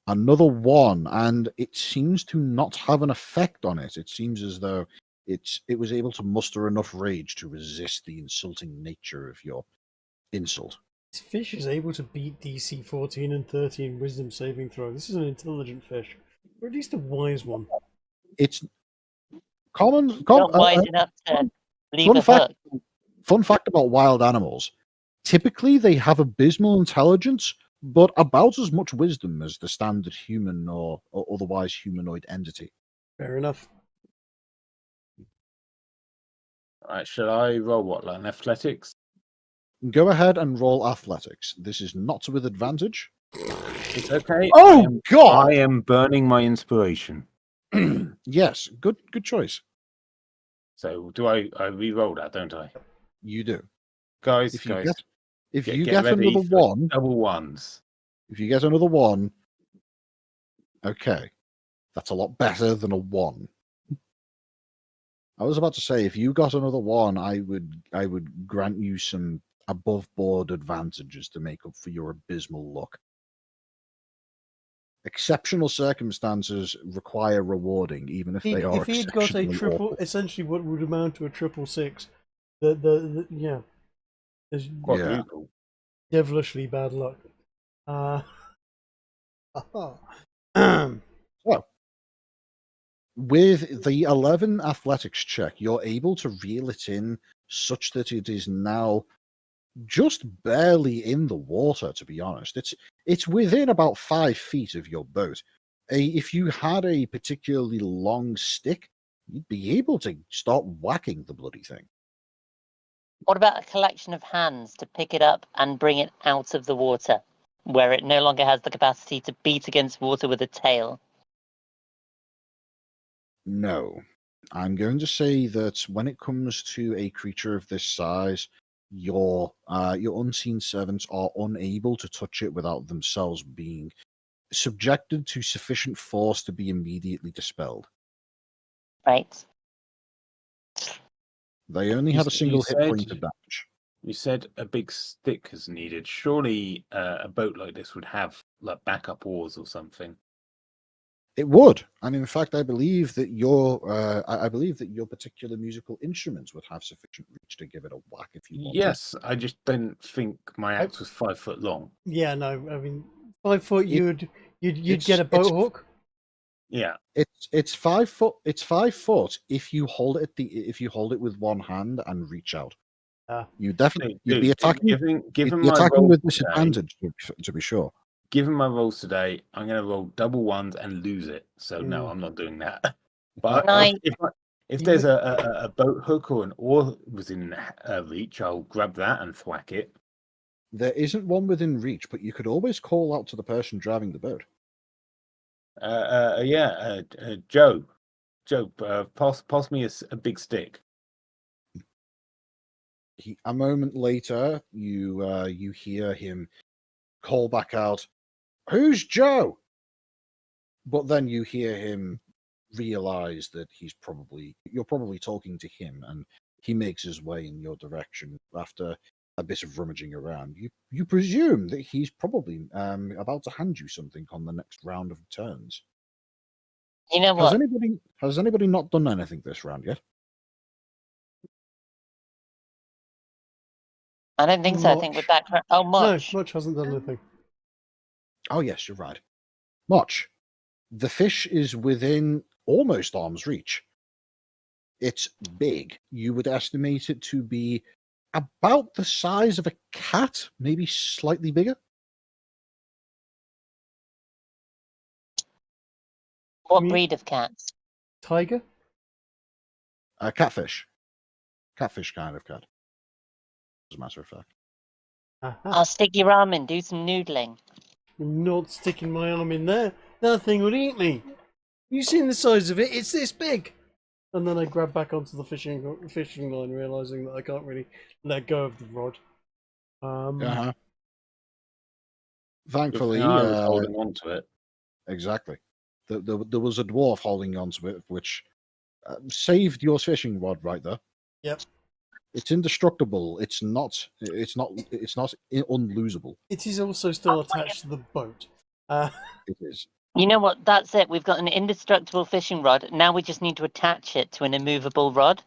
Another one, and it seems to not have an effect on it. It seems as though it was able to muster enough rage to resist the insulting nature of your insult. This fish is able to beat DC 14 and 13 wisdom saving throw. This is an intelligent fish, or at least a wise one. It's common. Not wise enough to leave a hook. Fun fact about wild animals: typically they have abysmal intelligence, but about as much wisdom as the standard human or otherwise humanoid entity. Fair enough. All right, should I roll what, like an athletics? Go ahead and roll athletics. This is not with advantage. It's okay. Oh, God! I am burning my inspiration. Yes, good choice. So do I re-roll that, don't I? You do. Guys, If you guys, get, if you get get ready another for one, double ones. if you get another one, okay, that's a lot better than a one. I was about to say, if you got another one, I would grant you some above board advantages to make up for your abysmal luck. Exceptional circumstances require rewarding, even if they are If he'd got a exceptionally triple, awful. essentially what would amount to a 666, yeah, there's Quadruple. devilishly bad luck. Well, with the 11 athletics check, you're able to reel it in such that it is now just barely in the water, to be honest. It's within about 5 feet of your boat. If you had a particularly long stick, you'd be able to start whacking the bloody thing. What about a collection of hands to pick it up and bring it out of the water, where it no longer has the capacity to beat against water with a tail? No. I'm going to say that when it comes to a creature of this size, your unseen servants are unable to touch it without themselves being subjected to sufficient force to be immediately dispelled. Right. They only have a single hit point of damage. You said a big stick is needed. Surely a boat like this would have like backup oars or something. It would, and in fact, I believe that your particular musical instruments would have sufficient reach to give it a whack if you want. Yes, I just didn't think my axe was 5 foot long. Yeah, no, I mean 5 foot, you'd get a boat hook. Yeah, it's 5 foot. It's 5 foot if you hold it with one hand and reach out. You'd be attacking. Given be my attacking roll with today, disadvantage, to be sure. Given my rolls today, I'm going to roll double ones and lose it. So no, I'm not doing that. But if there's a boat hook or an oar within reach, I'll grab that and thwack it. There isn't one within reach, but you could always call out to the person driving the boat. Joe, pass me a big stick. A moment later, you hear him call back out, "Who's Joe?" But then you hear him realize that you're probably talking to him, and he makes his way in your direction after a bit of rummaging around. You presume that he's probably about to hand you something on the next round of turns. You know what? Has anybody not done anything this round yet? I don't think so. I think we're back. Oh, Motch. No, Motch hasn't done anything. Oh yes, you're right. Motch, the fish is within almost arm's reach. It's big. You would estimate it to be about the size of a cat, maybe slightly bigger. What breed of cats? Tiger? Catfish. Catfish kind of cat, as a matter of fact. I'll stick your arm in, do some noodling. I'm not sticking my arm in there. That thing would eat me. You seen the size of it? It's this big. And then I grab back onto the fishing line, realizing that I can't really let go of the rod. Uh-huh. Good thing Thankfully, I was holding on to it. exactly. There was a dwarf holding onto it, which saved your fishing rod right there. Yep. It's indestructible. It's not unlosable. It is also still attached to the boat. It is. You know what? That's it. We've got an indestructible fishing rod. Now we just need to attach it to an immovable rod.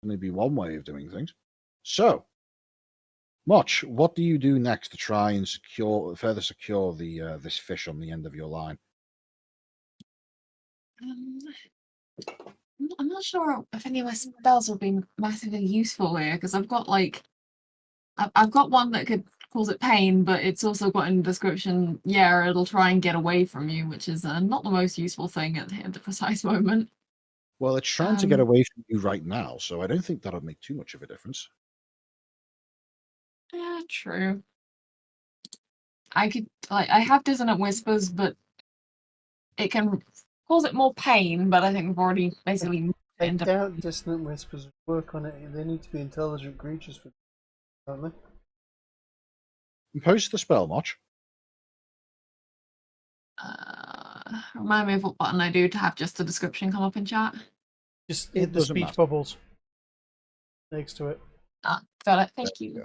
Maybe one way of doing things. So, Motch, what do you do next to try and further secure the this fish on the end of your line? I'm not sure if any of my spells will be massively useful here because I've got I've got one that could cause it pain, but it's also got in the description, yeah, it'll try and get away from you, which is not the most useful thing at the precise moment. Well, it's trying to get away from you right now, so I don't think that'll make too much of a difference. Yeah, true. I could I have dissonant whispers, but it can cause it more pain. But I think we've already basically moved it I into doubt dissonant whispers work on it. They need to be intelligent creatures for, don't they? Impose the spell, Motch. remind me of what button I do to have just the description come up in chat. Just It hit the doesn't speech matter. bubbles next to it. Ah, got it. Thank you.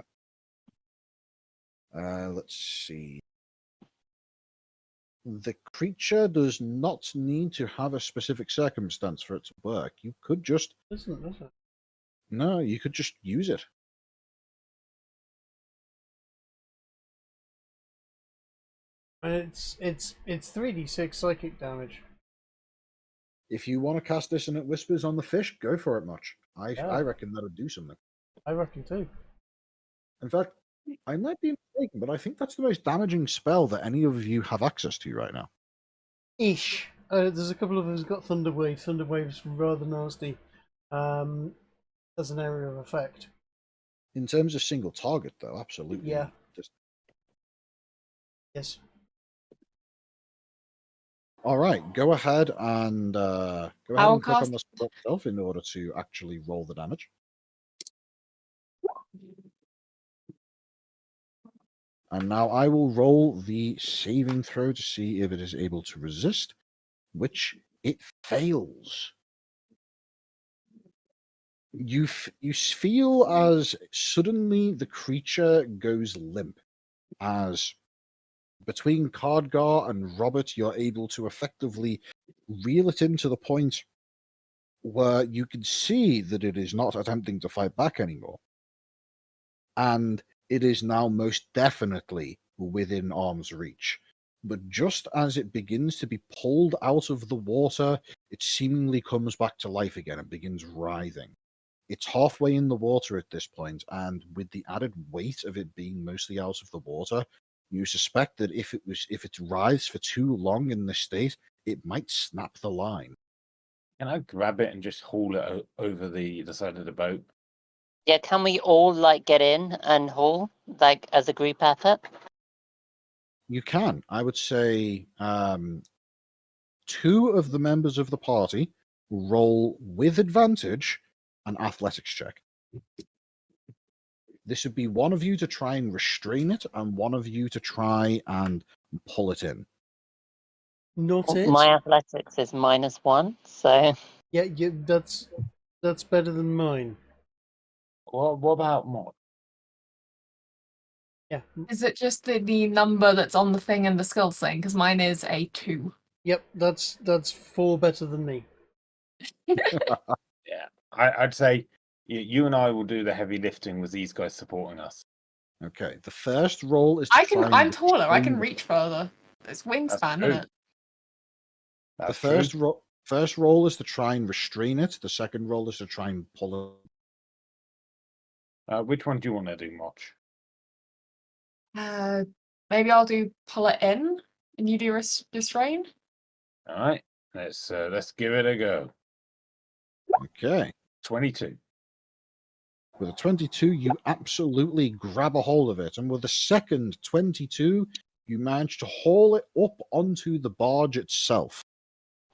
Let's see. The creature does not need to have a specific circumstance for it to work. You could just Does it? no, you could just use it. It's 3d6 psychic damage. If you want to cast Dissonant Whispers on the fish, go for it, Motch. Yeah. I reckon that'll do something. I reckon too. In fact, I might be mistaken, but I think that's the most damaging spell that any of you have access to right now. Ish. There's a couple of us got Thunder Wave. Thunder Wave's rather nasty as an area of effect. In terms of single target, though, absolutely. Yeah. Just Yes. all right. Go ahead and click on the spell itself in order to actually roll the damage. And now I will roll the saving throw to see if it is able to resist, which it fails. You feel as suddenly the creature goes limp, as between Cardgar and Robert, you're able to effectively reel it in to the point where you can see that it is not attempting to fight back anymore. And it is now most definitely within arm's reach. But just as it begins to be pulled out of the water, it seemingly comes back to life again and begins writhing. It's halfway in the water at this point, and with the added weight of it being mostly out of the water, you suspect that if it writhes for too long in this state, it might snap the line. Can I grab it and just haul it over the side of the boat? Yeah, can we all get in and haul as a group effort? You can. I would say 2 of the members of the party roll with advantage an athletics check. This would be one of you to try and restrain it, and one of you to try and pull it in. Not it. My athletics is -1, so Yeah, that's better than mine. What about Motch? Yeah. Is it just the number that's on the thing and the skill thing? Because mine is a 2. Yep, that's 4 better than me. Yeah, I'd say you and I will do the heavy lifting with these guys supporting us. Okay, the first roll is. I'm taller. I can reach further. It's wingspan, isn't it? The first roll is to try and restrain it. The second roll is to try and pull it. Which one do you want to do, Motch? Maybe I'll do pull it in, and you do restrain. All right, let's give it a go. Okay. 22. With a 22, you absolutely grab a hold of it, and with the second 22, you manage to haul it up onto the barge itself.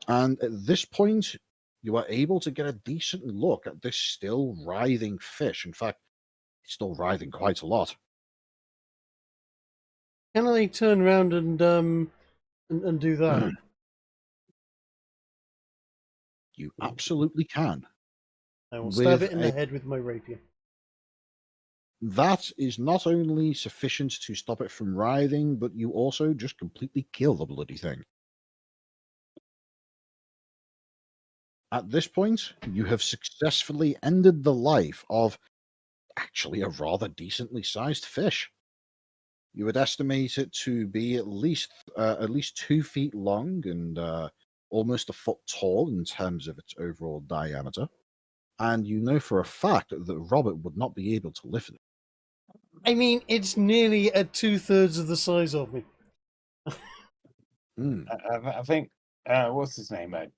And at this point, you are able to get a decent look at this still writhing fish. In fact, it's still writhing quite a lot. Can I turn around and do that? You absolutely can. I will stab With it in the head with my rapier. That is not only sufficient to stop it from writhing, but you also just completely kill the bloody thing. At this point, you have successfully ended the life of actually a rather decently sized fish. You would estimate it to be at least 2 feet long and almost a foot tall in terms of its overall diameter. And you know for a fact that Robert would not be able to lift it. I mean, it's nearly at 2/3 of the size of me. I think, what's his name, mate?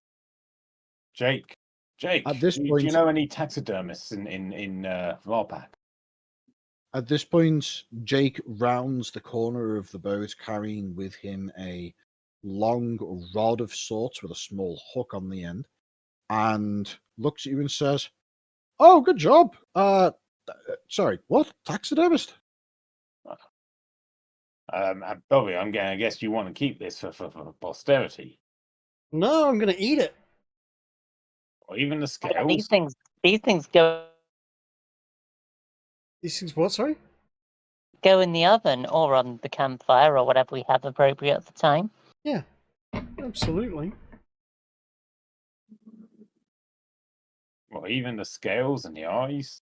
Jake. Jake, At this do point, you know any taxidermists in Varpak? At this point, Jake rounds the corner of the boat, carrying with him a long rod of sorts with a small hook on the end, and looks at you and says, "Oh, good job. Sorry, what? Taxidermist?" Bobby, I'm going to guess you want to keep this for posterity, No, I'm going to eat it. or even the Yeah, scales. these things go This is what? Sorry. go in the oven or on the campfire or whatever we have appropriate at the time. Yeah, absolutely. Or even the scales and the eyes.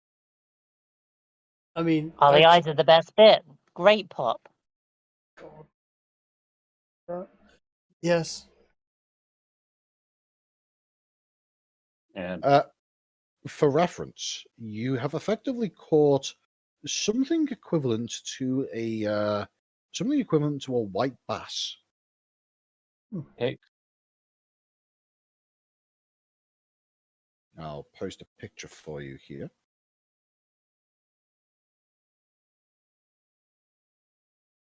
I mean, Oh, the eyes are the best bit. Great pop. Yes. Yeah. For reference, you have effectively caught something equivalent to a white bass. Pick. I'll post a picture for you here.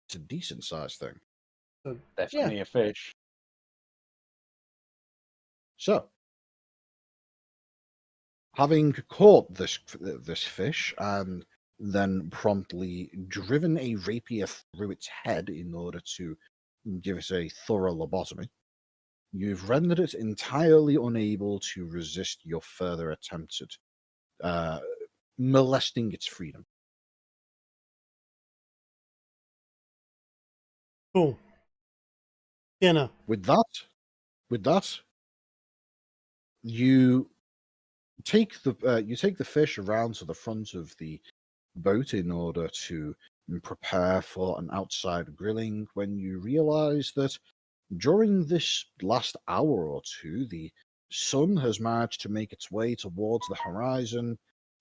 It's a decent sized thing. So, Definitely a fish. So, having caught this fish and then promptly driven a rapier through its head in order to give it a thorough lobotomy, you've rendered it entirely unable to resist your further attempts at molesting its freedom. Cool. Dinner. With that, you take the fish around to the front of the boat in order to prepare for an outside grilling, when you realize that during this last hour or two, the sun has managed to make its way towards the horizon,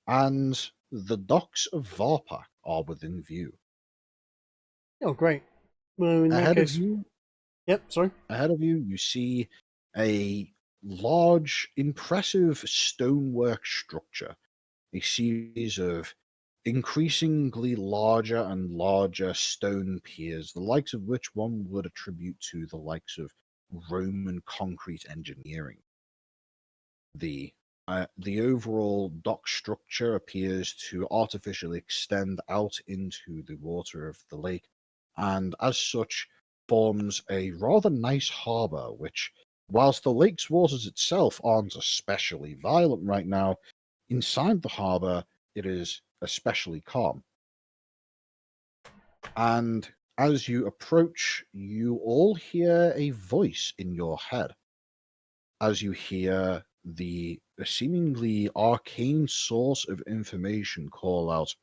and the docks of Varpak are within view. Oh, great. Well, in that Ahead of case. you, Yep, sorry. Ahead of you, you see a large, impressive stonework structure, a series of increasingly larger and larger stone piers, the likes of which one would attribute to the likes of Roman concrete engineering. The overall dock structure appears to artificially extend out into the water of the lake, and as such forms a rather nice harbour, which, whilst the lake's waters itself aren't especially violent right now, inside the harbour it is especially calm. And as you approach, you all hear a voice in your head. As you hear the seemingly arcane source of information call out,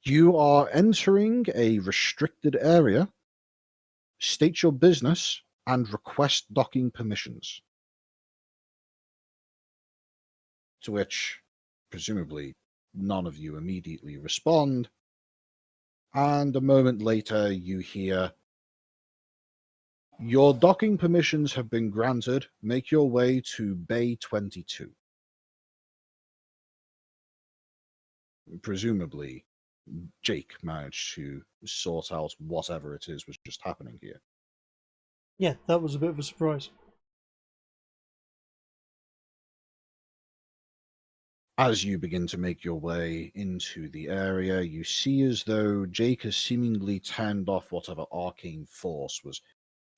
"You are entering a restricted area. State your business and request docking permissions." To which, presumably, none of you immediately respond. And a moment later, you hear, "Your docking permissions have been granted. Make your way to Bay 22. Presumably, Jake managed to sort out whatever it is was just happening here. Yeah, that was a bit of a surprise. As you begin to make your way into the area, you see as though Jake has seemingly turned off whatever arcane force was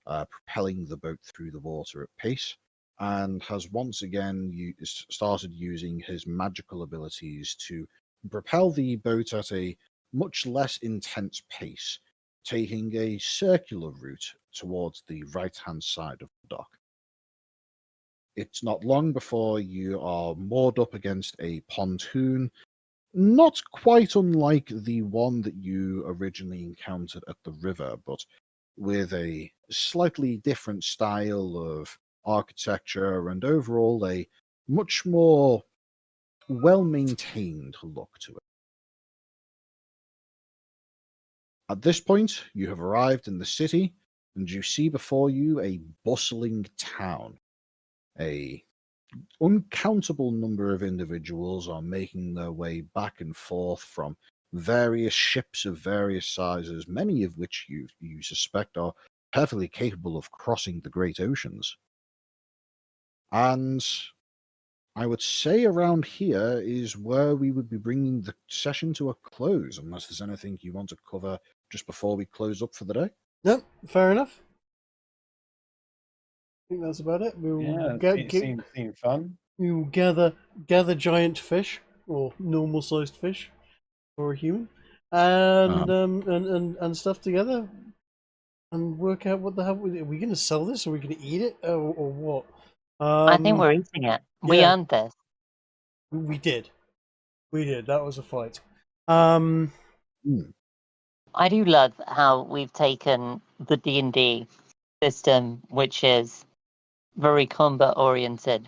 propelling the boat through the water at pace, and has once again started using his magical abilities to propel the boat at a much less intense pace, taking a circular route towards the right-hand side of the dock. It's not long before you are moored up against a pontoon, not quite unlike the one that you originally encountered at the river, but with a slightly different style of architecture and overall a much more well-maintained look to it. At this point, you have arrived in the city, and you see before you a bustling town. A uncountable number of individuals are making their way back and forth from various ships of various sizes, many of which you suspect are perfectly capable of crossing the great oceans. And I would say around here is where we would be bringing the session to a close, unless there's anything you want to cover just before we close up for the day. No, fair enough. I think that's about it. Seemed fun. We will gather giant fish or normal sized fish for a human, and stuff together, and work out what the hell are we going to sell this? Are we going to eat it or what? I think we're eating it. We yeah. earned this. We did. That was a fight. I do love how we've taken the D&D system, which is very combat oriented,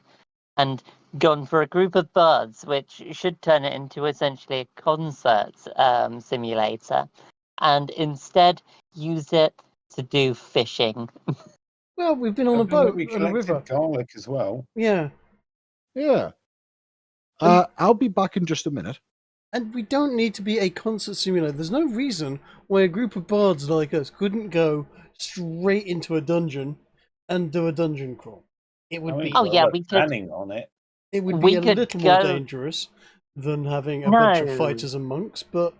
and gone for a group of bards, which should turn it into essentially a concert simulator, and instead use it to do fishing. Well, we've been on a boat on a river. Garlic as well. Yeah. I'll be back in just a minute. And we don't need to be a concert simulator. There's no reason why a group of bards like us couldn't go straight into a dungeon and do a dungeon crawl. It would be. Oh yeah, we could. Planning on it. It would be a little more dangerous than having a bunch of fighters and monks, but.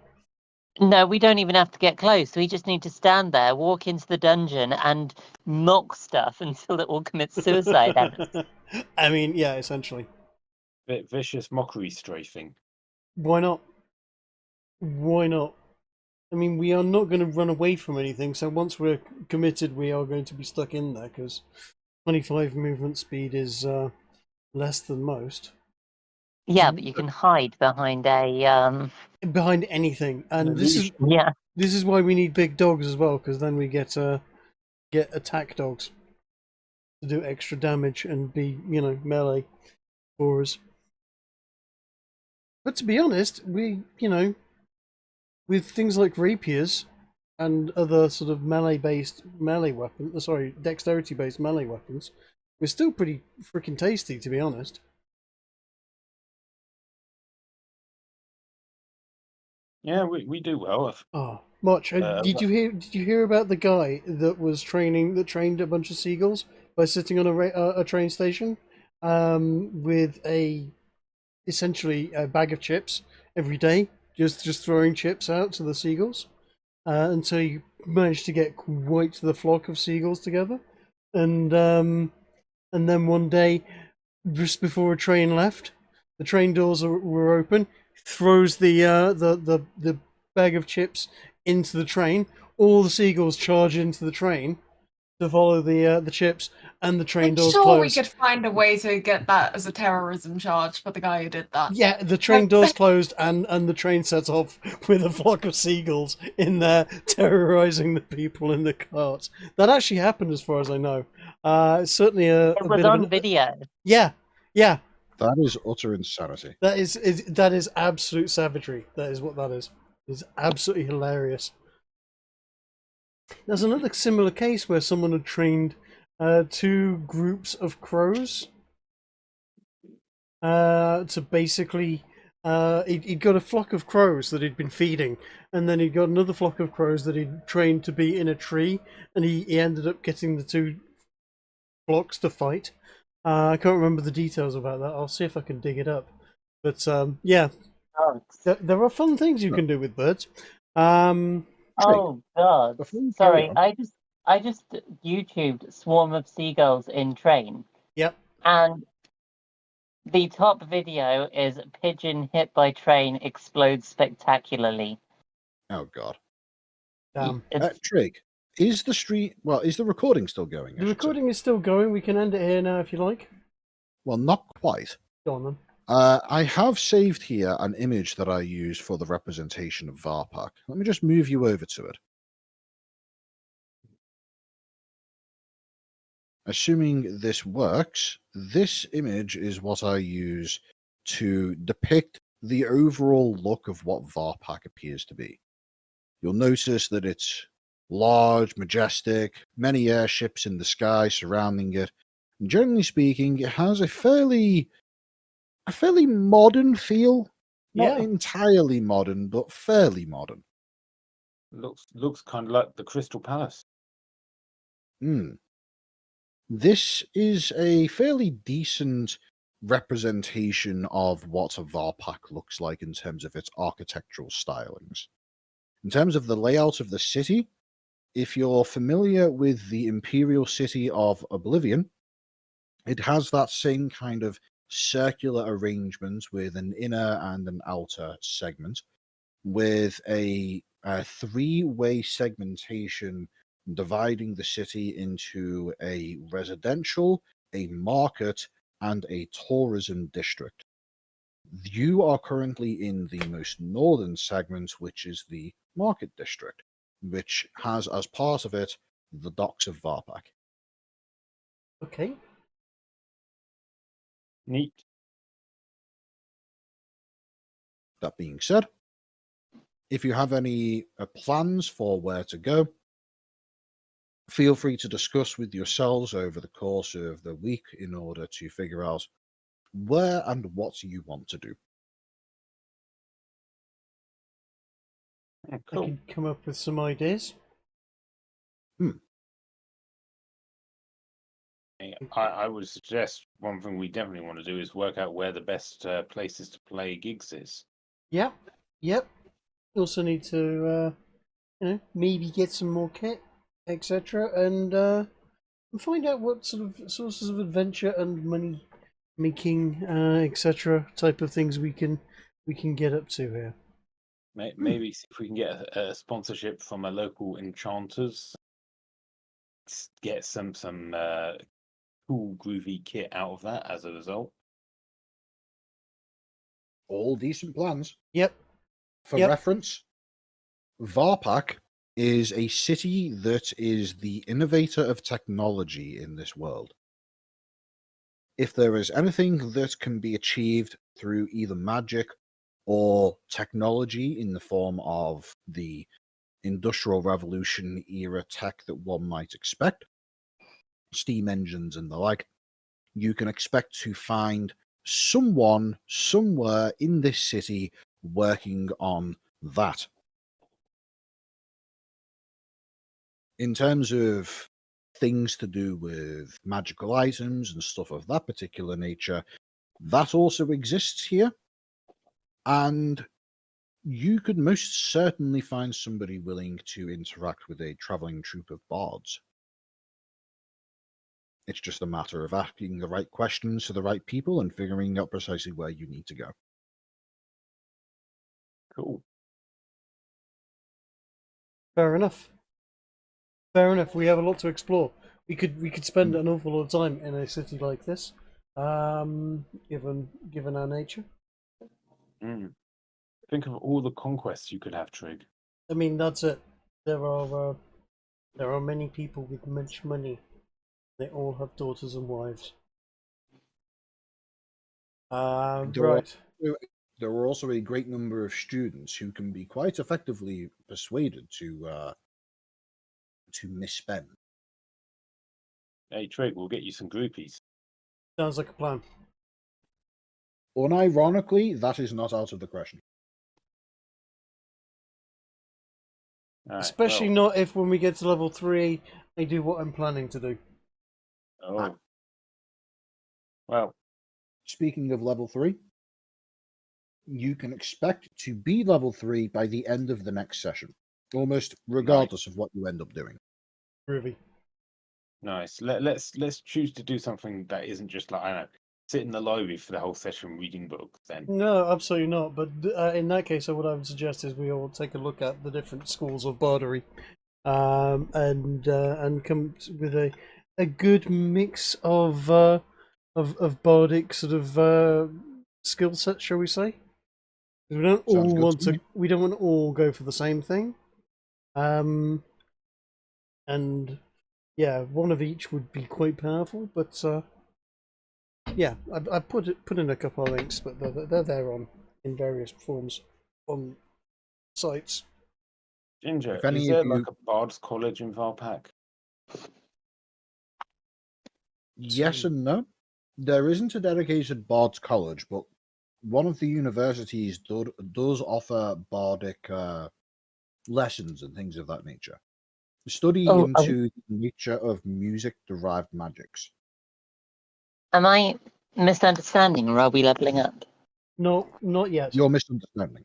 No, we don't even have to get close. We just need to stand there, walk into the dungeon, and mock stuff until it all commits suicide. I mean, yeah, essentially. Bit vicious mockery strafing. Why not? I mean, we are not going to run away from anything, so once we're committed, we are going to be stuck in there, because 25 movement speed is less than most. Yeah, but you can hide behind behind anything, and this is why we need big dogs as well, because then we get attack dogs to do extra damage and be melee for us. But to be honest, we with things like rapiers and other sort of dexterity-based melee weapons, we're still pretty freaking tasty, to be honest. Yeah, we do well. Oh, Motch, did you hear about the guy that trained a bunch of seagulls by sitting on a train station, with essentially a bag of chips every day, just throwing chips out to the seagulls, until he managed to get quite the flock of seagulls together, and then one day, just before a train left, the train doors were open. Throws the bag of chips into the train. All the seagulls charge into the train to follow the chips, and the train doors close. I'm sure we could find a way to get that as a terrorism charge for the guy who did that. Yeah, the train doors closed, and the train sets off with a flock of seagulls in there, terrorizing the people in the carts. That actually happened, as far as I know. It's certainly it was on video. Yeah. That is utter insanity. That is absolute savagery. That is what that is. It's absolutely hilarious. There's another similar case where someone had trained 2 groups of crows to basically he'd got a flock of crows that he'd been feeding, and then he'd got another flock of crows that he'd trained to be in a tree, and he ended up getting the two flocks to fight. I can't remember the details about that. I'll see if I can dig it up. But yeah, there are fun things you can do with birds. Oh God! Before you carry Sorry, on- I just YouTubed "Swarm of Seagulls in Train," Yep. and the top video is "Pigeon hit by train explodes spectacularly." Oh God. It's Trig, is the stream? Well, is the recording still going? I The should say? recording is still going. We can end it here now if you like. Well, not quite. Go on then. I have saved here an image that I use for the representation of Varpak. Let me just move you over to it. Assuming this works, this image is what I use to depict the overall look of what Varpak appears to be. You'll notice that it's large, majestic, many airships in the sky surrounding it. And generally speaking, it has a fairly modern feel. Not Yeah. entirely modern, but fairly modern. Looks kind of like the Crystal Palace. This is a fairly decent representation of what a Varpak looks like in terms of its architectural stylings. In terms of the layout of the city, if you're familiar with the Imperial City of Oblivion, it has that same kind of circular arrangement with an inner and an outer segment, with a three-way segmentation dividing the city into a residential, a market, and a tourism district. You are currently in the most northern segment, which is the market district, which has as part of it the docks of Varpak. Okay. Neat. That being said, if you have any plans for where to go, feel free to discuss with yourselves over the course of the week in order to figure out where and what you want to do. I Cool. can come up with some ideas. I would suggest one thing we definitely want to do is work out where the best places to play gigs is. Yep. Yep. Also need to, maybe get some more kit, etc., and find out what sort of sources of adventure and money making, etc., type of things we can get up to here. Maybe see if we can get a sponsorship from a local enchanters. Get some cool groovy kit out of that as a result. All decent plans. Yep. For Yep. reference, Varpak is a city that is the innovator of technology in this world. If there is anything that can be achieved through either magic or technology in the form of the Industrial Revolution era tech that one might expect, steam engines and the like, you can expect to find someone somewhere in this city working on that. In terms of things to do with magical items and stuff of that particular nature, that also exists here. And you could most certainly find somebody willing to interact with a traveling troupe of bards. It's just a matter of asking the right questions to the right people and figuring out precisely where you need to go. Cool. Fair enough. Fair enough. We have a lot to explore. We could spend an awful lot of time in a city like this, given our nature. Think of all the conquests you could have, Trig. I mean, that's it. There are many people with much money. They all have daughters and wives. Right. There are also a great number of students who can be quite effectively persuaded to misspend. Hey, Trig, we'll get you some groupies. Sounds like a plan. Unironically, that is not out of the question. All right, Especially well, not if when we get to level 3, I do what I'm planning to do. Oh. Well, Speaking of level 3, you can expect to be level 3 by the end of the next session, almost regardless of what you end up doing. Groovy. nice. Let's choose to do something that isn't just like, I don't know, sit in the library for the whole session reading books. Then No, absolutely not. But in that case, what I would suggest is we all take a look at the different schools of bardery, and come with a good mix of bardic sort of skill sets, shall we say? We don't Sounds all good want to me. to. We don't want to all go for the same thing. And yeah, one of each would be quite powerful. But yeah, I put in a couple of links, but they're there in various forms on sites. Ginger, If any is of there you- like a Bards College in Varpak? Yes and no. There isn't a dedicated Bards College, but one of the universities does offer bardic lessons and things of that nature. Study into the nature of music-derived magics. Am I misunderstanding, or are we leveling up? No, not yet. You're misunderstanding.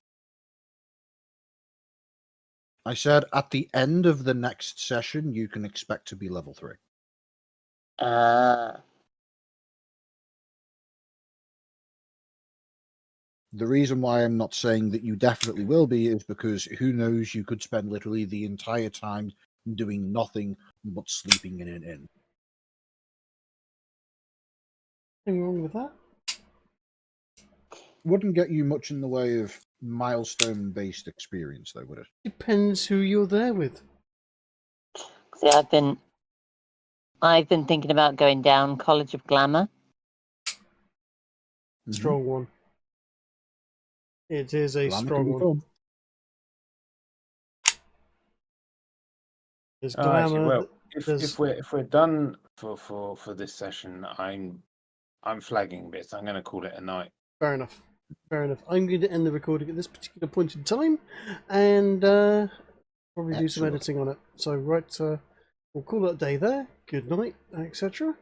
I said at the end of the next session, you can expect to be level 3. Ah. The reason why I'm not saying that you definitely will be is because who knows, you could spend literally the entire time doing nothing but sleeping in an inn. Nothing wrong with that. Wouldn't get you much in the way of milestone-based experience, though, would it? Depends who you're there with. See, I've been thinking about going down College of Glamour. Mhm. Strong one. It is a Glamour can strong be one. fun. There's Oh, actually, glamour. well, there's- if we're done for this session, I'm flagging bits. I'm going to call it a night. Fair enough. Fair enough. I'm going to end the recording at this particular point in time, and probably do some Excellent. editing on it. So right, we'll call it a day there. Good night, etc.